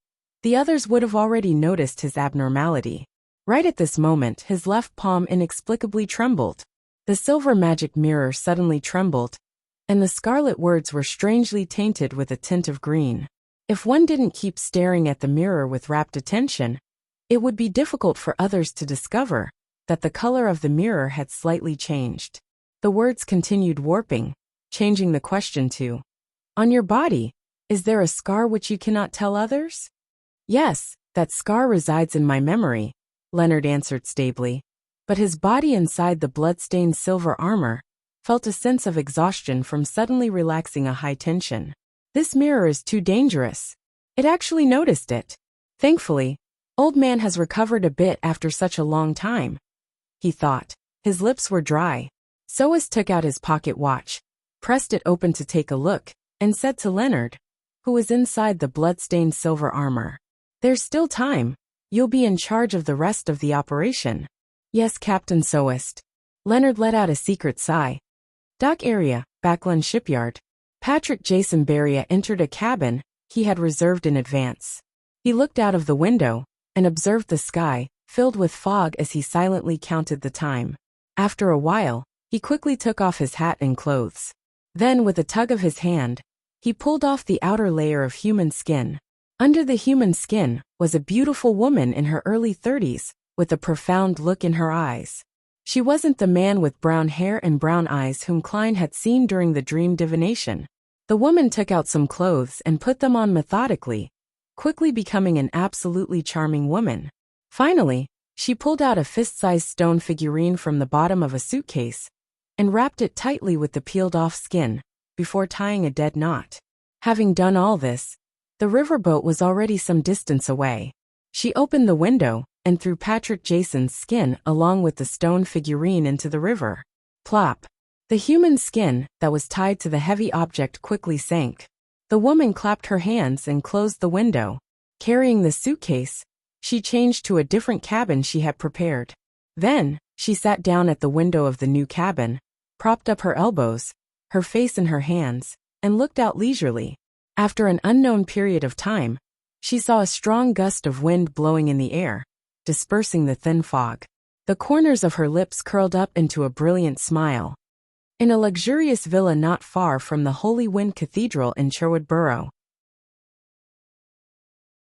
the others would have already noticed his abnormality. Right at this moment, his left palm inexplicably trembled. The silver magic mirror suddenly trembled, and the scarlet words were strangely tainted with a tint of green. If one didn't keep staring at the mirror with rapt attention, it would be difficult for others to discover that the color of the mirror had slightly changed. The words continued warping, changing the question to, On your body, is there a scar which you cannot tell others? Yes, that scar resides in my memory, Leonard answered stably, but his body inside the blood-stained silver armor felt a sense of exhaustion from suddenly relaxing a high tension. This mirror is too dangerous. It actually noticed it. Thankfully, old man has recovered a bit after such a long time, he thought. His lips were dry. Soest took out his pocket watch, pressed it open to take a look, and said to Leonard, who was inside the blood-stained silver armor, There's still time. You'll be in charge of the rest of the operation. Yes, Captain Soest. Leonard let out a secret sigh. Dock area, Backland Shipyard. Patrick Jason Beria entered a cabin he had reserved in advance. He looked out of the window and observed the sky, filled with fog as he silently counted the time. After a while, he quickly took off his hat and clothes. Then, with a tug of his hand, he pulled off the outer layer of human skin. Under the human skin was a beautiful woman in her early 30s, with a profound look in her eyes. She wasn't the man with brown hair and brown eyes whom Klein had seen during the dream divination. The woman took out some clothes and put them on methodically, quickly becoming an absolutely charming woman. Finally, she pulled out a fist-sized stone figurine from the bottom of a suitcase and wrapped it tightly with the peeled-off skin before tying a dead knot. Having done all this, the riverboat was already some distance away. She opened the window and threw Patrick Jason's skin along with the stone figurine into the river. Plop! The human skin that was tied to the heavy object quickly sank. The woman clapped her hands and closed the window. Carrying the suitcase, she changed to a different cabin she had prepared. Then, she sat down at the window of the new cabin, propped up her elbows, her face in her hands, and looked out leisurely. After an unknown period of time, she saw a strong gust of wind blowing in the air, dispersing the thin fog. The corners of her lips curled up into a brilliant smile. In a luxurious villa not far from the Holy Wind Cathedral in Sherwood Borough,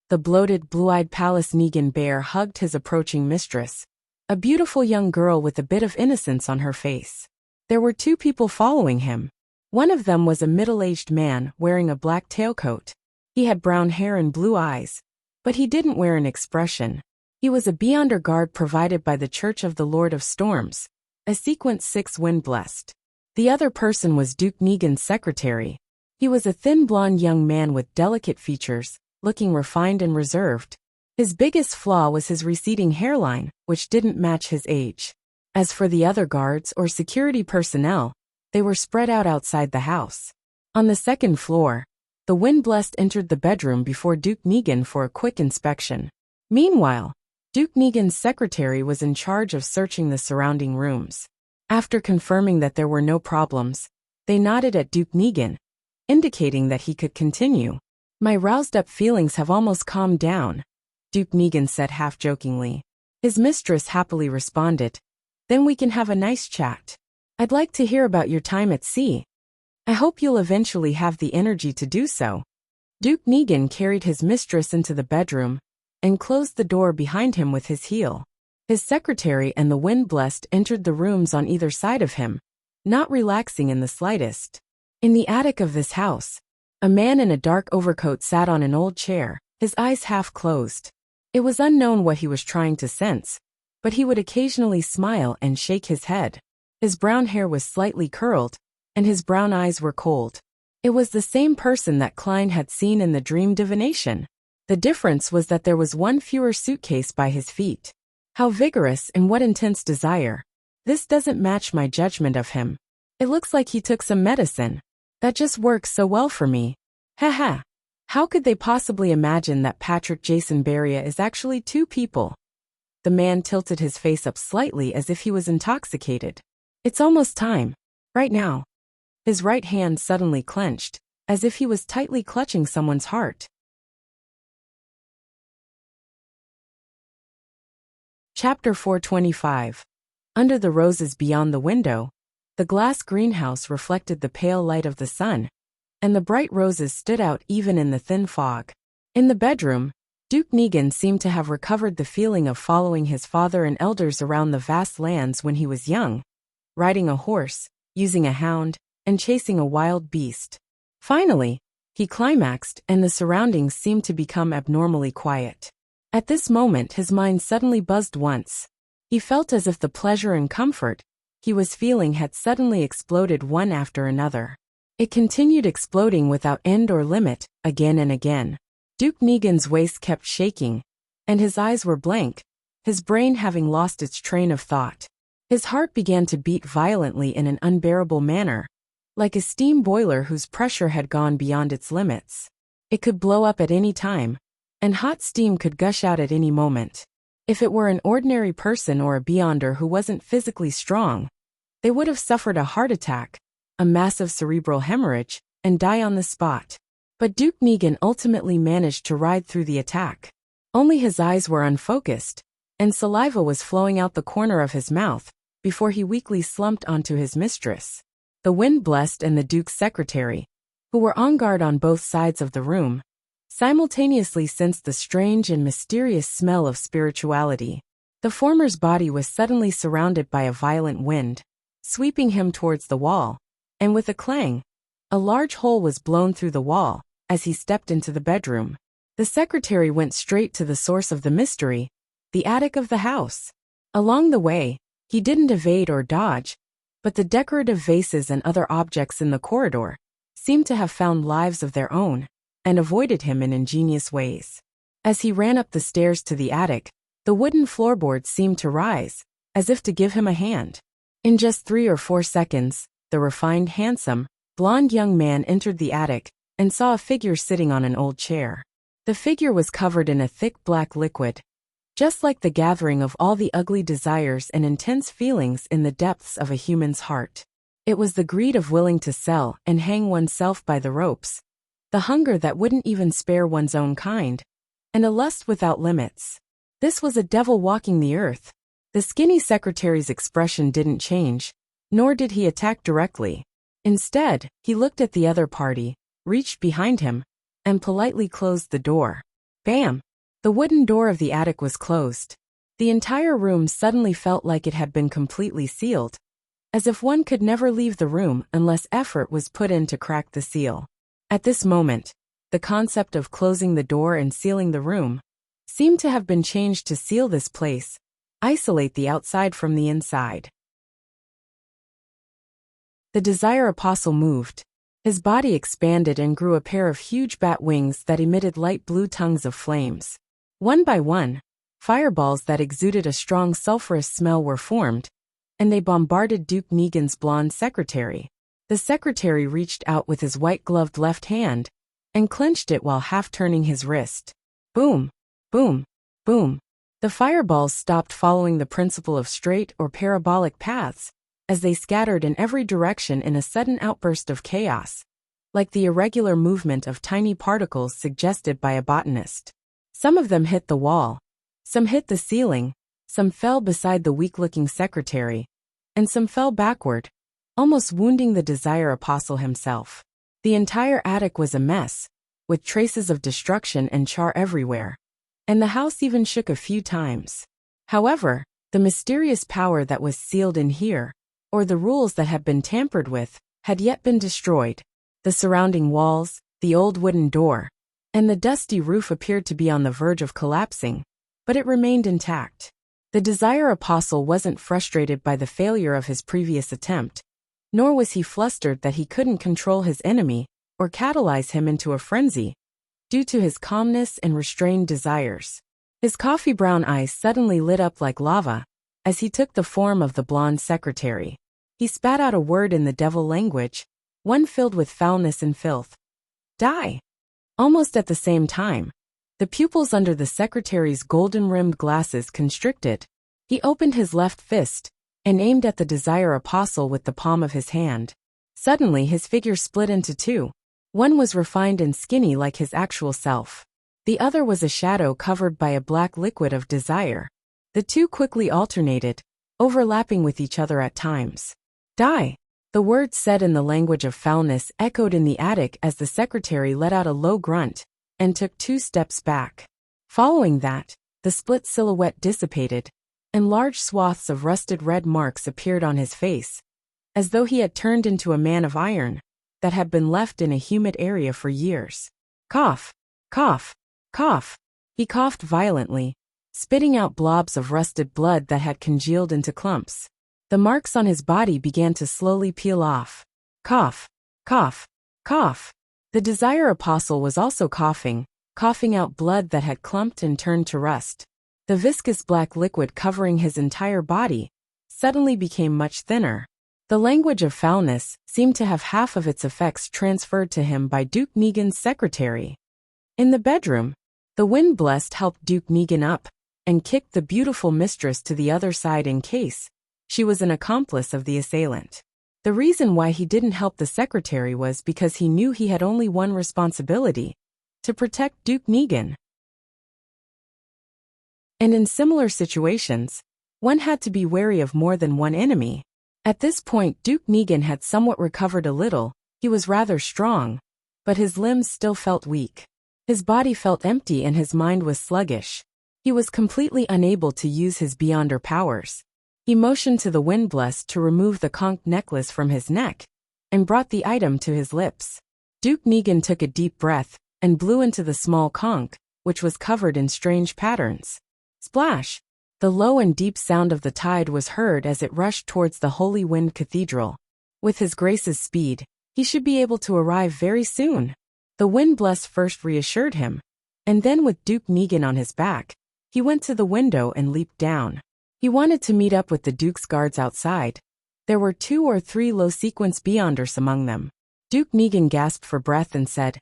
the bloated, blue-eyed Palace Negan bear hugged his approaching mistress, a beautiful young girl with a bit of innocence on her face. There were two people following him. One of them was a middle-aged man wearing a black tailcoat. He had brown hair and blue eyes, but he didn't wear an expression. He was a Beyonder guard provided by the Church of the Lord of Storms, a Sequence 6 wind-blessed. The other person was Duke Negan's secretary. He was a thin blonde young man with delicate features, looking refined and reserved. His biggest flaw was his receding hairline, which didn't match his age. As for the other guards or security personnel, they were spread out outside the house. On the second floor, the wind-blessed entered the bedroom before Duke Negan for a quick inspection. Meanwhile, Duke Negan's secretary was in charge of searching the surrounding rooms. After confirming that there were no problems, they nodded at Duke Negan, indicating that he could continue. "My roused-up feelings have almost calmed down," Duke Negan said half-jokingly. His mistress happily responded, "Then we can have a nice chat. I'd like to hear about your time at sea. I hope you'll eventually have the energy to do so." Duke Negan carried his mistress into the bedroom and closed the door behind him with his heel. His secretary and the wind-blessed entered the rooms on either side of him, not relaxing in the slightest. In the attic of this house, a man in a dark overcoat sat on an old chair, his eyes half closed. It was unknown what he was trying to sense, but he would occasionally smile and shake his head. His brown hair was slightly curled, and his brown eyes were cold. It was the same person that Klein had seen in the dream divination. The difference was that there was one fewer suitcase by his feet. How vigorous and what intense desire. This doesn't match my judgment of him. It looks like he took some medicine. That just works so well for me. Haha. How could they possibly imagine that Patrick Jason Beria is actually two people? The man tilted his face up slightly as if he was intoxicated. It's almost time. Right now. His right hand suddenly clenched, as if he was tightly clutching someone's heart. Chapter 425. Under the roses beyond the window, the glass greenhouse reflected the pale light of the sun, and the bright roses stood out even in the thin fog. In the bedroom, Duke Negan seemed to have recovered the feeling of following his father and elders around the vast lands when he was young, riding a horse, using a hound, and chasing a wild beast. Finally, he climaxed and the surroundings seemed to become abnormally quiet. At this moment his mind suddenly buzzed once. He felt as if the pleasure and comfort he was feeling had suddenly exploded one after another. It continued exploding without end or limit, again and again. Duke Negan's waist kept shaking, and his eyes were blank, his brain having lost its train of thought. His heart began to beat violently in an unbearable manner, like a steam boiler whose pressure had gone beyond its limits. It could blow up at any time, and hot steam could gush out at any moment. If it were an ordinary person or a Beyonder who wasn't physically strong, they would have suffered a heart attack, a massive cerebral hemorrhage, and die on the spot. But Duke Negan ultimately managed to ride through the attack. Only his eyes were unfocused, and saliva was flowing out the corner of his mouth before he weakly slumped onto his mistress. The wind-blessed and the Duke's secretary, who were on guard on both sides of the room, simultaneously sensed the strange and mysterious smell of spirituality. The former's body was suddenly surrounded by a violent wind, sweeping him towards the wall, and with a clang, a large hole was blown through the wall as he stepped into the bedroom. The secretary went straight to the source of the mystery, the attic of the house. Along the way, he didn't evade or dodge, but the decorative vases and other objects in the corridor seemed to have found lives of their own and avoided him in ingenious ways. As he ran up the stairs to the attic, the wooden floorboards seemed to rise, as if to give him a hand. In just 3 or 4 seconds, the refined, handsome, blonde young man entered the attic and saw a figure sitting on an old chair. The figure was covered in a thick black liquid, just like the gathering of all the ugly desires and intense feelings in the depths of a human's heart. It was the greed of willing to sell and hang oneself by the ropes, the hunger that wouldn't even spare one's own kind, and a lust without limits. This was a devil walking the earth. The skinny secretary's expression didn't change, nor did he attack directly. Instead, he looked at the other party, reached behind him, and politely closed the door. Bam! The wooden door of the attic was closed. The entire room suddenly felt like it had been completely sealed, as if one could never leave the room unless effort was put in to crack the seal. At this moment, the concept of closing the door and sealing the room seemed to have been changed to seal this place, isolate the outside from the inside. The Desire Apostle moved. His body expanded and grew a pair of huge bat wings that emitted light blue tongues of flames. One by one, fireballs that exuded a strong sulfurous smell were formed, and they bombarded Duke Negan's blonde secretary. The secretary reached out with his white-gloved left hand and clenched it while half-turning his wrist. Boom, boom, boom. The fireballs stopped following the principle of straight or parabolic paths, as they scattered in every direction in a sudden outburst of chaos, like the irregular movement of tiny particles suggested by a botanist. Some of them hit the wall, some hit the ceiling, some fell beside the weak-looking secretary, and some fell backward, almost wounding the Desire Apostle himself. The entire attic was a mess, with traces of destruction and char everywhere, and the house even shook a few times. However, the mysterious power that was sealed in here, or the rules that had been tampered with, had yet been destroyed. The surrounding walls, the old wooden door, and the dusty roof appeared to be on the verge of collapsing, but it remained intact. The Desire Apostle wasn't frustrated by the failure of his previous attempt, nor was he flustered that he couldn't control his enemy or catalyze him into a frenzy, due to his calmness and restrained desires. His coffee-brown eyes suddenly lit up like lava as he took the form of the blonde secretary. He spat out a word in the devil language, one filled with foulness and filth. Die! Almost at the same time, the pupils under the secretary's golden-rimmed glasses constricted. He opened his left fist and aimed at the Desire Apostle with the palm of his hand. Suddenly his figure split into two. One was refined and skinny like his actual self. The other was a shadow covered by a black liquid of desire. The two quickly alternated, overlapping with each other at times. Die! The words said in the language of foulness echoed in the attic as the secretary let out a low grunt and took 2 steps back. Following that, the split silhouette dissipated, and large swaths of rusted red marks appeared on his face, as though he had turned into a man of iron that had been left in a humid area for years. Cough, cough, cough. He coughed violently, spitting out blobs of rusted blood that had congealed into clumps. The marks on his body began to slowly peel off. Cough, cough, cough. The Desire Apostle was also coughing out blood that had clumped and turned to rust. The viscous black liquid covering his entire body suddenly became much thinner. The language of foulness seemed to have half of its effects transferred to him by Duke Negan's secretary. In the bedroom, the wind blast helped Duke Negan up and kicked the beautiful mistress to the other side in case she was an accomplice of the assailant. The reason why he didn't help the secretary was because he knew he had only one responsibility: to protect Duke Negan. And in similar situations, one had to be wary of more than one enemy. At this point, Duke Negan had somewhat recovered a little. He was rather strong, but his limbs still felt weak. His body felt empty and his mind was sluggish. He was completely unable to use his Beyonder powers. He motioned to the Windblessed to remove the conch necklace from his neck and brought the item to his lips. Duke Negan took a deep breath and blew into the small conch, which was covered in strange patterns. Splash! The low and deep sound of the tide was heard as it rushed towards the Holy Wind Cathedral. With his grace's speed, he should be able to arrive very soon. The Windblessed first reassured him, and then with Duke Negan on his back, he went to the window and leaped down. He wanted to meet up with the Duke's guards outside. There were 2 or 3 low-sequence Beyonders among them. Duke Negan gasped for breath and said,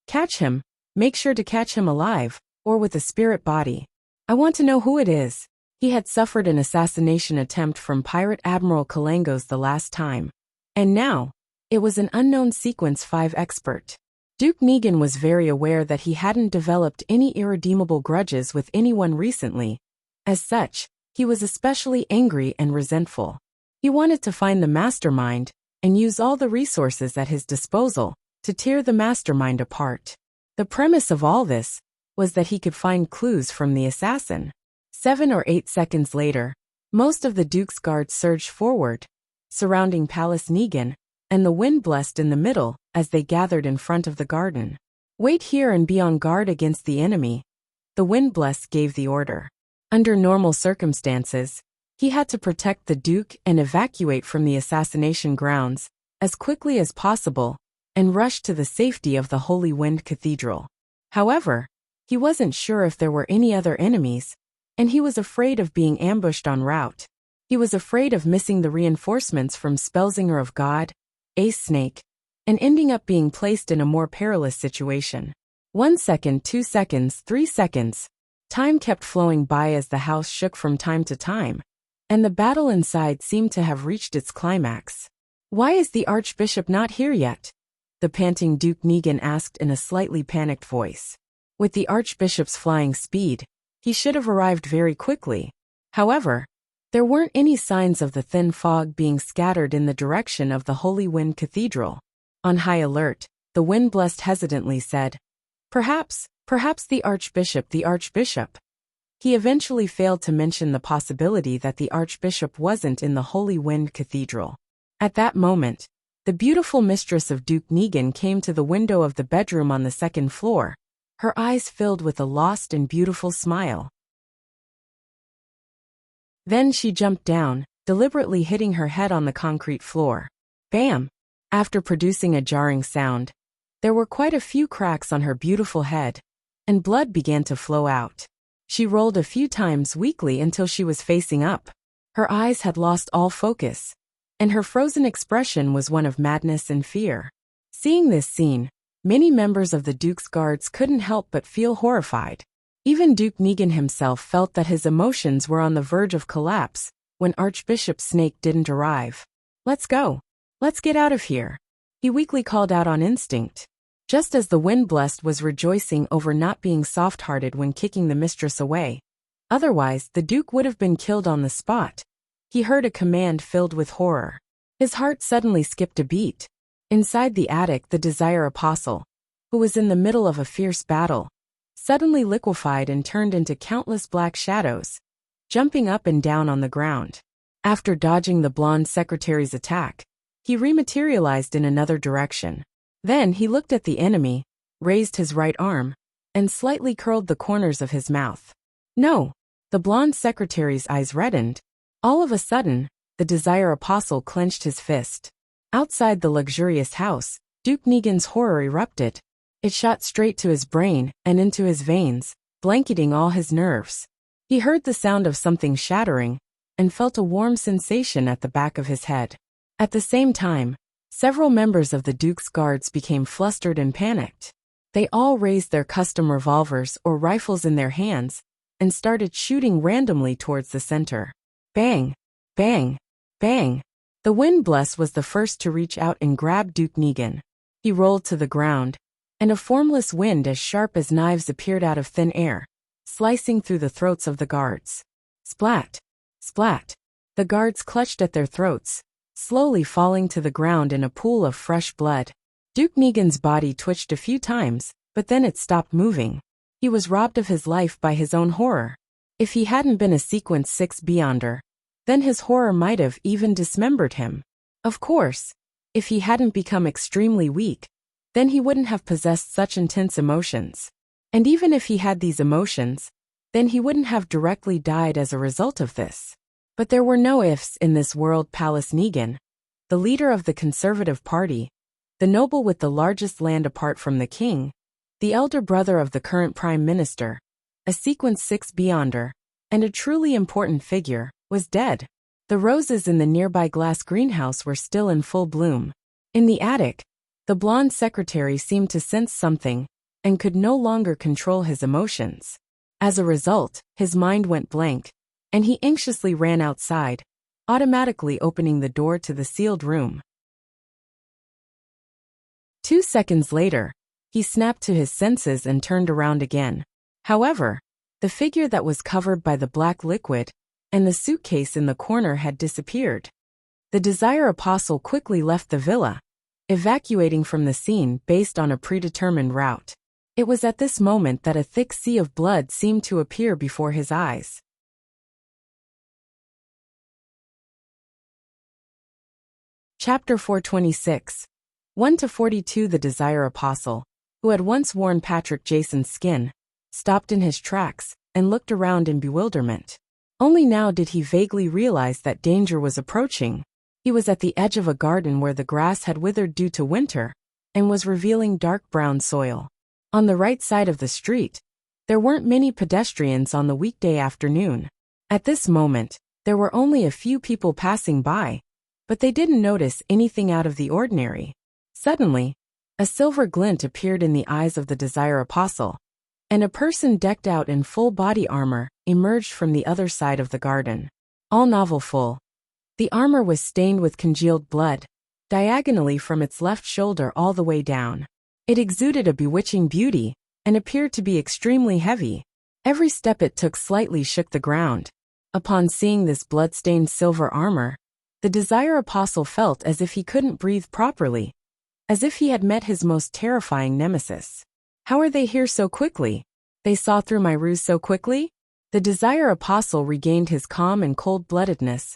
"Catch him. Make sure to catch him alive, or with a spirit body. I want to know who it is." He had suffered an assassination attempt from Pirate Admiral Kalangos the last time. And now, it was an unknown Sequence 5 expert. Duke Negan was very aware that he hadn't developed any irredeemable grudges with anyone recently. As such, he was especially angry and resentful. He wanted to find the mastermind and use all the resources at his disposal to tear the mastermind apart. The premise of all this was that he could find clues from the assassin. 7 or 8 seconds later, most of the Duke's guards surged forward, surrounding Palace Negan and the Windblessed in the middle as they gathered in front of the garden. "Wait here and be on guard against the enemy," the Windblessed gave the order. Under normal circumstances, he had to protect the Duke and evacuate from the assassination grounds as quickly as possible and rush to the safety of the Holy Wind Cathedral. However, he wasn't sure if there were any other enemies, and he was afraid of being ambushed en route. He was afraid of missing the reinforcements from Spellsinger of God, Ace Snake, and ending up being placed in a more perilous situation. 1 second, 2 seconds, 3 seconds. Time kept flowing by as the house shook from time to time, and the battle inside seemed to have reached its climax. "Why is the Archbishop not here yet?" the panting Duke Negan asked in a slightly panicked voice. With the Archbishop's flying speed, he should have arrived very quickly. However, there weren't any signs of the thin fog being scattered in the direction of the Holy Wind Cathedral. On high alert, the Windblessed hesitantly said, Perhaps the Archbishop. He eventually failed to mention the possibility that the Archbishop wasn't in the Holy Wind Cathedral. At that moment, the beautiful mistress of Duke Negan came to the window of the bedroom on the 2nd floor, her eyes filled with a lost and beautiful smile. Then she jumped down, deliberately hitting her head on the concrete floor. Bam! After producing a jarring sound, there were quite a few cracks on her beautiful head, and blood began to flow out. She rolled a few times weakly until she was facing up. Her eyes had lost all focus, and her frozen expression was one of madness and fear. Seeing this scene, many members of the Duke's guards couldn't help but feel horrified. Even Duke Negan himself felt that his emotions were on the verge of collapse when Archbishop Snake didn't arrive. "Let's go. Let's get out of here," he weakly called out on instinct. Just as the Windblessed was rejoicing over not being soft-hearted when kicking the mistress away. Otherwise, the Duke would have been killed on the spot. He heard a command filled with horror. His heart suddenly skipped a beat. Inside the attic, the Desire Apostle, who was in the middle of a fierce battle, suddenly liquefied and turned into countless black shadows, jumping up and down on the ground. After dodging the blonde secretary's attack, he rematerialized in another direction. Then he looked at the enemy, raised his right arm, and slightly curled the corners of his mouth. No! The blonde secretary's eyes reddened. All of a sudden, the Desire Apostle clenched his fist. Outside the luxurious house, Duke Negan's horror erupted. It shot straight to his brain and into his veins, blanketing all his nerves. He heard the sound of something shattering and felt a warm sensation at the back of his head. At the same time, several members of the Duke's guards became flustered and panicked. They all raised their custom revolvers or rifles in their hands and started shooting randomly towards the center. Bang! Bang! Bang! The Windblessed was the first to reach out and grab Duke Negan. He rolled to the ground, and a formless wind as sharp as knives appeared out of thin air, slicing through the throats of the guards. Splat! Splat! The guards clutched at their throats, slowly falling to the ground in a pool of fresh blood. Duke Negan's body twitched a few times, but then it stopped moving. He was robbed of his life by his own horror. If he hadn't been a Sequence 6 Beyonder, then his horror might have even dismembered him. Of course, if he hadn't become extremely weak, then he wouldn't have possessed such intense emotions. And even if he had these emotions, then he wouldn't have directly died as a result of this. But there were no ifs in this world. Palace Negan, the leader of the Conservative Party, the noble with the largest land apart from the king, the elder brother of the current prime minister, a Sequence 6 Beyonder, and a truly important figure, was dead. The roses in the nearby glass greenhouse were still in full bloom. In the attic, the blonde secretary seemed to sense something and could no longer control his emotions. As a result, his mind went blank, and he anxiously ran outside, automatically opening the door to the sealed room. 2 seconds later, he snapped to his senses and turned around again. However, the figure that was covered by the black liquid and the suitcase in the corner had disappeared. The Desire Apostle quickly left the villa, evacuating from the scene based on a predetermined route. It was at this moment that a thick sea of blood seemed to appear before his eyes. Chapter 426. 1-42. The Desire Apostle, who had once worn Patrick Jason's skin, stopped in his tracks and looked around in bewilderment. Only now did he vaguely realize that danger was approaching. He was at the edge of a garden where the grass had withered due to winter and was revealing dark brown soil. On the right side of the street, there weren't many pedestrians on the weekday afternoon. At this moment, there were only a few people passing by, but they didn't notice anything out of the ordinary. Suddenly, a silver glint appeared in the eyes of the Desire Apostle, and a person decked out in full body armor emerged from the other side of the garden. All novel full. The armor was stained with congealed blood, diagonally from its left shoulder all the way down. It exuded a bewitching beauty, and appeared to be extremely heavy. Every step it took slightly shook the ground. Upon seeing this blood-stained silver armor, the Desire Apostle felt as if he couldn't breathe properly, as if he had met his most terrifying nemesis. How are they here so quickly? They saw through my ruse so quickly? The Desire Apostle regained his calm and cold-bloodedness,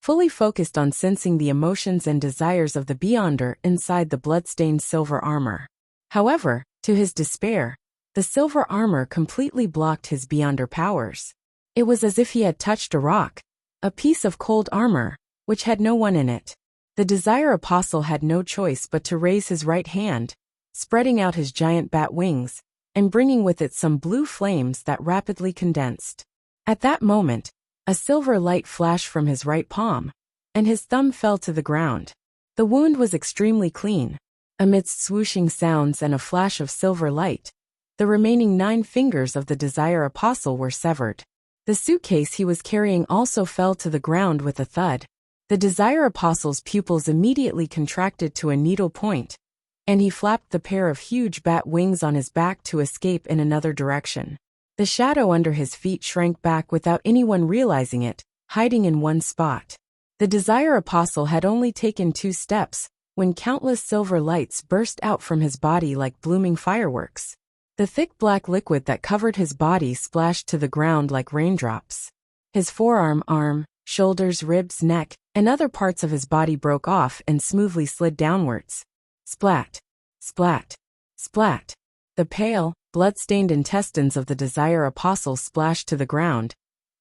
fully focused on sensing the emotions and desires of the Beyonder inside the blood-stained silver armor. However, to his despair, the silver armor completely blocked his Beyonder powers. It was as if he had touched a rock, a piece of cold armor, which had no one in it. The Desire Apostle had no choice but to raise his right hand, spreading out his giant bat wings, and bringing with it some blue flames that rapidly condensed. At that moment, a silver light flashed from his right palm, and his thumb fell to the ground. The wound was extremely clean. Amidst swooshing sounds and a flash of silver light, the remaining 9 fingers of the Desire Apostle were severed. The suitcase he was carrying also fell to the ground with a thud. The Desire Apostle's pupils immediately contracted to a needle point, and he flapped the pair of huge bat wings on his back to escape in another direction. The shadow under his feet shrank back without anyone realizing it, hiding in one spot. The Desire Apostle had only taken 2 steps, when countless silver lights burst out from his body like blooming fireworks. The thick black liquid that covered his body splashed to the ground like raindrops. His forearm, arm, shoulders, ribs, neck, and other parts of his body broke off and smoothly slid downwards. Splat, splat, splat. The pale, blood-stained intestines of the Desire Apostle splashed to the ground,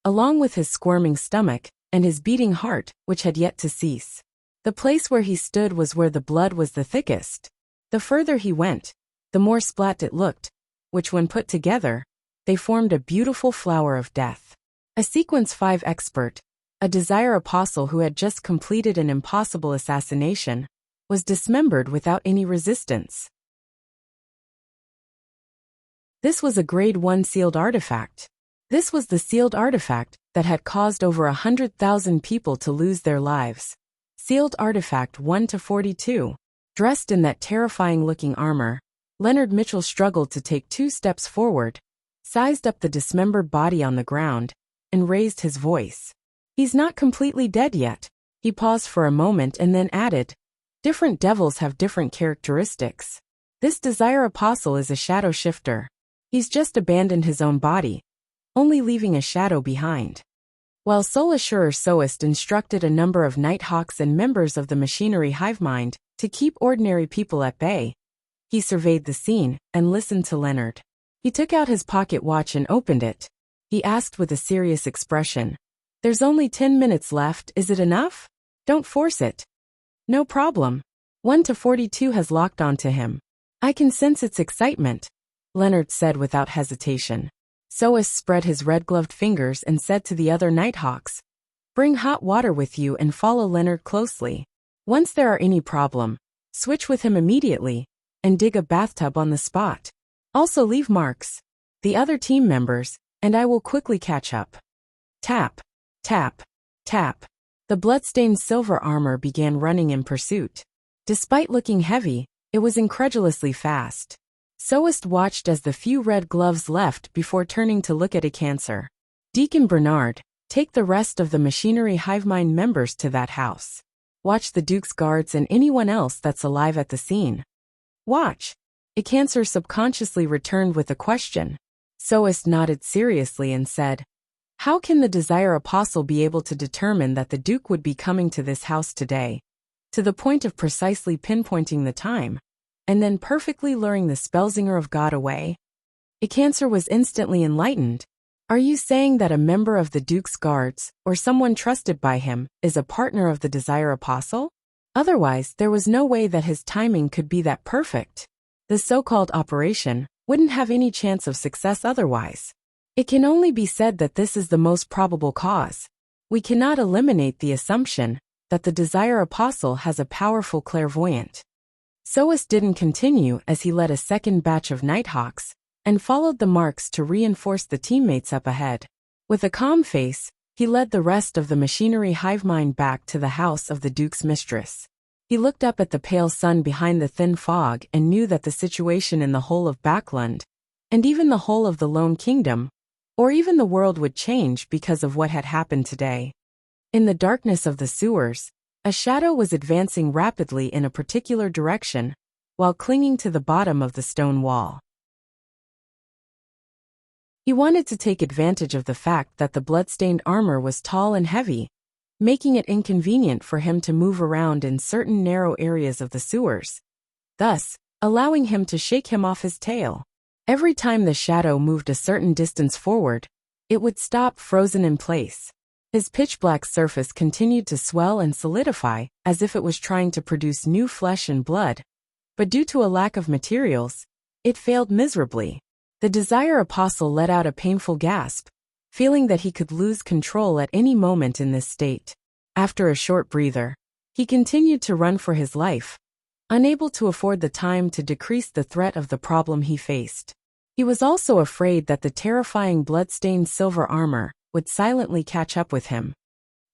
along with his squirming stomach and his beating heart, which had yet to cease. The place where he stood was where the blood was the thickest. The further he went, the more splat it looked, which when put together, they formed a beautiful flower of death. A Sequence 5 expert, a Desire Apostle who had just completed an impossible assassination, was dismembered without any resistance. This was a Grade 1 sealed artifact. This was the sealed artifact that had caused over 100,000 people to lose their lives. Sealed Artifact 1-42. Dressed in that terrifying-looking armor, Leonard Mitchell struggled to take 2 steps forward, sized up the dismembered body on the ground, and raised his voice. He's not completely dead yet. He paused for a moment and then added, different devils have different characteristics. This Desire Apostle is a shadow shifter. He's just abandoned his own body, only leaving a shadow behind. While Solasure Soest instructed a number of Nighthawks and members of the machinery hivemind to keep ordinary people at bay, he surveyed the scene and listened to Leonard. He took out his pocket watch and opened it. He asked with a serious expression, "There's only 10 minutes left, is it enough? Don't force it." "No problem. 1 to 42 has locked onto him. I can sense its excitement," Leonard said without hesitation. Soest spread his red-gloved fingers and said to the other Nighthawks, "Bring hot water with you and follow Leonard closely. Once there are any problem, switch with him immediately, and dig a bathtub on the spot. Also leave marks, the other team members, and I will quickly catch up." Tap, tap, tap. The bloodstained silver armor began running in pursuit. Despite looking heavy, it was incredulously fast. Soest watched as the few red gloves left before turning to look at a cancer. "Deacon Bernard, take the rest of the machinery hivemind members to that house. Watch the Duke's guards and anyone else that's alive at the scene." "Watch." A cancer subconsciously returned with a question. Soest nodded seriously and said, "How can the Desire Apostle be able to determine that the Duke would be coming to this house today, to the point of precisely pinpointing the time, and then perfectly luring the Spellsinger of God away?" A cancer was instantly enlightened. "Are you saying that a member of the Duke's guards, or someone trusted by him, is a partner of the Desire Apostle? Otherwise, there was no way that his timing could be that perfect. The so-called operation wouldn't have any chance of success otherwise. It can only be said that this is the most probable cause. We cannot eliminate the assumption that the Desire Apostle has a powerful clairvoyant." Soest didn't continue as he led a second batch of Nighthawks and followed the marks to reinforce the teammates up ahead. With a calm face, he led the rest of the machinery hivemind back to the house of the Duke's mistress. He looked up at the pale sun behind the thin fog and knew that the situation in the whole of Backland, and even the whole of the Lone Kingdom, or even the world would change because of what had happened today. In the darkness of the sewers, a shadow was advancing rapidly in a particular direction, while clinging to the bottom of the stone wall. He wanted to take advantage of the fact that the bloodstained armor was tall and heavy, making it inconvenient for him to move around in certain narrow areas of the sewers, thus allowing him to shake him off his tail. Every time the shadow moved a certain distance forward, it would stop frozen in place. His pitch-black surface continued to swell and solidify as if it was trying to produce new flesh and blood, but due to a lack of materials, it failed miserably. The Desire Apostle let out a painful gasp, feeling that he could lose control at any moment in this state. After a short breather, he continued to run for his life, unable to afford the time to decrease the threat of the problem he faced. He was also afraid that the terrifying blood-stained silver armor would silently catch up with him.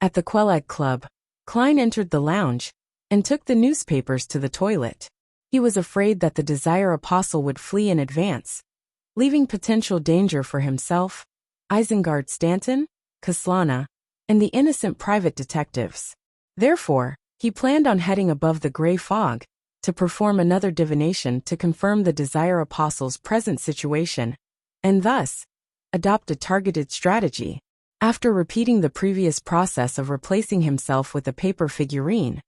At the Quelag Club, Klein entered the lounge and took the newspapers to the toilet. He was afraid that the Desire Apostle would flee in advance, leaving potential danger for himself, Isengard Stanton, Kaslana, and the innocent private detectives. Therefore, he planned on heading above the gray fog to perform another divination to confirm the Desire Apostle's present situation, and thus adopt a targeted strategy. After repeating the previous process of replacing himself with a paper figurine,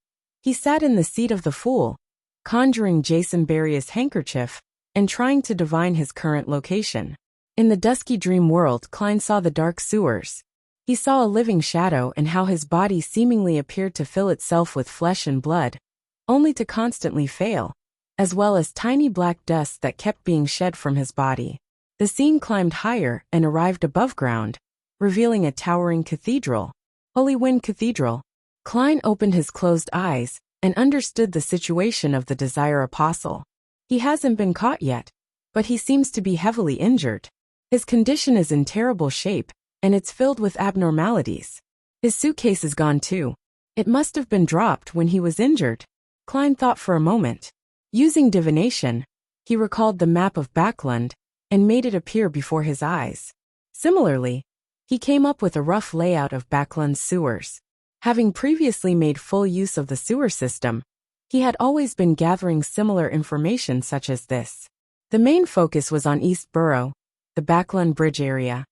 he sat in the seat of the fool, conjuring Jason Barrios' handkerchief and trying to divine his current location. In the dusky dream world, Klein saw the dark sewers. He saw a living shadow and how his body seemingly appeared to fill itself with flesh and blood, only to constantly fail, as well as tiny black dust that kept being shed from his body. The scene climbed higher and arrived above ground, revealing a towering cathedral. Holy Wind Cathedral. Klein opened his closed eyes and understood the situation of the Desire Apostle. He hasn't been caught yet, but he seems to be heavily injured. His condition is in terrible shape, and it's filled with abnormalities. His suitcase is gone too. It must have been dropped when he was injured. Klein thought for a moment. Using divination, he recalled the map of Backland and made it appear before his eyes. Similarly, he came up with a rough layout of Backland's sewers. Having previously made full use of the sewer system, he had always been gathering similar information such as this. The main focus was on East Borough, the Backland Bridge area,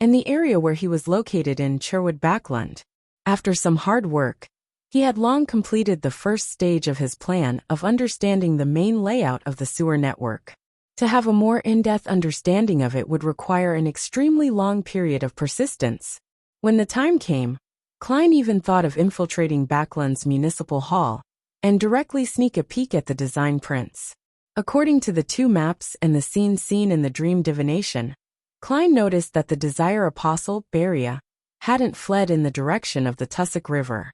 and the area where he was located in Sherwood Backland. After some hard work, he had long completed the first stage of his plan of understanding the main layout of the sewer network. To have a more in-depth understanding of it would require an extremely long period of persistence. When the time came, Klein even thought of infiltrating Backland's municipal hall and directly sneak a peek at the design prints. According to the two maps and the scene seen in the dream divination, Klein noticed that the Desire Apostle, Beria, hadn't fled in the direction of the Tussock River.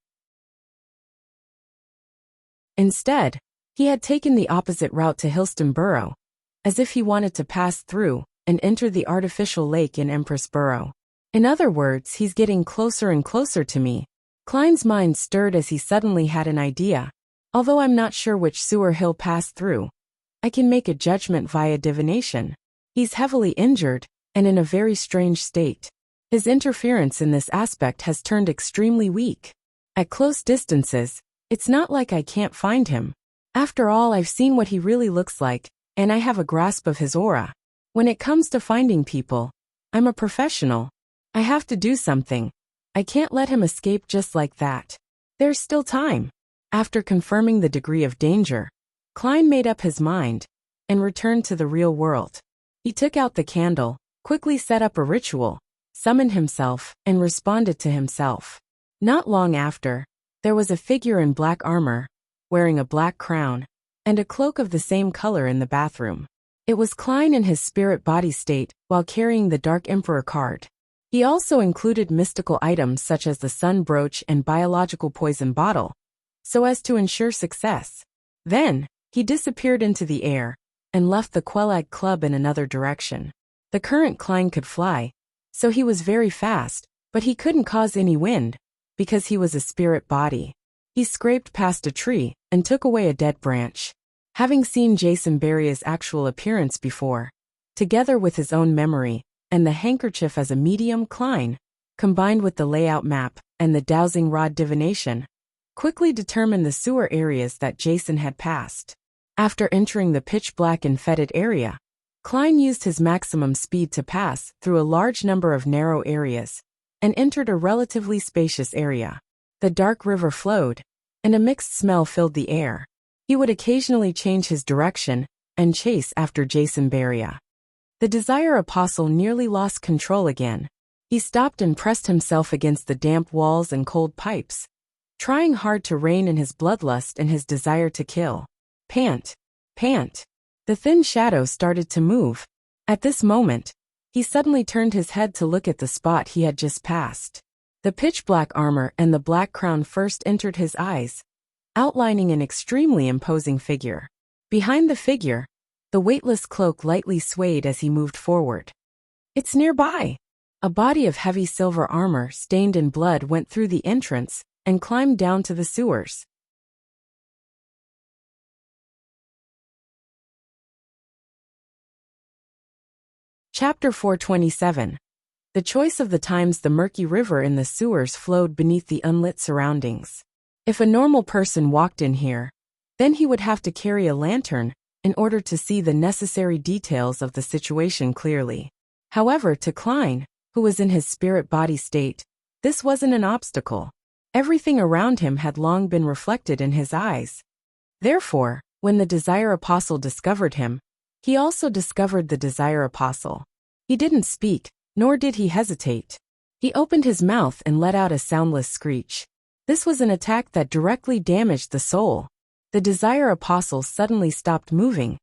Instead, he had taken the opposite route to Hillston Borough, as if he wanted to pass through and enter the artificial lake in Empress Borough. In other words, he's getting closer and closer to me. Klein's mind stirred as he suddenly had an idea. Although I'm not sure which sewer he'll pass through, I can make a judgment via divination. He's heavily injured and in a very strange state. His interference in this aspect has turned extremely weak. At close distances, it's not like I can't find him. After all, I've seen what he really looks like, and I have a grasp of his aura. When it comes to finding people, I'm a professional. I have to do something. I can't let him escape just like that. There's still time. After confirming the degree of danger, Klein made up his mind and returned to the real world. He took out the candle, quickly set up a ritual, summoned himself, and responded to himself. Not long after, there was a figure in black armor, wearing a black crown, and a cloak of the same color in the bathroom. It was Klein in his spirit body state while carrying the Dark Emperor card. He also included mystical items such as the sun brooch and biological poison bottle, so as to ensure success. Then, he disappeared into the air and left the Quelag Club in another direction. The current Klein could fly, so he was very fast, but he couldn't cause any wind, because he was a spirit body. He scraped past a tree and took away a dead branch. Having seen Jason Beria's actual appearance before, together with his own memory, and the handkerchief as a medium, Klein, combined with the layout map and the dowsing rod divination, quickly determined the sewer areas that Jason had passed. After entering the pitch-black and fetid area, Klein used his maximum speed to pass through a large number of narrow areas and entered a relatively spacious area. The dark river flowed, and a mixed smell filled the air. He would occasionally change his direction and chase after Jason Beria. The Desire Apostle nearly lost control again. He stopped and pressed himself against the damp walls and cold pipes, trying hard to rein in his bloodlust and his desire to kill. Pant, pant. The thin shadow started to move. At this moment, he suddenly turned his head to look at the spot he had just passed. The pitch-black armor and the black crown first entered his eyes, outlining an extremely imposing figure. Behind the figure, the weightless cloak lightly swayed as he moved forward. It's nearby. A body of heavy silver armor stained in blood went through the entrance and climbed down to the sewers. Chapter 427. The choice of the times. The murky river in the sewers flowed beneath the unlit surroundings. If a normal person walked in here, then he would have to carry a lantern in order to see the necessary details of the situation clearly. However, to Klein, who was in his spirit body state, this wasn't an obstacle. Everything around him had long been reflected in his eyes. Therefore, when the Desire Apostle discovered him, he also discovered the Desire Apostle. He didn't speak, nor did he hesitate. He opened his mouth and let out a soundless screech. This was an attack that directly damaged the soul. The Desire Apostle suddenly stopped moving,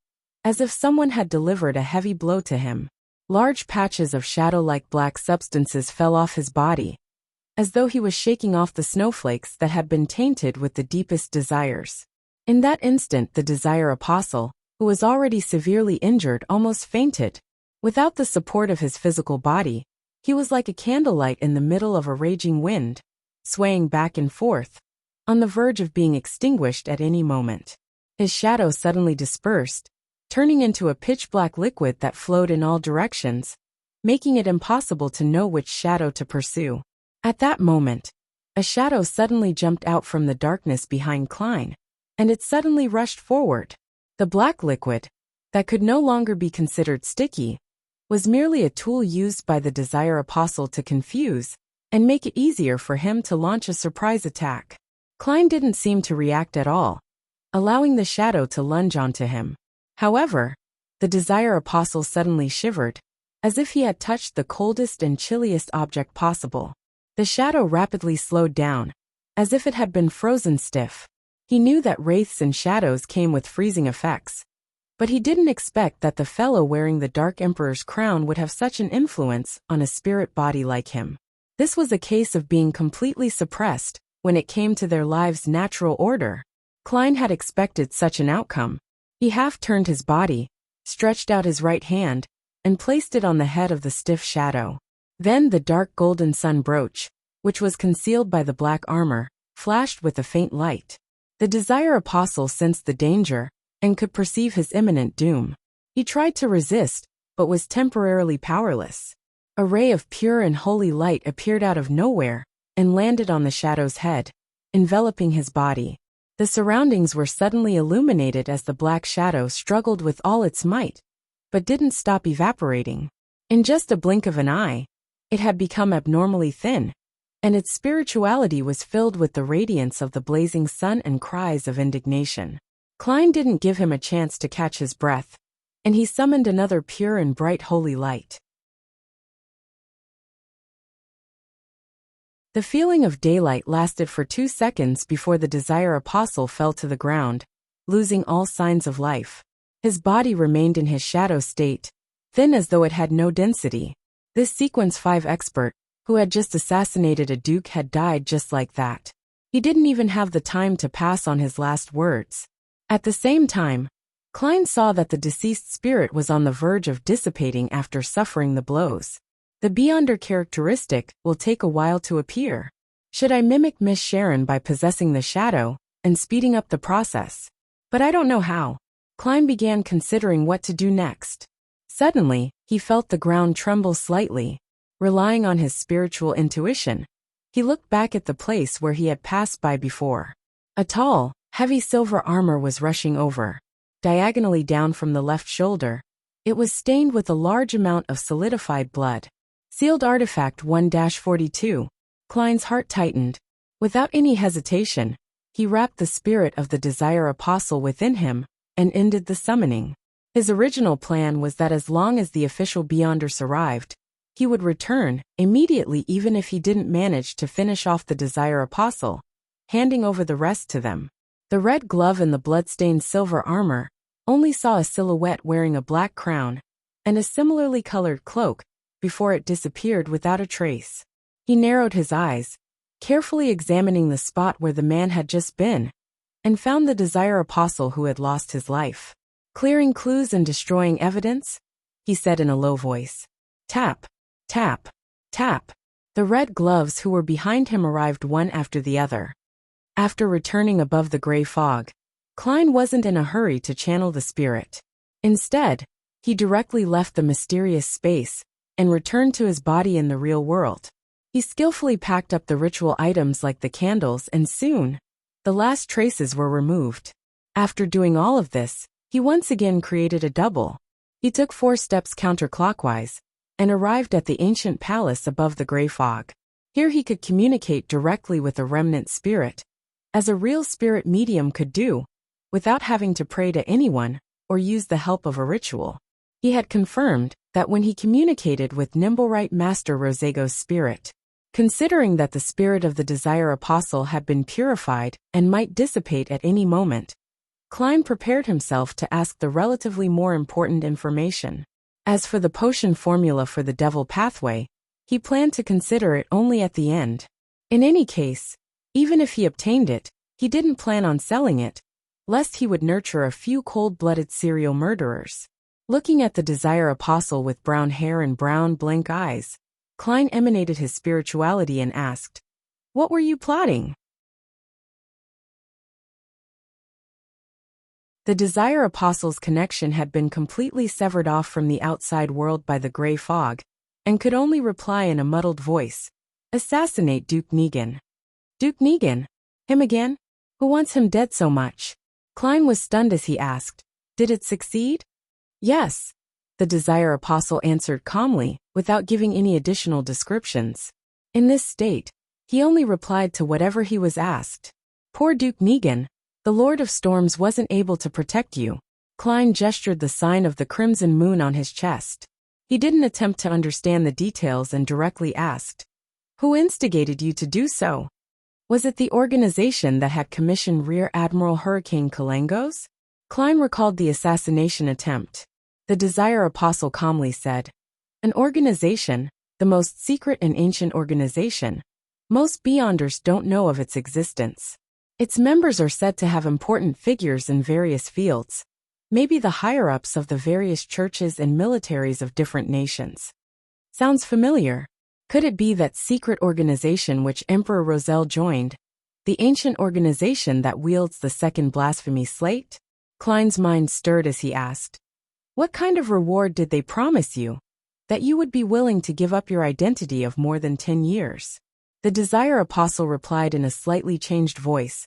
as if someone had delivered a heavy blow to him. Large patches of shadow-like black substances fell off his body, as though he was shaking off the snowflakes that had been tainted with the deepest desires. In that instant, the Desire Apostle, who was already severely injured, almost fainted. Without the support of his physical body, he was like a candlelight in the middle of a raging wind, swaying back and forth, on the verge of being extinguished at any moment. His shadow suddenly dispersed, turning into a pitch-black liquid that flowed in all directions, making it impossible to know which shadow to pursue. At that moment, a shadow suddenly jumped out from the darkness behind Klein, and it suddenly rushed forward. The black liquid, that could no longer be considered sticky, was merely a tool used by the Desire Apostle to confuse and make it easier for him to launch a surprise attack. Klein didn't seem to react at all, allowing the shadow to lunge onto him. However, the Desire Apostle suddenly shivered, as if he had touched the coldest and chilliest object possible. The shadow rapidly slowed down, as if it had been frozen stiff. He knew that wraiths and shadows came with freezing effects, but he didn't expect that the fellow wearing the Dark Emperor's crown would have such an influence on a spirit body like him. This was a case of being completely suppressed when it came to their lives' natural order. Klein had expected such an outcome. He half-turned his body, stretched out his right hand, and placed it on the head of the stiff shadow. Then the dark golden sun brooch, which was concealed by the black armor, flashed with a faint light. The Desire Apostle sensed the danger and could perceive his imminent doom. He tried to resist, but was temporarily powerless. A ray of pure and holy light appeared out of nowhere and landed on the shadow's head, enveloping his body. The surroundings were suddenly illuminated as the black shadow struggled with all its might, but didn't stop evaporating. In just a blink of an eye, it had become abnormally thin, and its spirituality was filled with the radiance of the blazing sun and cries of indignation. Klein didn't give him a chance to catch his breath, and he summoned another pure and bright holy light. The feeling of daylight lasted for 2 seconds before the Desire Apostle fell to the ground, losing all signs of life. His body remained in his shadow state, thin as though it had no density. This Sequence 5 expert, who had just assassinated a duke, had died just like that. He didn't even have the time to pass on his last words. At the same time, Klein saw that the deceased spirit was on the verge of dissipating after suffering the blows. The Beyonder characteristic will take a while to appear. Should I mimic Miss Sharon by possessing the shadow and speeding up the process? But I don't know how. Klein began considering what to do next. Suddenly, he felt the ground tremble slightly. Relying on his spiritual intuition, he looked back at the place where he had passed by before. A tall, heavy silver armor was rushing over. Diagonally down from the left shoulder, it was stained with a large amount of solidified blood. Sealed Artifact 1-42. Klein's heart tightened. Without any hesitation, he wrapped the spirit of the Desire Apostle within him and ended the summoning. His original plan was that as long as the official Beyonders arrived, he would return immediately even if he didn't manage to finish off the Desire Apostle, handing over the rest to them. The red glove and the blood-stained silver armor only saw a silhouette wearing a black crown and a similarly colored cloak before it disappeared without a trace. He narrowed his eyes, carefully examining the spot where the man had just been, and found the Desire Apostle who had lost his life. "Clearing clues and destroying evidence?" he said in a low voice. Tap, tap, tap. The red gloves who were behind him arrived one after the other. After returning above the gray fog, Klein wasn't in a hurry to channel the spirit. Instead, he directly left the mysterious space and returned to his body in the real world. He skillfully packed up the ritual items like the candles, and soon, the last traces were removed. After doing all of this, he once again created a double. He took 4 steps counterclockwise and arrived at the ancient palace above the gray fog. Here he could communicate directly with a remnant spirit, as a real spirit medium could do, without having to pray to anyone or use the help of a ritual. He had confirmed that when he communicated with Nimblewright Master Rosego's spirit, considering that the spirit of the Desire Apostle had been purified and might dissipate at any moment, Klein prepared himself to ask the relatively more important information. As for the potion formula for the Devil Pathway, he planned to consider it only at the end. In any case, even if he obtained it, he didn't plan on selling it, lest he would nurture a few cold-blooded serial murderers. Looking at the Desire Apostle with brown hair and brown blank eyes, Klein emanated his spirituality and asked, "What were you plotting?" The Desire Apostle's connection had been completely severed off from the outside world by the gray fog, and could only reply in a muddled voice, "Assassinate Duke Negan." "Duke Negan? Him again? Who wants him dead so much?" Klein was stunned as he asked, "Did it succeed?" "Yes. the Desire Apostle answered calmly, without giving any additional descriptions. In this state, he only replied to whatever he was asked. Poor Duke Negan, the Lord of Storms wasn't able to protect you. Klein gestured the sign of the crimson moon on his chest. He didn't attempt to understand the details and directly asked, "Who instigated you to do so? Was it the organization that had commissioned Rear Admiral Hurricane Kalangos?" Klein recalled the assassination attempt. The Desire Apostle calmly said, "An organization, the most secret and ancient organization. Most Beyonders don't know of its existence. Its members are said to have important figures in various fields, maybe the higher-ups of the various churches and militaries of different nations." Sounds familiar. Could it be that secret organization which Emperor Roselle joined, the ancient organization that wields the second blasphemy slate? Klein's mind stirred as he asked, "What kind of reward did they promise you? That you would be willing to give up your identity of more than 10 years? The Desire Apostle replied in a slightly changed voice,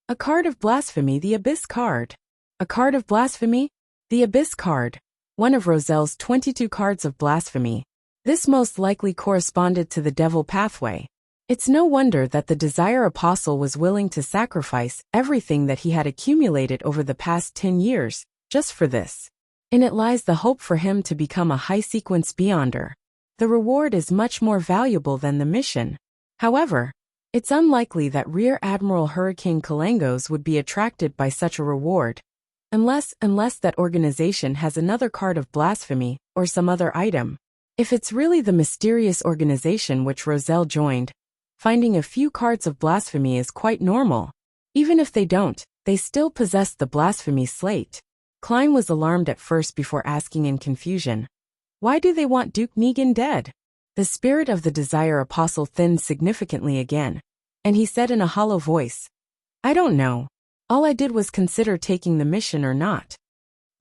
"A card of blasphemy, the Abyss card." A card of blasphemy? The Abyss card, one of Roselle's 22 cards of blasphemy. This most likely corresponded to the Devil Pathway. It's no wonder that the Desire Apostle was willing to sacrifice everything that he had accumulated over the past 10 years, just for this. In it lies the hope for him to become a high-sequence Beyonder. The reward is much more valuable than the mission. However, it's unlikely that Rear Admiral Hurricane Kalangos would be attracted by such a reward, unless that organization has another card of blasphemy or some other item. If it's really the mysterious organization which Roselle joined, finding a few cards of blasphemy is quite normal. Even if they don't, they still possess the blasphemy slate. Klein was alarmed at first before asking in confusion, "Why do they want Duke Negan dead?" The spirit of the Desire Apostle thinned significantly again, and he said in a hollow voice, "I don't know. All I did was consider taking the mission or not."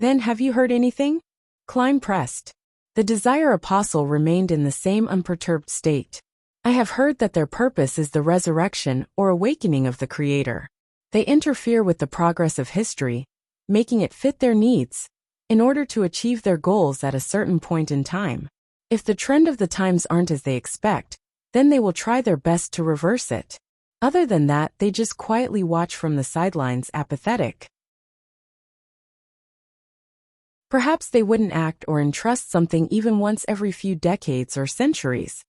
"Then have you heard anything?" Klein pressed. The Desire Apostle remained in the same unperturbed state. "I have heard that their purpose is the resurrection or awakening of the Creator. They interfere with the progress of history, making it fit their needs, in order to achieve their goals at a certain point in time. If the trend of the times aren't as they expect, then they will try their best to reverse it. Other than that, they just quietly watch from the sidelines, apathetic. Perhaps they wouldn't act or entrust something even once every few decades or centuries.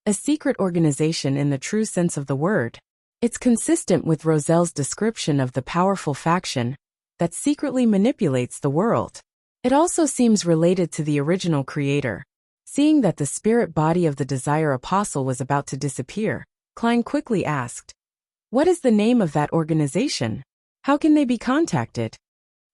A secret organization in the true sense of the word. It's consistent with Roselle's description of the powerful faction that secretly manipulates the world. It also seems related to the original creator." Seeing that the spirit body of the Desire Apostle was about to disappear, Klein quickly asked, "What is the name of that organization? How can they be contacted?"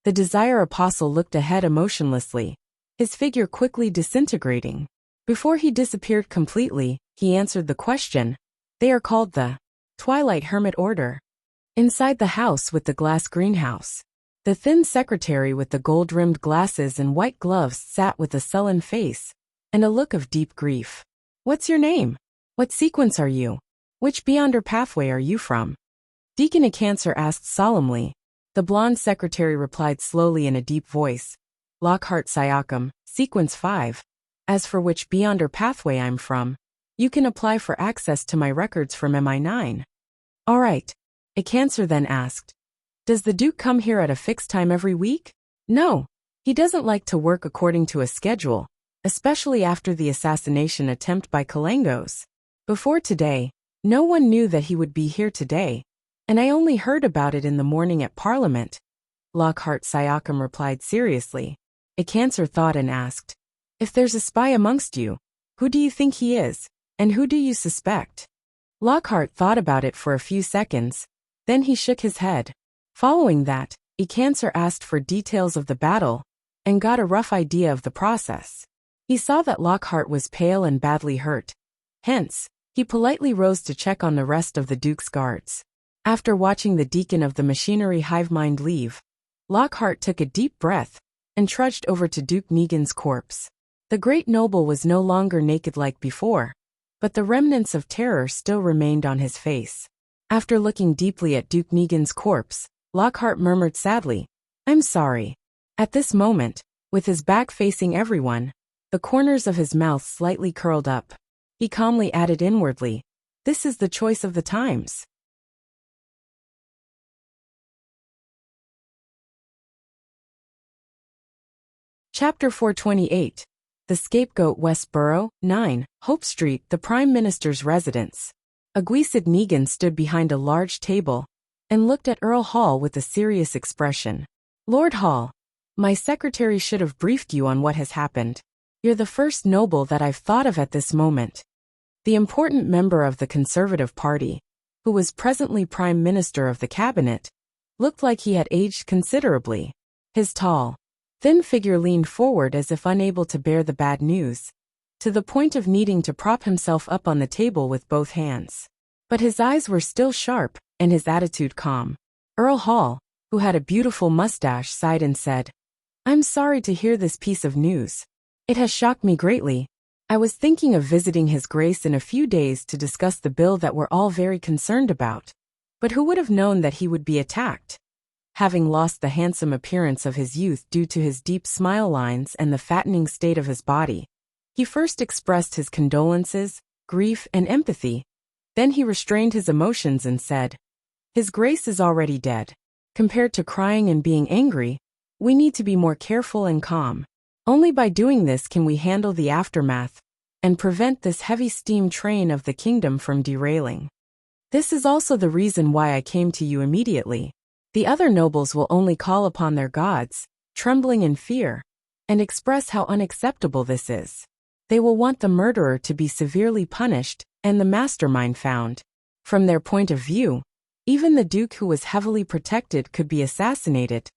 The Desire Apostle looked ahead emotionlessly, his figure quickly disintegrating. Before he disappeared completely, he answered the question. "They are called the Twilight Hermit Order." Inside the house with the glass greenhouse, the thin secretary with the gold-rimmed glasses and white gloves sat with a sullen face and a look of deep grief. "What's your name? What sequence are you? Which Beyonder pathway are you from?" Deacon Acancer asked solemnly. The blonde secretary replied slowly in a deep voice, "Lockhart Syakam, sequence 5. As for which Beyonder pathway I'm from, you can apply for access to my records from MI9. "All right." Acancer then asked, "Does the Duke come here at a fixed time every week?" "No. He doesn't like to work according to a schedule, especially after the assassination attempt by Kalangos. Before today, no one knew that he would be here today, and I only heard about it in the morning at Parliament." Lockhart Syakam replied seriously. Acancer thought and asked, "If there's a spy amongst you, who do you think he is, and who do you suspect?" Lockhart thought about it for a few seconds, then he shook his head. Following that, Acancer asked for details of the battle, and got a rough idea of the process. He saw that Lockhart was pale and badly hurt. Hence, he politely rose to check on the rest of the Duke's guards. After watching the deacon of the machinery hive mind leave, Lockhart took a deep breath and trudged over to Duke Negan's corpse. The great noble was no longer naked like before, but the remnants of terror still remained on his face. After looking deeply at Duke Negan's corpse, Lockhart murmured sadly, "I'm sorry." At this moment, With his back facing everyone, the corners of his mouth slightly curled up. He calmly added inwardly, "This is the choice of the times." Chapter 428. The Scapegoat, Westboro, 9, Hope Street, the Prime Minister's residence. Aguisid Negan stood behind a large table and looked at Earl Hall with a serious expression. "Lord Hall, my secretary should have briefed you on what has happened. You're the first noble that I've thought of at this moment." The important member of the Conservative Party, who was presently Prime Minister of the Cabinet, looked like he had aged considerably. His tall, thin figure leaned forward as if unable to bear the bad news, to the point of needing to prop himself up on the table with both hands. But his eyes were still sharp, and his attitude calm. Earl Hall, who had a beautiful mustache, sighed and said, "I'm sorry to hear this piece of news. It has shocked me greatly. I was thinking of visiting His Grace in a few days to discuss the bill that we're all very concerned about. But who would have known that he would be attacked?" Having lost the handsome appearance of his youth due to his deep smile lines and the fattening state of his body, he first expressed his condolences, grief, and empathy. Then he restrained his emotions and said, "His Grace is already dead. Compared to crying and being angry, we need to be more careful and calm. Only by doing this can we handle the aftermath and prevent this heavy steam train of the kingdom from derailing. This is also the reason why I came to you immediately. The other nobles will only call upon their gods, trembling in fear, and express how unacceptable this is. They will want the murderer to be severely punished and the mastermind found. From their point of view, even the Duke, who was heavily protected, could be assassinated.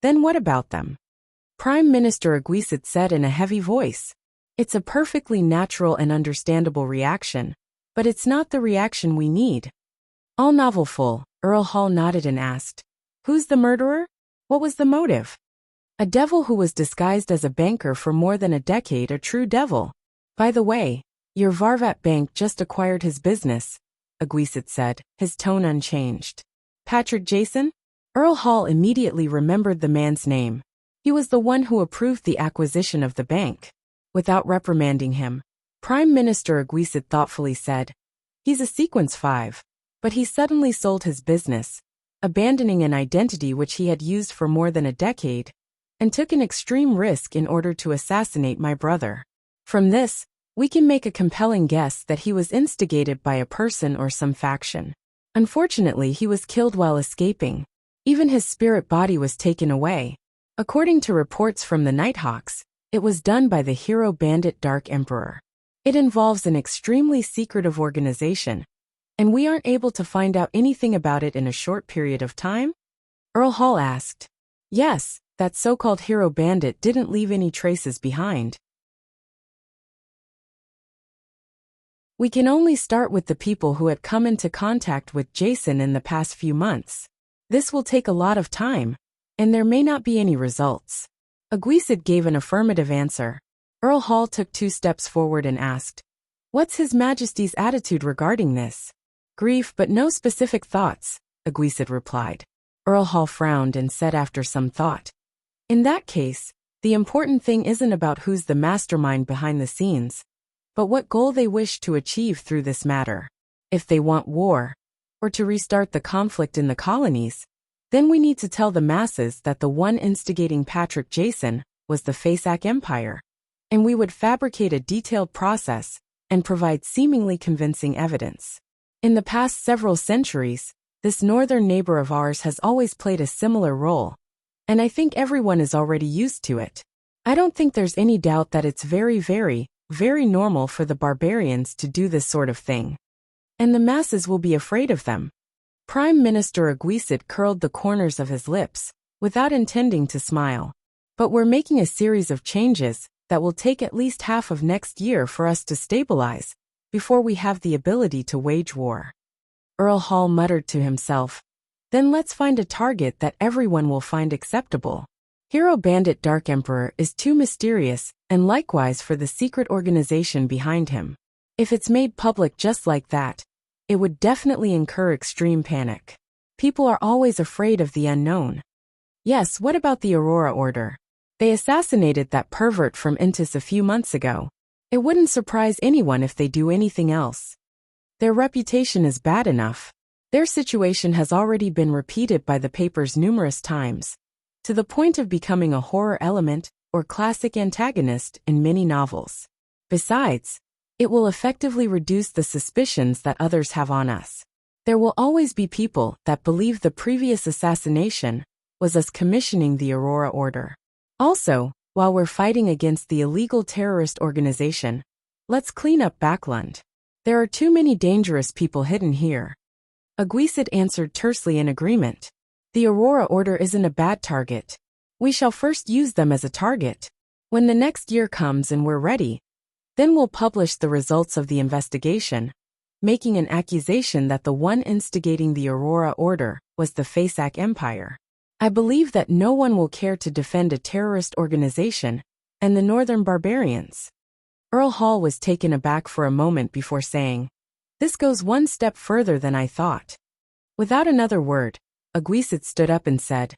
Then what about them?" Prime Minister Aguisid said in a heavy voice. "It's a perfectly natural and understandable reaction, but it's not the reaction we need." All novelful, Earl Hall nodded and asked, "Who's the murderer? What was the motive?" "A devil who was disguised as a banker for more than a decade, a true devil. By the way, your Varvat Bank just acquired his business," Aguisid said, his tone unchanged. "Patrick Jason?" Earl Hall immediately remembered the man's name. He was the one who approved the acquisition of the bank. Without reprimanding him, Prime Minister Aguisid thoughtfully said, "He's a Sequence 5, but he suddenly sold his business, abandoning an identity which he had used for more than a decade, and took an extreme risk in order to assassinate my brother. From this, we can make a compelling guess that he was instigated by a person or some faction. Unfortunately, he was killed while escaping. Even his spirit body was taken away. According to reports from the Nighthawks, it was done by the hero bandit Dark Emperor. It involves an extremely secretive organization, and we aren't able to find out anything about it in a short period of time?" Earl Hall asked. "Yes, that so-called hero bandit didn't leave any traces behind. We can only start with the people who had come into contact with Jason in the past few months. This will take a lot of time, and there may not be any results." Aguisid gave an affirmative answer. Earl Hall took 2 steps forward and asked, "What's His Majesty's attitude regarding this?" "Grief, but no specific thoughts," Aguisid replied. Earl Hall frowned and said after some thought, "In that case, the important thing isn't about who's the mastermind behind the scenes, but what goal they wish to achieve through this matter. If they want war, or to restart the conflict in the colonies, then we need to tell the masses that the one instigating Patrick Jason was the Fasak Empire, and we would fabricate a detailed process and provide seemingly convincing evidence. In the past several centuries, this northern neighbor of ours has always played a similar role, and I think everyone is already used to it. I don't think there's any doubt that it's very, very, very normal for the barbarians to do this sort of thing. And the masses will be afraid of them." Prime Minister Aguisid curled the corners of his lips, without intending to smile. "But we're making a series of changes that will take at least half of next year for us to stabilize, before we have the ability to wage war." Earl Hall muttered to himself, "Then let's find a target that everyone will find acceptable. Hero bandit Dark Emperor is too mysterious, and likewise for the secret organization behind him. If it's made public just like that, it would definitely incur extreme panic. People are always afraid of the unknown." "Yes, what about the Aurora Order?" They assassinated that pervert from Intis a few months ago. It wouldn't surprise anyone if they do anything else. Their reputation is bad enough. Their situation has already been repeated by the papers numerous times, to the point of becoming a horror element or classic antagonist in many novels. Besides, it will effectively reduce the suspicions that others have on us. There will always be people that believe the previous assassination was us commissioning the Aurora Order. Also, while we're fighting against the illegal terrorist organization, let's clean up Backlund. There are too many dangerous people hidden here. Aguisid answered tersely in agreement. The Aurora Order isn't a bad target. We shall first use them as a target. When the next year comes and we're ready, then we'll publish the results of the investigation, making an accusation that the one instigating the Aurora Order was the Fasak Empire. I believe that no one will care to defend a terrorist organization and the Northern Barbarians. Earl Hall was taken aback for a moment before saying, "This goes one step further than I thought." Without another word, Aguisid stood up and said,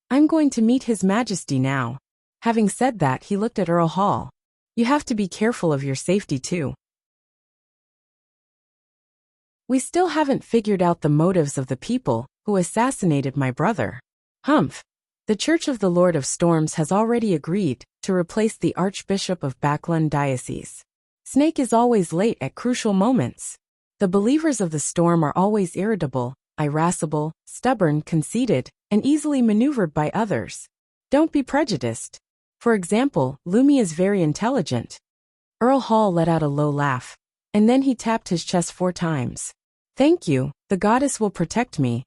"I'm going to meet His Majesty now." Having said that, he looked at Earl Hall. "You have to be careful of your safety too. We still haven't figured out the motives of the people who assassinated my brother." Humph. The Church of the Lord of Storms has already agreed to replace the Archbishop of Backlund Diocese. Snake is always late at crucial moments. The believers of the storm are always irritable, irascible, stubborn, conceited, and easily maneuvered by others. Don't be prejudiced. For example, Lumi is very intelligent. Earl Hall let out a low laugh, and then he tapped his chest 4 times. "Thank you, the goddess will protect me."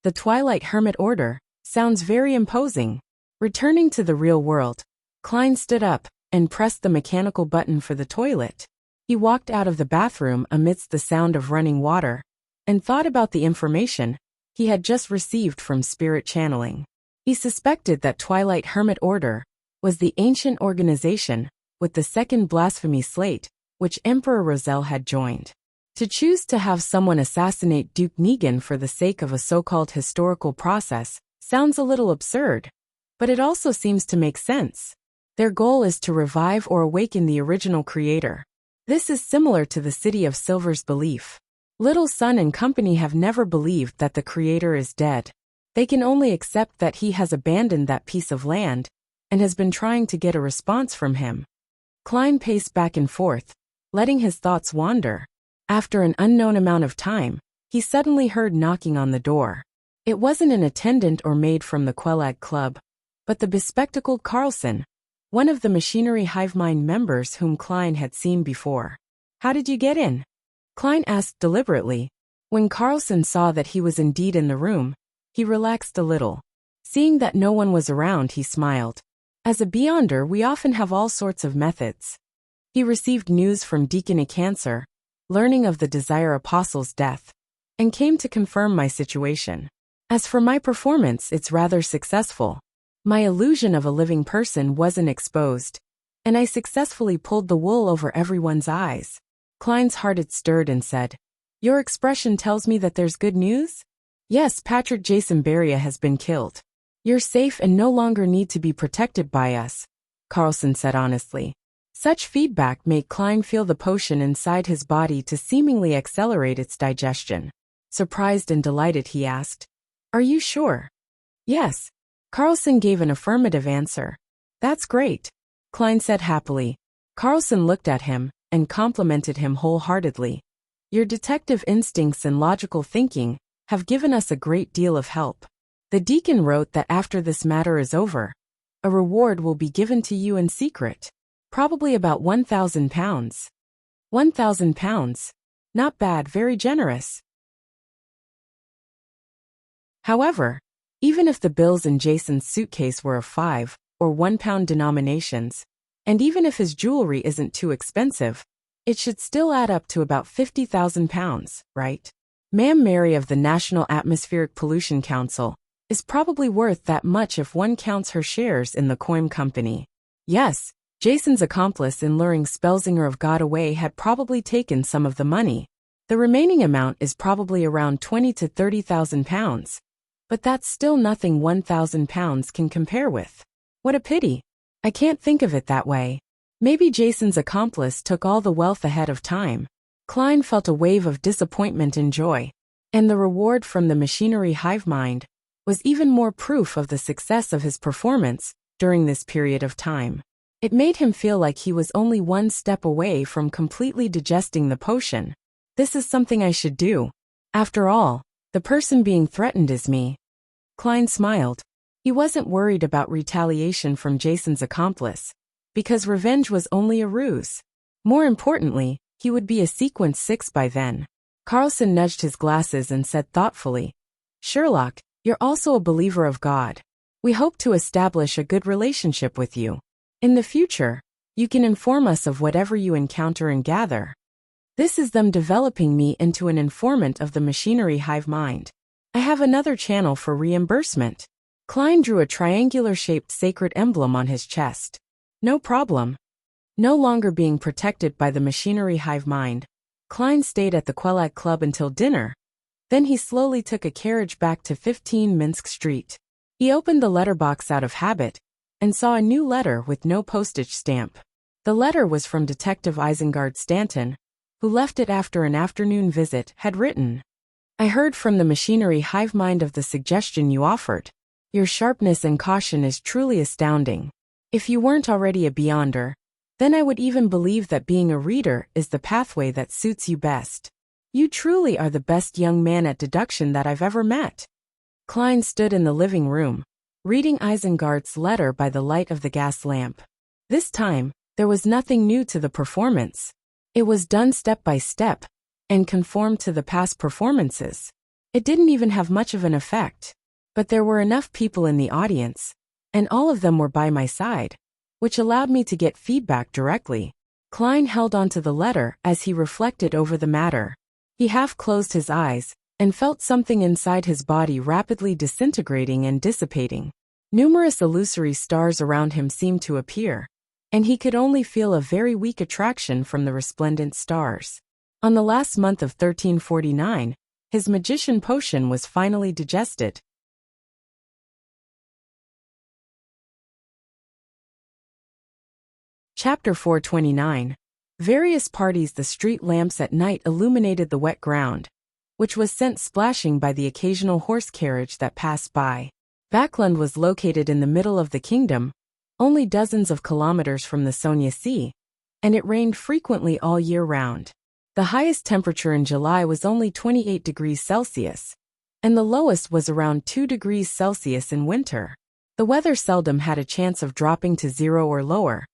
The Twilight Hermit Order sounds very imposing. Returning to the real world, Klein stood up and pressed the mechanical button for the toilet. He walked out of the bathroom amidst the sound of running water and thought about the information he had just received from spirit channeling. He suspected that Twilight Hermit Order was the ancient organization with the second blasphemy slate, which Emperor Roselle had joined. To choose to have someone assassinate Duke Negan for the sake of a so-called historical process sounds a little absurd, but it also seems to make sense. Their goal is to revive or awaken the original creator. This is similar to the City of Silver's belief. Little Sun and company have never believed that the creator is dead. They can only accept that he has abandoned that piece of land and has been trying to get a response from him. Klein paced back and forth, letting his thoughts wander. After an unknown amount of time, he suddenly heard knocking on the door. It wasn't an attendant or maid from the Quelag Club, but the bespectacled Carlson, one of the Machinery Hivemind members whom Klein had seen before. "How did you get in?" Klein asked deliberately. When Carlson saw that he was indeed in the room, he relaxed a little. Seeing that no one was around, he smiled. "As a Beyonder, we often have all sorts of methods." He received news from Deacon Cancer, learning of the Desire Apostle's death, and came to confirm my situation. As for my performance, it's rather successful. My illusion of a living person wasn't exposed, and I successfully pulled the wool over everyone's eyes. Klein's heart had stirred and said, "Your expression tells me that there's good news?" "Yes, Patrick Jason Beria has been killed. You're safe and no longer need to be protected by us," Carlson said honestly. Such feedback made Klein feel the potion inside his body to seemingly accelerate its digestion. Surprised and delighted, he asked, "Are you sure?" "Yes." Carlson gave an affirmative answer. "That's great," Klein said happily. Carlson looked at him and complimented him wholeheartedly. "Your detective instincts and logical thinking have given us a great deal of help. The deacon wrote that after this matter is over, a reward will be given to you in secret. Probably about £1,000. £1,000. Not bad, very generous." However, even if the bills in Jason's suitcase were of £5 or £1 denominations, and even if his jewelry isn't too expensive, it should still add up to about £50,000, right? Ma'am Mary of the National Atmospheric Pollution Council is probably worth that much if one counts her shares in the Coim Company. Yes, Jason's accomplice in luring Spelzinger of God away had probably taken some of the money. The remaining amount is probably around £20,000 to £30,000. But that's still nothing £1,000 can compare with. What a pity. I can't think of it that way. Maybe Jason's accomplice took all the wealth ahead of time. Klein felt a wave of disappointment and joy. And the reward from the machinery hive mind was even more proof of the success of his performance during this period of time. It made him feel like he was only one step away from completely digesting the potion. This is something I should do. After all, the person being threatened is me. Klein smiled. He wasn't worried about retaliation from Jason's accomplice, because revenge was only a ruse. More importantly, he would be a sequence 6 by then. Carlson nudged his glasses and said thoughtfully, "Sherlock, you're also a believer of God. We hope to establish a good relationship with you. In the future, you can inform us of whatever you encounter and gather." This is them developing me into an informant of the machinery hive mind. I have another channel for reimbursement. Klein drew a triangular-shaped sacred emblem on his chest. No problem. No longer being protected by the machinery hive mind, Klein stayed at the Quelag Club until dinner. Then he slowly took a carriage back to 15 Minsk Street. He opened the letterbox out of habit and saw a new letter with no postage stamp. The letter was from Detective Isengard Stanton, who left it after an afternoon visit, had written, "I heard from the machinery hive mind of the suggestion you offered. Your sharpness and caution is truly astounding. If you weren't already a beyonder, then I would even believe that being a reader is the pathway that suits you best. You truly are the best young man at deduction that I've ever met." Klein stood in the living room, reading Isengard's letter by the light of the gas lamp. This time, there was nothing new to the performance. It was done step by step, and conformed to the past performances. It didn't even have much of an effect. But there were enough people in the audience, and all of them were by my side, which allowed me to get feedback directly. Klein held onto the letter as he reflected over the matter. He half closed his eyes and felt something inside his body rapidly disintegrating and dissipating. Numerous illusory stars around him seemed to appear, and he could only feel a very weak attraction from the resplendent stars. On the last month of 1349, his magician potion was finally digested. Chapter 429. Various parties. The street lamps at night illuminated the wet ground, which was sent splashing by the occasional horse carriage that passed by. Backland was located in the middle of the kingdom, only dozens of kilometers from the Sonia Sea, and it rained frequently all year round. The highest temperature in July was only 28 degrees Celsius, and the lowest was around 2 degrees Celsius in winter. The weather seldom had a chance of dropping to 0 or lower.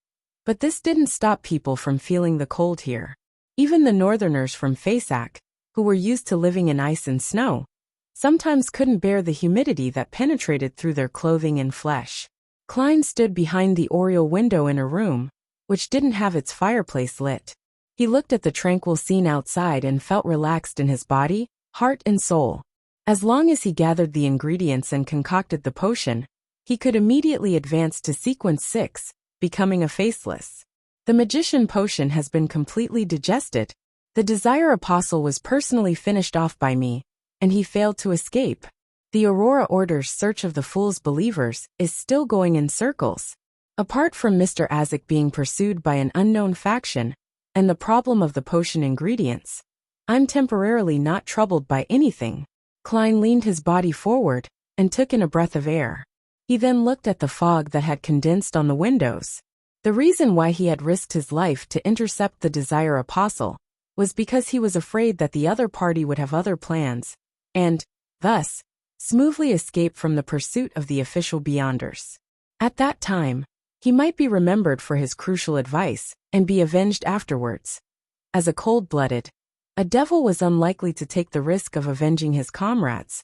But this didn't stop people from feeling the cold here. Even the northerners from Fasak, who were used to living in ice and snow, sometimes couldn't bear the humidity that penetrated through their clothing and flesh. Klein stood behind the oriel window in a room, which didn't have its fireplace lit. He looked at the tranquil scene outside and felt relaxed in his body, heart and soul. As long as he gathered the ingredients and concocted the potion, he could immediately advance to sequence 6, becoming a faceless. The magician potion has been completely digested. The Desire Apostle was personally finished off by me, and he failed to escape. The Aurora Order's search of the Fool's believers is still going in circles. Apart from Mr. Azek being pursued by an unknown faction, and the problem of the potion ingredients, I'm temporarily not troubled by anything. Klein leaned his body forward and took in a breath of air. He then looked at the fog that had condensed on the windows. The reason why he had risked his life to intercept the Desire Apostle was because he was afraid that the other party would have other plans, and, thus, smoothly escape from the pursuit of the official Beyonders. At that time, he might be remembered for his crucial advice and be avenged afterwards. As a cold-blooded, a devil was unlikely to take the risk of avenging his comrades.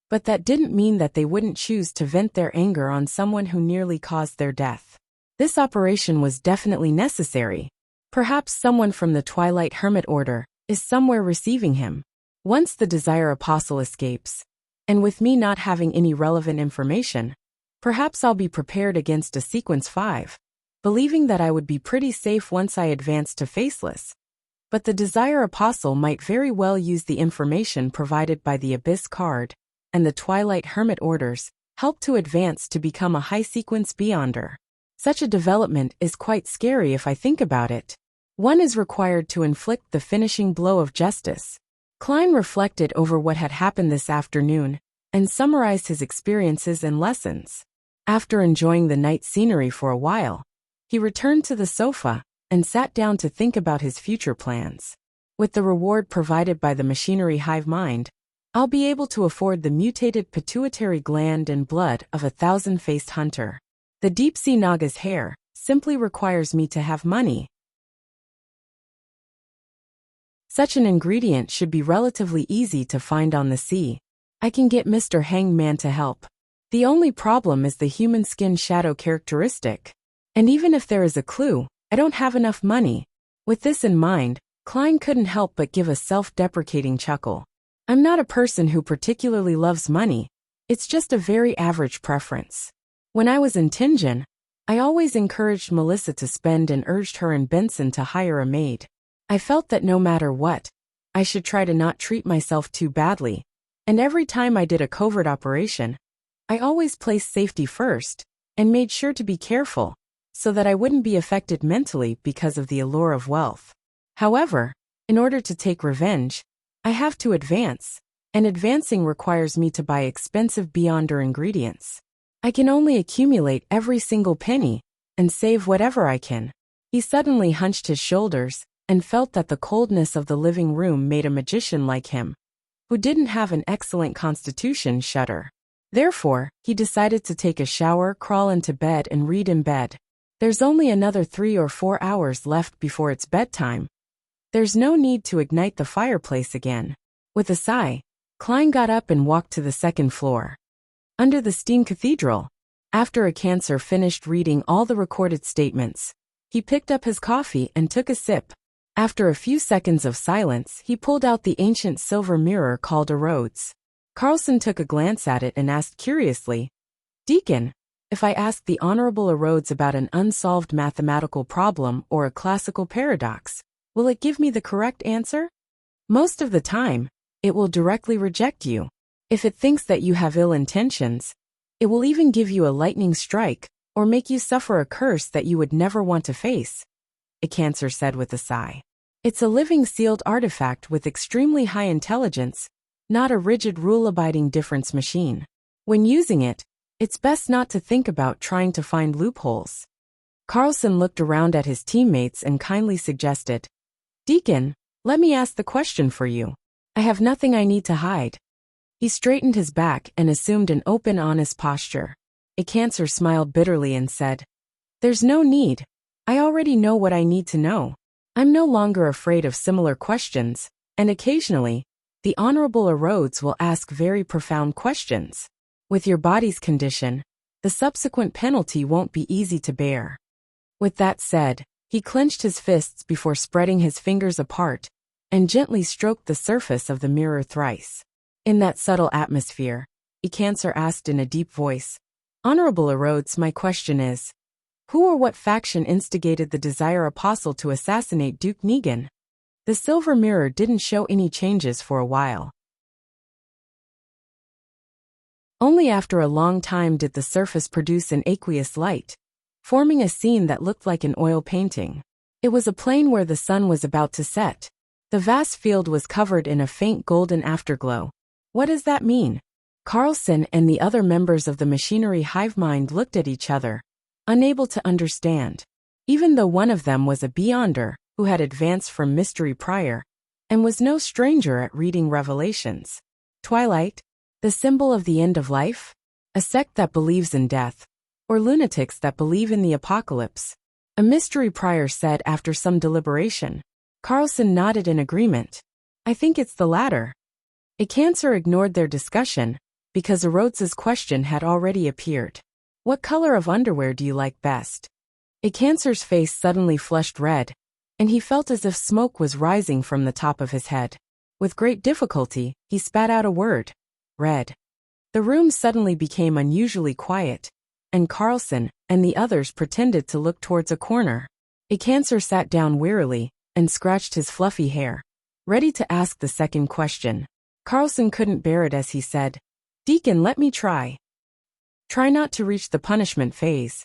But that didn't mean that they wouldn't choose to vent their anger on someone who nearly caused their death. This operation was definitely necessary. Perhaps someone from the Twilight Hermit Order is somewhere receiving him. Once the Desire Apostle escapes, and with me not having any relevant information, perhaps I'll be prepared against a sequence 5, believing that I would be pretty safe once I advanced to Faceless. But the Desire Apostle might very well use the information provided by the Abyss card, and the Twilight Hermit Orders help to advance to become a high-sequence Beyonder. Such a development is quite scary if I think about it. One is required to inflict the finishing blow of justice. Klein reflected over what had happened this afternoon and summarized his experiences and lessons. After enjoying the night scenery for a while, he returned to the sofa and sat down to think about his future plans. With the reward provided by the machinery hive mind, I'll be able to afford the mutated pituitary gland and blood of a thousand-faced hunter. The deep-sea Naga's hair simply requires me to have money. Such an ingredient should be relatively easy to find on the sea. I can get Mr. Hangman to help. The only problem is the human skin shadow characteristic. And even if there is a clue, I don't have enough money. With this in mind, Klein couldn't help but give a self-deprecating chuckle. I'm not a person who particularly loves money. It's just a very average preference. When I was in Tianjin, I always encouraged Melissa to spend and urged her and Benson to hire a maid. I felt that no matter what, I should try to not treat myself too badly, and every time I did a covert operation, I always placed safety first and made sure to be careful so that I wouldn't be affected mentally because of the allure of wealth. However, in order to take revenge, I have to advance, and advancing requires me to buy expensive beyonder ingredients. I can only accumulate every single penny and save whatever I can. He suddenly hunched his shoulders and felt that the coldness of the living room made a magician like him, who didn't have an excellent constitution, shudder. Therefore, he decided to take a shower, crawl into bed and read in bed. There's only another 3 or 4 hours left before it's bedtime. There's no need to ignite the fireplace again. With a sigh, Klein got up and walked to the second floor. Under the steam cathedral, after a cancer finished reading all the recorded statements, he picked up his coffee and took a sip. After a few seconds of silence, he pulled out the ancient silver mirror called a Rhodes. Carlson took a glance at it and asked curiously, "Deacon, if I ask the Honorable Rhodes about an unsolved mathematical problem or a classical paradox, will it give me the correct answer? Most of the time, it will directly reject you. If it thinks that you have ill intentions, it will even give you a lightning strike or make you suffer a curse that you would never want to face," a cancer said with a sigh. "It's a living sealed artifact with extremely high intelligence, not a rigid rule-abiding difference machine. When using it, it's best not to think about trying to find loopholes." Carlson looked around at his teammates and kindly suggested, "Deacon, let me ask the question for you. I have nothing I need to hide." He straightened his back and assumed an open, honest posture. A cancer smiled bitterly and said, "There's no need. I already know what I need to know. I'm no longer afraid of similar questions, and occasionally, the Honorable Rhodes will ask very profound questions. With your body's condition, the subsequent penalty won't be easy to bear." With that said, he clenched his fists before spreading his fingers apart and gently stroked the surface of the mirror thrice. In that subtle atmosphere, a cancer asked in a deep voice, "Honorable Rhodes, my question is, who or what faction instigated the Desire Apostle to assassinate Duke Negan?" The silver mirror didn't show any changes for a while. Only after a long time did the surface produce an aqueous light, forming a scene that looked like an oil painting. It was a plain where the sun was about to set. The vast field was covered in a faint golden afterglow. What does that mean? Carlson and the other members of the machinery hive mind looked at each other, unable to understand. Even though one of them was a beyonder who had advanced from mystery prior and was no stranger at reading revelations. Twilight, the symbol of the end of life? A sect that believes in death, or lunatics that believe in the apocalypse? A mystery prior said after some deliberation. Carlson nodded in agreement. "I think it's the latter." A cancer ignored their discussion because Rhodes's question had already appeared. "What color of underwear do you like best?" A cancer's face suddenly flushed red, and he felt as if smoke was rising from the top of his head. With great difficulty, he spat out a word. "Red." The room suddenly became unusually quiet, and Carlson and the others pretended to look towards a corner. A cancer sat down wearily and scratched his fluffy hair, ready to ask the second question. Carlson couldn't bear it as he said, "Deacon, let me try." "Try not to reach the punishment phase."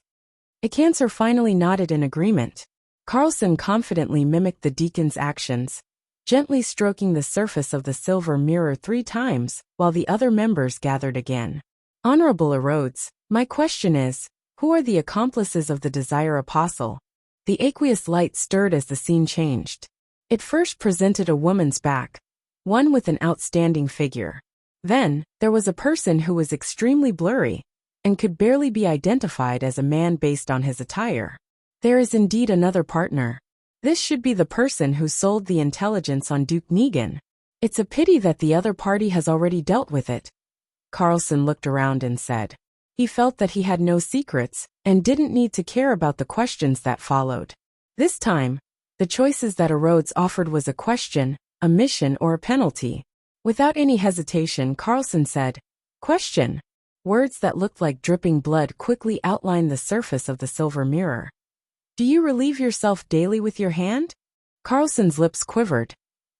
A cancer finally nodded in agreement. Carlson confidently mimicked the deacon's actions, gently stroking the surface of the silver mirror 3 times, while the other members gathered again. Honorable Erodes, my question is, who are the accomplices of the Desire Apostle? The aqueous light stirred as the scene changed. It first presented a woman's back, one with an outstanding figure. Then, there was a person who was extremely blurry, and could barely be identified as a man based on his attire. There is indeed another partner. This should be the person who sold the intelligence on Duke Negan. It's a pity that the other party has already dealt with it. Carlson looked around and said. He felt that he had no secrets, and didn't need to care about the questions that followed. This time, the choices that Erodes offered was a question, a mission, or a penalty. Without any hesitation, Carlson said, "Question." Words that looked like dripping blood quickly outlined the surface of the silver mirror. Do you relieve yourself daily with your hand? Carlson's lips quivered,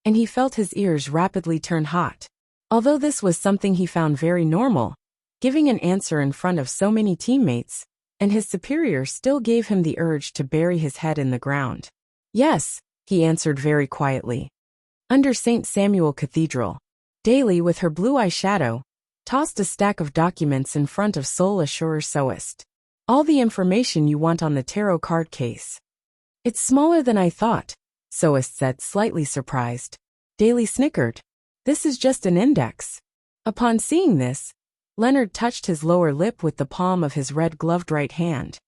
and he felt his ears rapidly turn hot. Although this was something he found very normal, giving an answer in front of so many teammates, and his superior still gave him the urge to bury his head in the ground. Yes, he answered very quietly. Under St. Samuel Cathedral, Daly, with her blue eyeshadow, tossed a stack of documents in front of Soul Assurer Soist. All the information you want on the tarot card case. It's smaller than I thought, Soist said, slightly surprised. Daly snickered. This is just an index. Upon seeing this, Leonard touched his lower lip with the palm of his red-gloved right hand.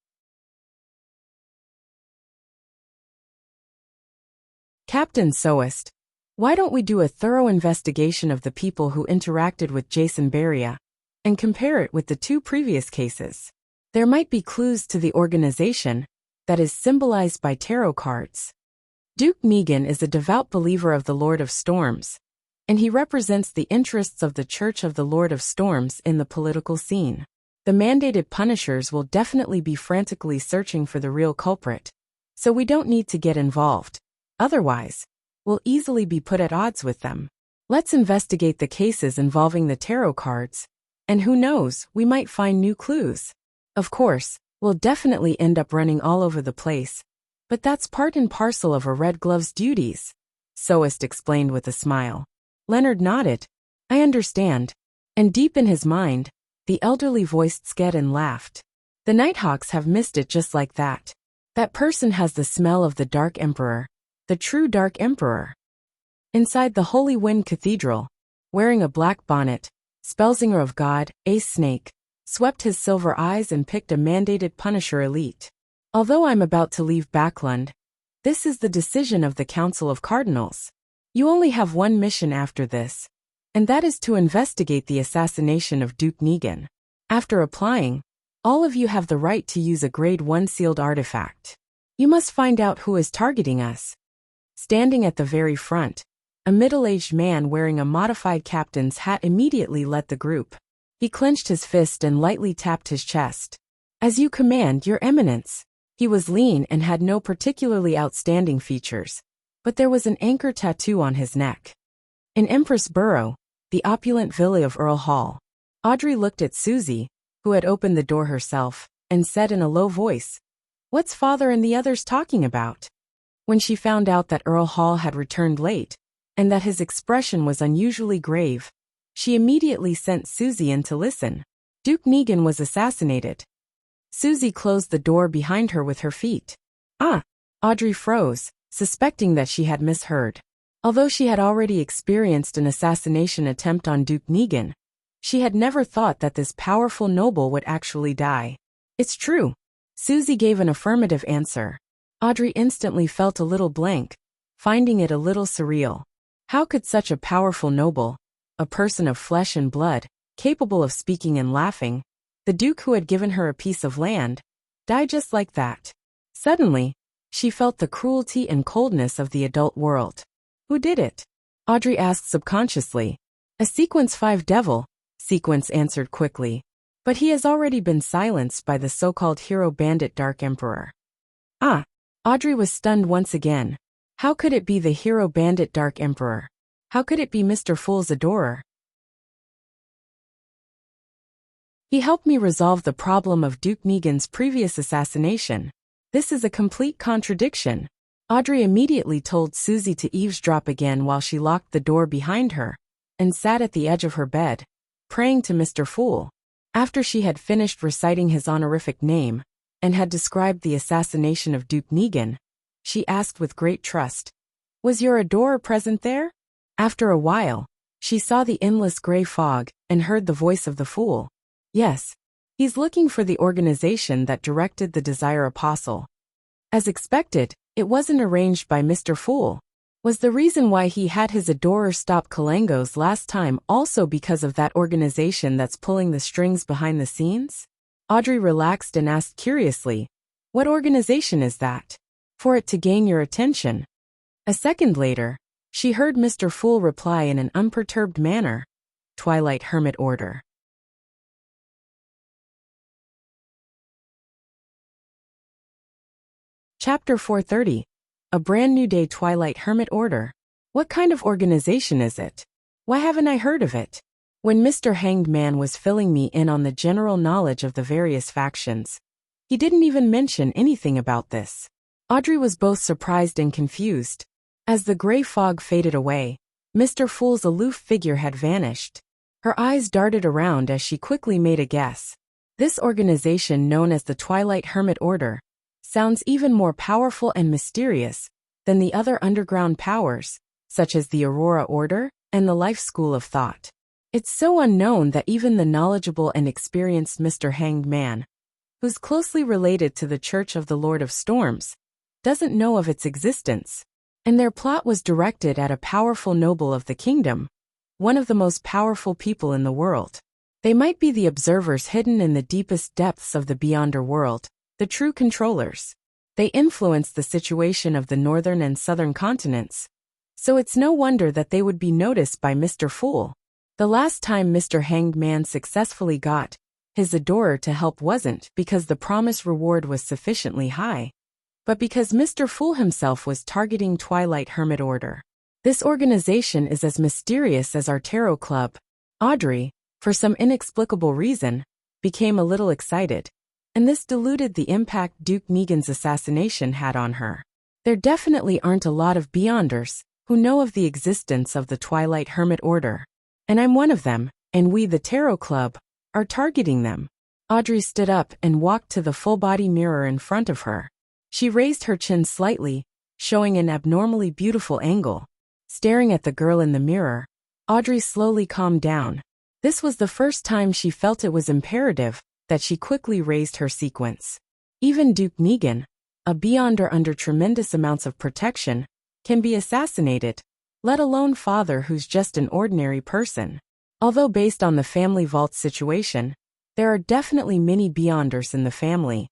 Captain Soist, why don't we do a thorough investigation of the people who interacted with Jason Beria, and compare it with the 2 previous cases? There might be clues to the organization that is symbolized by tarot cards. Duke Negan is a devout believer of the Lord of Storms, and he represents the interests of the Church of the Lord of Storms in the political scene. The mandated punishers will definitely be frantically searching for the real culprit, so we don't need to get involved. Otherwise, we'll easily be put at odds with them. Let's investigate the cases involving the tarot cards, and who knows, we might find new clues. Of course, we'll definitely end up running all over the place, but that's part and parcel of a Red Glove's duties, Soist explained with a smile. Leonard nodded. I understand. And deep in his mind, the elderly-voiced Skedden laughed. The Nighthawks have missed it just like that. That person has the smell of the Dark Emperor, the true Dark Emperor. Inside the Holy Wind Cathedral, wearing a black bonnet, Spellsinger of God, Ace Snake, swept his silver eyes and picked a mandated Punisher elite. Although I'm about to leave Backlund, this is the decision of the Council of Cardinals. You only have one mission after this, and that is to investigate the assassination of Duke Negan. After applying, all of you have the right to use a Grade 1 sealed artifact. You must find out who is targeting us. Standing at the very front, a middle-aged man wearing a modified captain's hat immediately led the group. He clenched his fist and lightly tapped his chest. As you command, Your Eminence. He was lean and had no particularly outstanding features, but there was an anchor tattoo on his neck. In Empress Borough, the opulent villa of Earl Hall. Audrey looked at Susie, who had opened the door herself, and said in a low voice, "What's Father and the others talking about?" When she found out that Earl Hall had returned late, and that his expression was unusually grave, she immediately sent Susie in to listen. Duke Negan was assassinated. Susie closed the door behind her with her feet. Ah! Audrey froze, suspecting that she had misheard. Although she had already experienced an assassination attempt on Duke Negan, she had never thought that this powerful noble would actually die. It's true. Susie gave an affirmative answer. Audrey instantly felt a little blank, finding it a little surreal. How could such a powerful noble, a person of flesh and blood, capable of speaking and laughing, the Duke who had given her a piece of land, die just like that? Suddenly, she felt the cruelty and coldness of the adult world. Who did it? Audrey asked subconsciously. A Sequence 5 devil, Sequence answered quickly. But he has already been silenced by the so-called hero bandit Dark Emperor. Ah! Audrey was stunned once again. How could it be the hero bandit Dark Emperor? How could it be Mr. Fool's adorer? He helped me resolve the problem of Duke Negan's previous assassination. This is a complete contradiction. Audrey immediately told Susie to eavesdrop again while she locked the door behind her and sat at the edge of her bed, praying to Mr. Fool. After she had finished reciting his honorific name and had described the assassination of Duke Negan, she asked with great trust, "Was your adorer present there?" After a while, she saw the endless gray fog and heard the voice of the Fool. "Yes, he's looking for the organization that directed the Desire Apostle." As expected, it wasn't arranged by Mr. Fool. Was the reason why he had his adorer stop Kalangos last time also because of that organization that's pulling the strings behind the scenes? Audrey relaxed and asked curiously, "What organization is that?" "For it to gain your attention." A second later, she heard Mr. Fool reply in an unperturbed manner, "Twilight Hermit Order." Chapter 430. A Brand New Day. Twilight Hermit Order. What kind of organization is it? Why haven't I heard of it? When Mr. Hanged Man was filling me in on the general knowledge of the various factions, he didn't even mention anything about this. Audrey was both surprised and confused. As the gray fog faded away, Mr. Fool's aloof figure had vanished. Her eyes darted around as she quickly made a guess. This organization, known as the Twilight Hermit Order, sounds even more powerful and mysterious than the other underground powers, such as the Aurora Order and the Life School of Thought. It's so unknown that even the knowledgeable and experienced Mr. Hanged Man, who's closely related to the Church of the Lord of Storms, doesn't know of its existence. And their plot was directed at a powerful noble of the kingdom, one of the most powerful people in the world. They might be the observers hidden in the deepest depths of the Beyonder world, the true controllers. They influence the situation of the northern and southern continents, so it's no wonder that they would be noticed by Mr. Fool. The last time Mr. Hanged Man successfully got his adorer to help wasn't because the promised reward was sufficiently high, but because Mr. Fool himself was targeting Twilight Hermit Order. This organization is as mysterious as our tarot club. Audrey, for some inexplicable reason, became a little excited, and this diluted the impact Duke Negan's assassination had on her. There definitely aren't a lot of Beyonders who know of the existence of the Twilight Hermit Order, and I'm one of them, and we, the Tarot Club, are targeting them. Audrey stood up and walked to the full-body mirror in front of her. She raised her chin slightly, showing an abnormally beautiful angle. Staring at the girl in the mirror, Audrey slowly calmed down. This was the first time she felt it was imperative that she quickly raised her sequence. Even Duke Negan, a Beyonder under tremendous amounts of protection, can be assassinated, let alone Father, who's just an ordinary person. Although based on the family vault situation, there are definitely many Beyonders in the family,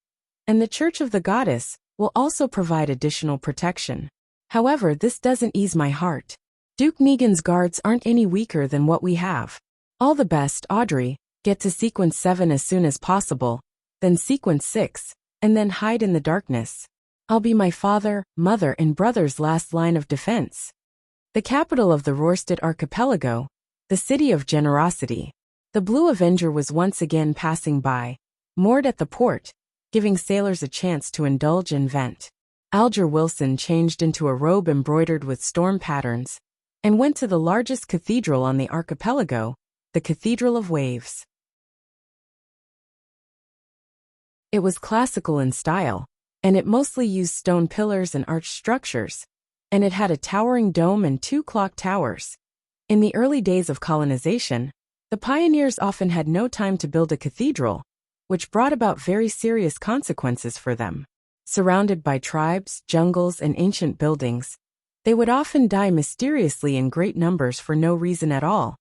and the Church of the Goddess will also provide additional protection. However, this doesn't ease my heart. Duke Negan's guards aren't any weaker than what we have. All the best, Audrey. Get to sequence 7 as soon as possible, then sequence 6, and then hide in the darkness. I'll be my father, mother, and brother's last line of defense. The capital of the Rorstad Archipelago, the city of generosity. The Blue Avenger was once again passing by, moored at the port, giving sailors a chance to indulge and vent. Alger Wilson changed into a robe embroidered with storm patterns and went to the largest cathedral on the archipelago, the Cathedral of Waves. It was classical in style, and it mostly used stone pillars and arched structures, and it had a towering dome and 2 clock towers. In the early days of colonization, the pioneers often had no time to build a cathedral, which brought about very serious consequences for them. Surrounded by tribes, jungles, and ancient buildings, they would often die mysteriously in great numbers for no reason at all,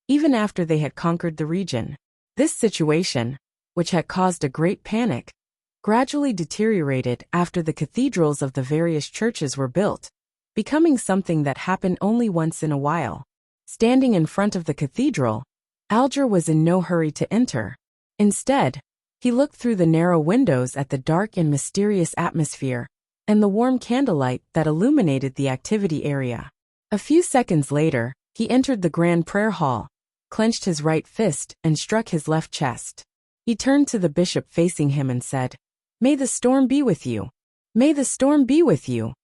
even after they had conquered the region. This situation, which had caused a great panic, gradually deteriorated after the cathedrals of the various churches were built, becoming something that happened only once in a while. Standing in front of the cathedral, Alger was in no hurry to enter. Instead, he looked through the narrow windows at the dark and mysterious atmosphere and the warm candlelight that illuminated the activity area. A few seconds later, he entered the grand prayer hall, clenched his right fist, and struck his left chest. He turned to the bishop facing him and said, "May the storm be with you. May the storm be with you."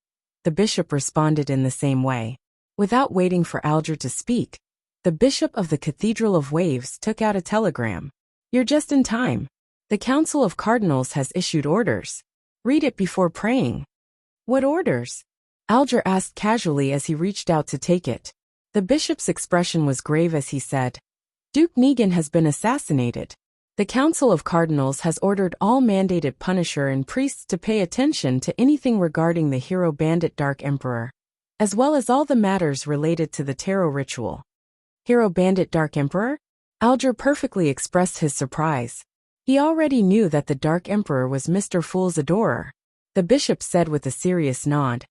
The bishop responded in the same way. Without waiting for Alger to speak, the bishop of the Cathedral of Waves took out a telegram. "You're just in time. The Council of Cardinals has issued orders. Read it before praying." "What orders?" Alger asked casually as he reached out to take it. The bishop's expression was grave as he said, "Duke Negan has been assassinated. The Council of Cardinals has ordered all mandated Punisher and priests to pay attention to anything regarding the hero bandit Dark Emperor, as well as all the matters related to the tarot ritual." Hero bandit Dark Emperor? Alger perfectly expressed his surprise. He already knew that the Dark Emperor was Mr. Fool's adorer. The bishop said with a serious nod,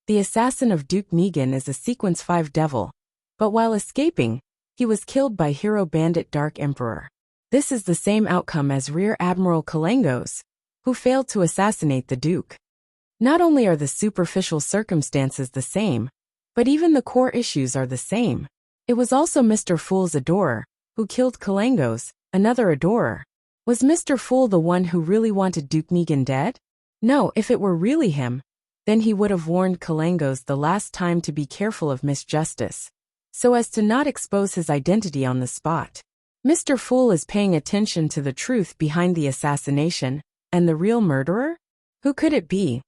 "The assassin of Duke Negan is a Sequence 5 devil, but while escaping, he was killed by hero bandit Dark Emperor. This is the same outcome as Rear Admiral Kalengos, who failed to assassinate the Duke. Not only are the superficial circumstances the same, but even the core issues are the same. It was also Mr. Fool's adorer who killed Kalengos, another adorer. Was Mr. Fool the one who really wanted Duke Negan dead? No, if it were really him, then he would have warned Kalengos the last time to be careful of Miss Justice, so as to not expose his identity on the spot. Mr. Fool is paying attention to the truth behind the assassination, and the real murderer? Who could it be?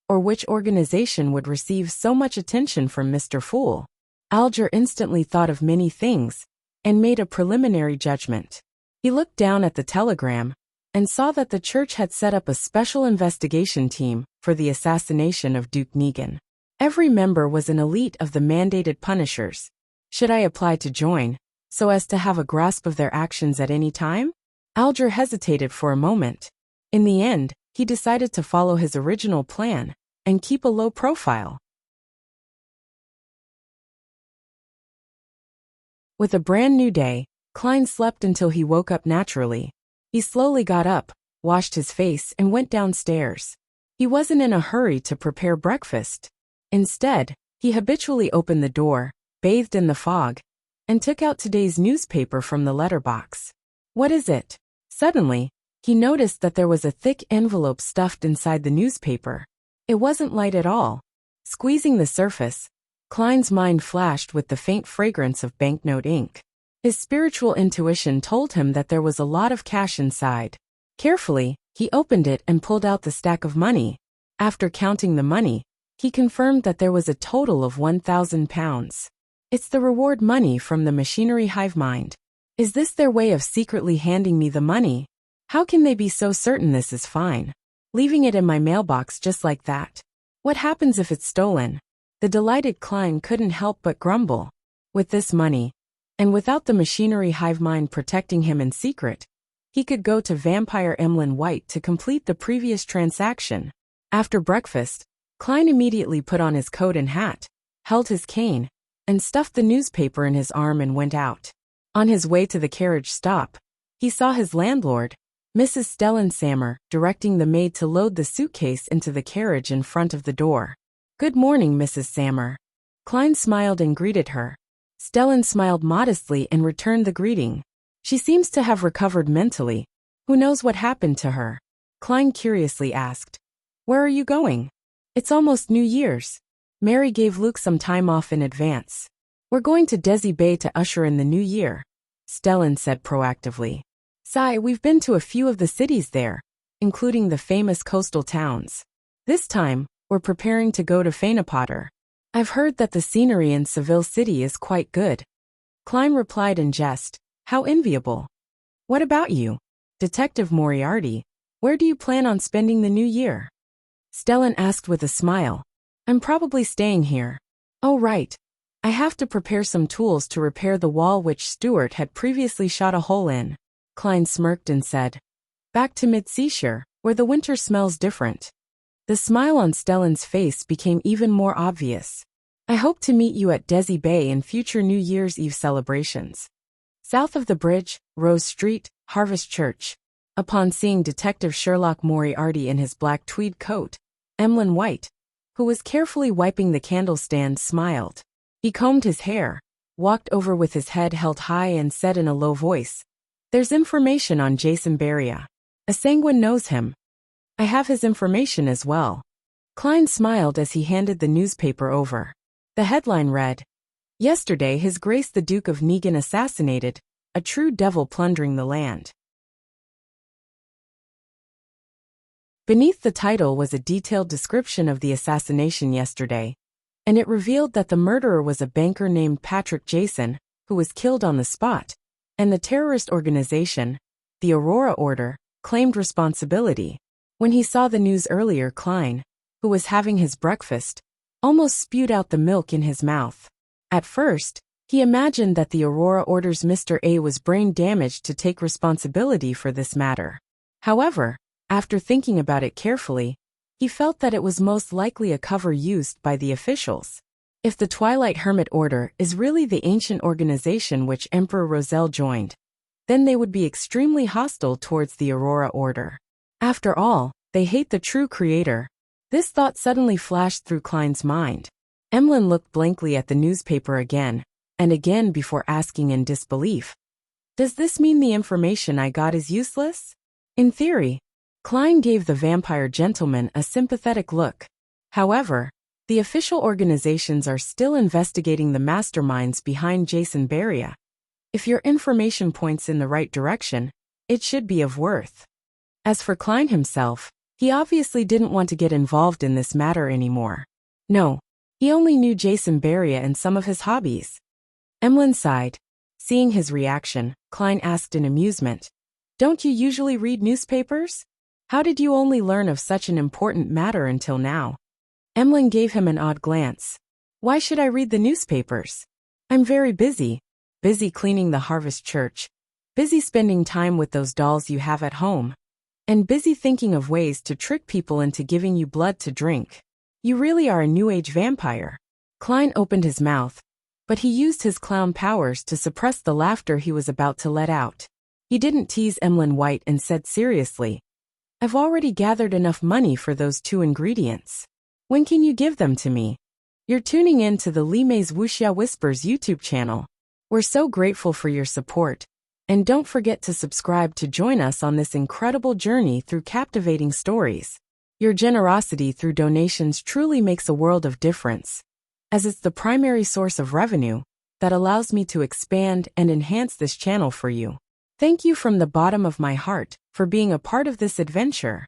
Or which organization would receive so much attention from Mr. Fool?" Alger instantly thought of many things, and made a preliminary judgment. He looked down at the telegram, and saw that the church had set up a special investigation team for the assassination of Duke Negan. Every member was an elite of the mandated Punishers. Should I apply to join, so as to have a grasp of their actions at any time? Alger hesitated for a moment. In the end, he decided to follow his original plan and keep a low profile. With a brand new day, Klein slept until he woke up naturally. He slowly got up, washed his face, and went downstairs. He wasn't in a hurry to prepare breakfast. Instead, he habitually opened the door, bathed in the fog, and took out today's newspaper from the letterbox. What is it? Suddenly, he noticed that there was a thick envelope stuffed inside the newspaper. It wasn't light at all. Squeezing the surface, Klein's mind flashed with the faint fragrance of banknote ink. His spiritual intuition told him that there was a lot of cash inside. Carefully, he opened it and pulled out the stack of money. After counting the money, he confirmed that there was a total of £1,000. It's the reward money from the machinery hive mind. Is this their way of secretly handing me the money? How can they be so certain this is fine? Leaving it in my mailbox just like that. What happens if it's stolen? The delighted Klein couldn't help but grumble. With this money, and without the machinery hive mind protecting him in secret, he could go to Vampire Emlyn White to complete the previous transaction. After breakfast, Klein immediately put on his coat and hat, held his cane, and stuffed the newspaper in his arm and went out. On his way to the carriage stop, he saw his landlord, Mrs. Stellan Sammer, directing the maid to load the suitcase into the carriage in front of the door. "Good morning, Mrs. Sammer." Klein smiled and greeted her. Stellan smiled modestly and returned the greeting. "She seems to have recovered mentally. Who knows what happened to her?" Klein curiously asked. "Where are you going?" "It's almost New Year's. Mary gave Luke some time off in advance. We're going to Desi Bay to usher in the new year," Stellan said proactively. We've been to a few of the cities there, including the famous coastal towns. This time, we're preparing to go to Fainapotter. I've heard that the scenery in Seville City is quite good." Klein replied in jest, "How enviable. What about you, Detective Moriarty? Where do you plan on spending the new year?" Stellan asked with a smile. "I'm probably staying here." "Oh right. I have to prepare some tools to repair the wall which Stuart had previously shot a hole in." Klein smirked and said, "Back to Mid-Seashire, where the winter smells different." The smile on Stellan's face became even more obvious. "I hope to meet you at Desi Bay in future New Year's Eve celebrations." South of the bridge, Rose Street, Harvest Church. Upon seeing Detective Sherlock Moriarty in his black tweed coat, Emlyn White, who was carefully wiping the candle stand, smiled. He combed his hair, walked over with his head held high and said in a low voice, There's information on Jason Beria. A sanguine knows him. I have his information as well. Klein smiled as he handed the newspaper over. The headline read, "Yesterday His Grace the Duke of Negan assassinated, a true devil plundering the land." Beneath the title was a detailed description of the assassination yesterday, and it revealed that the murderer was a banker named Patrick Jason, who was killed on the spot, and the terrorist organization, the Aurora Order, claimed responsibility. When he saw the news earlier, Klein, who was having his breakfast, almost spewed out the milk in his mouth. At first, he imagined that the Aurora Order's Mr. A was brain damaged to take responsibility for this matter. However, after thinking about it carefully, he felt that it was most likely a cover used by the officials. If the Twilight Hermit Order is really the ancient organization which Emperor Roselle joined, then they would be extremely hostile towards the Aurora Order. After all, they hate the true creator. This thought suddenly flashed through Klein's mind. Emlyn looked blankly at the newspaper again and again before asking in disbelief, "Does this mean the information I got is useless?" In theory. Klein gave the vampire gentleman a sympathetic look. However, the official organizations are still investigating the masterminds behind Jason Beria. If your information points in the right direction, it should be of worth. As for Klein himself, he obviously didn't want to get involved in this matter anymore. No, he only knew Jason Beria and some of his hobbies. Emlyn sighed. Seeing his reaction, Klein asked in amusement, "Don't you usually read newspapers? How did you only learn of such an important matter until now?" Emlyn gave him an odd glance. "Why should I read the newspapers? I'm very busy. Busy cleaning the Harvest Church. Busy spending time with those dolls you have at home. And busy thinking of ways to trick people into giving you blood to drink. You really are a New Age vampire." Klein opened his mouth, but he used his clown powers to suppress the laughter he was about to let out. He didn't tease Emlyn White and said seriously, "I've already gathered enough money for those 2 ingredients. When can you give them to me?" You're tuning in to the Li Mei's Wuxia Whispers YouTube channel. We're so grateful for your support, and don't forget to subscribe to join us on this incredible journey through captivating stories. Your generosity through donations truly makes a world of difference, as it's the primary source of revenue that allows me to expand and enhance this channel for you. Thank you from the bottom of my heart for being a part of this adventure.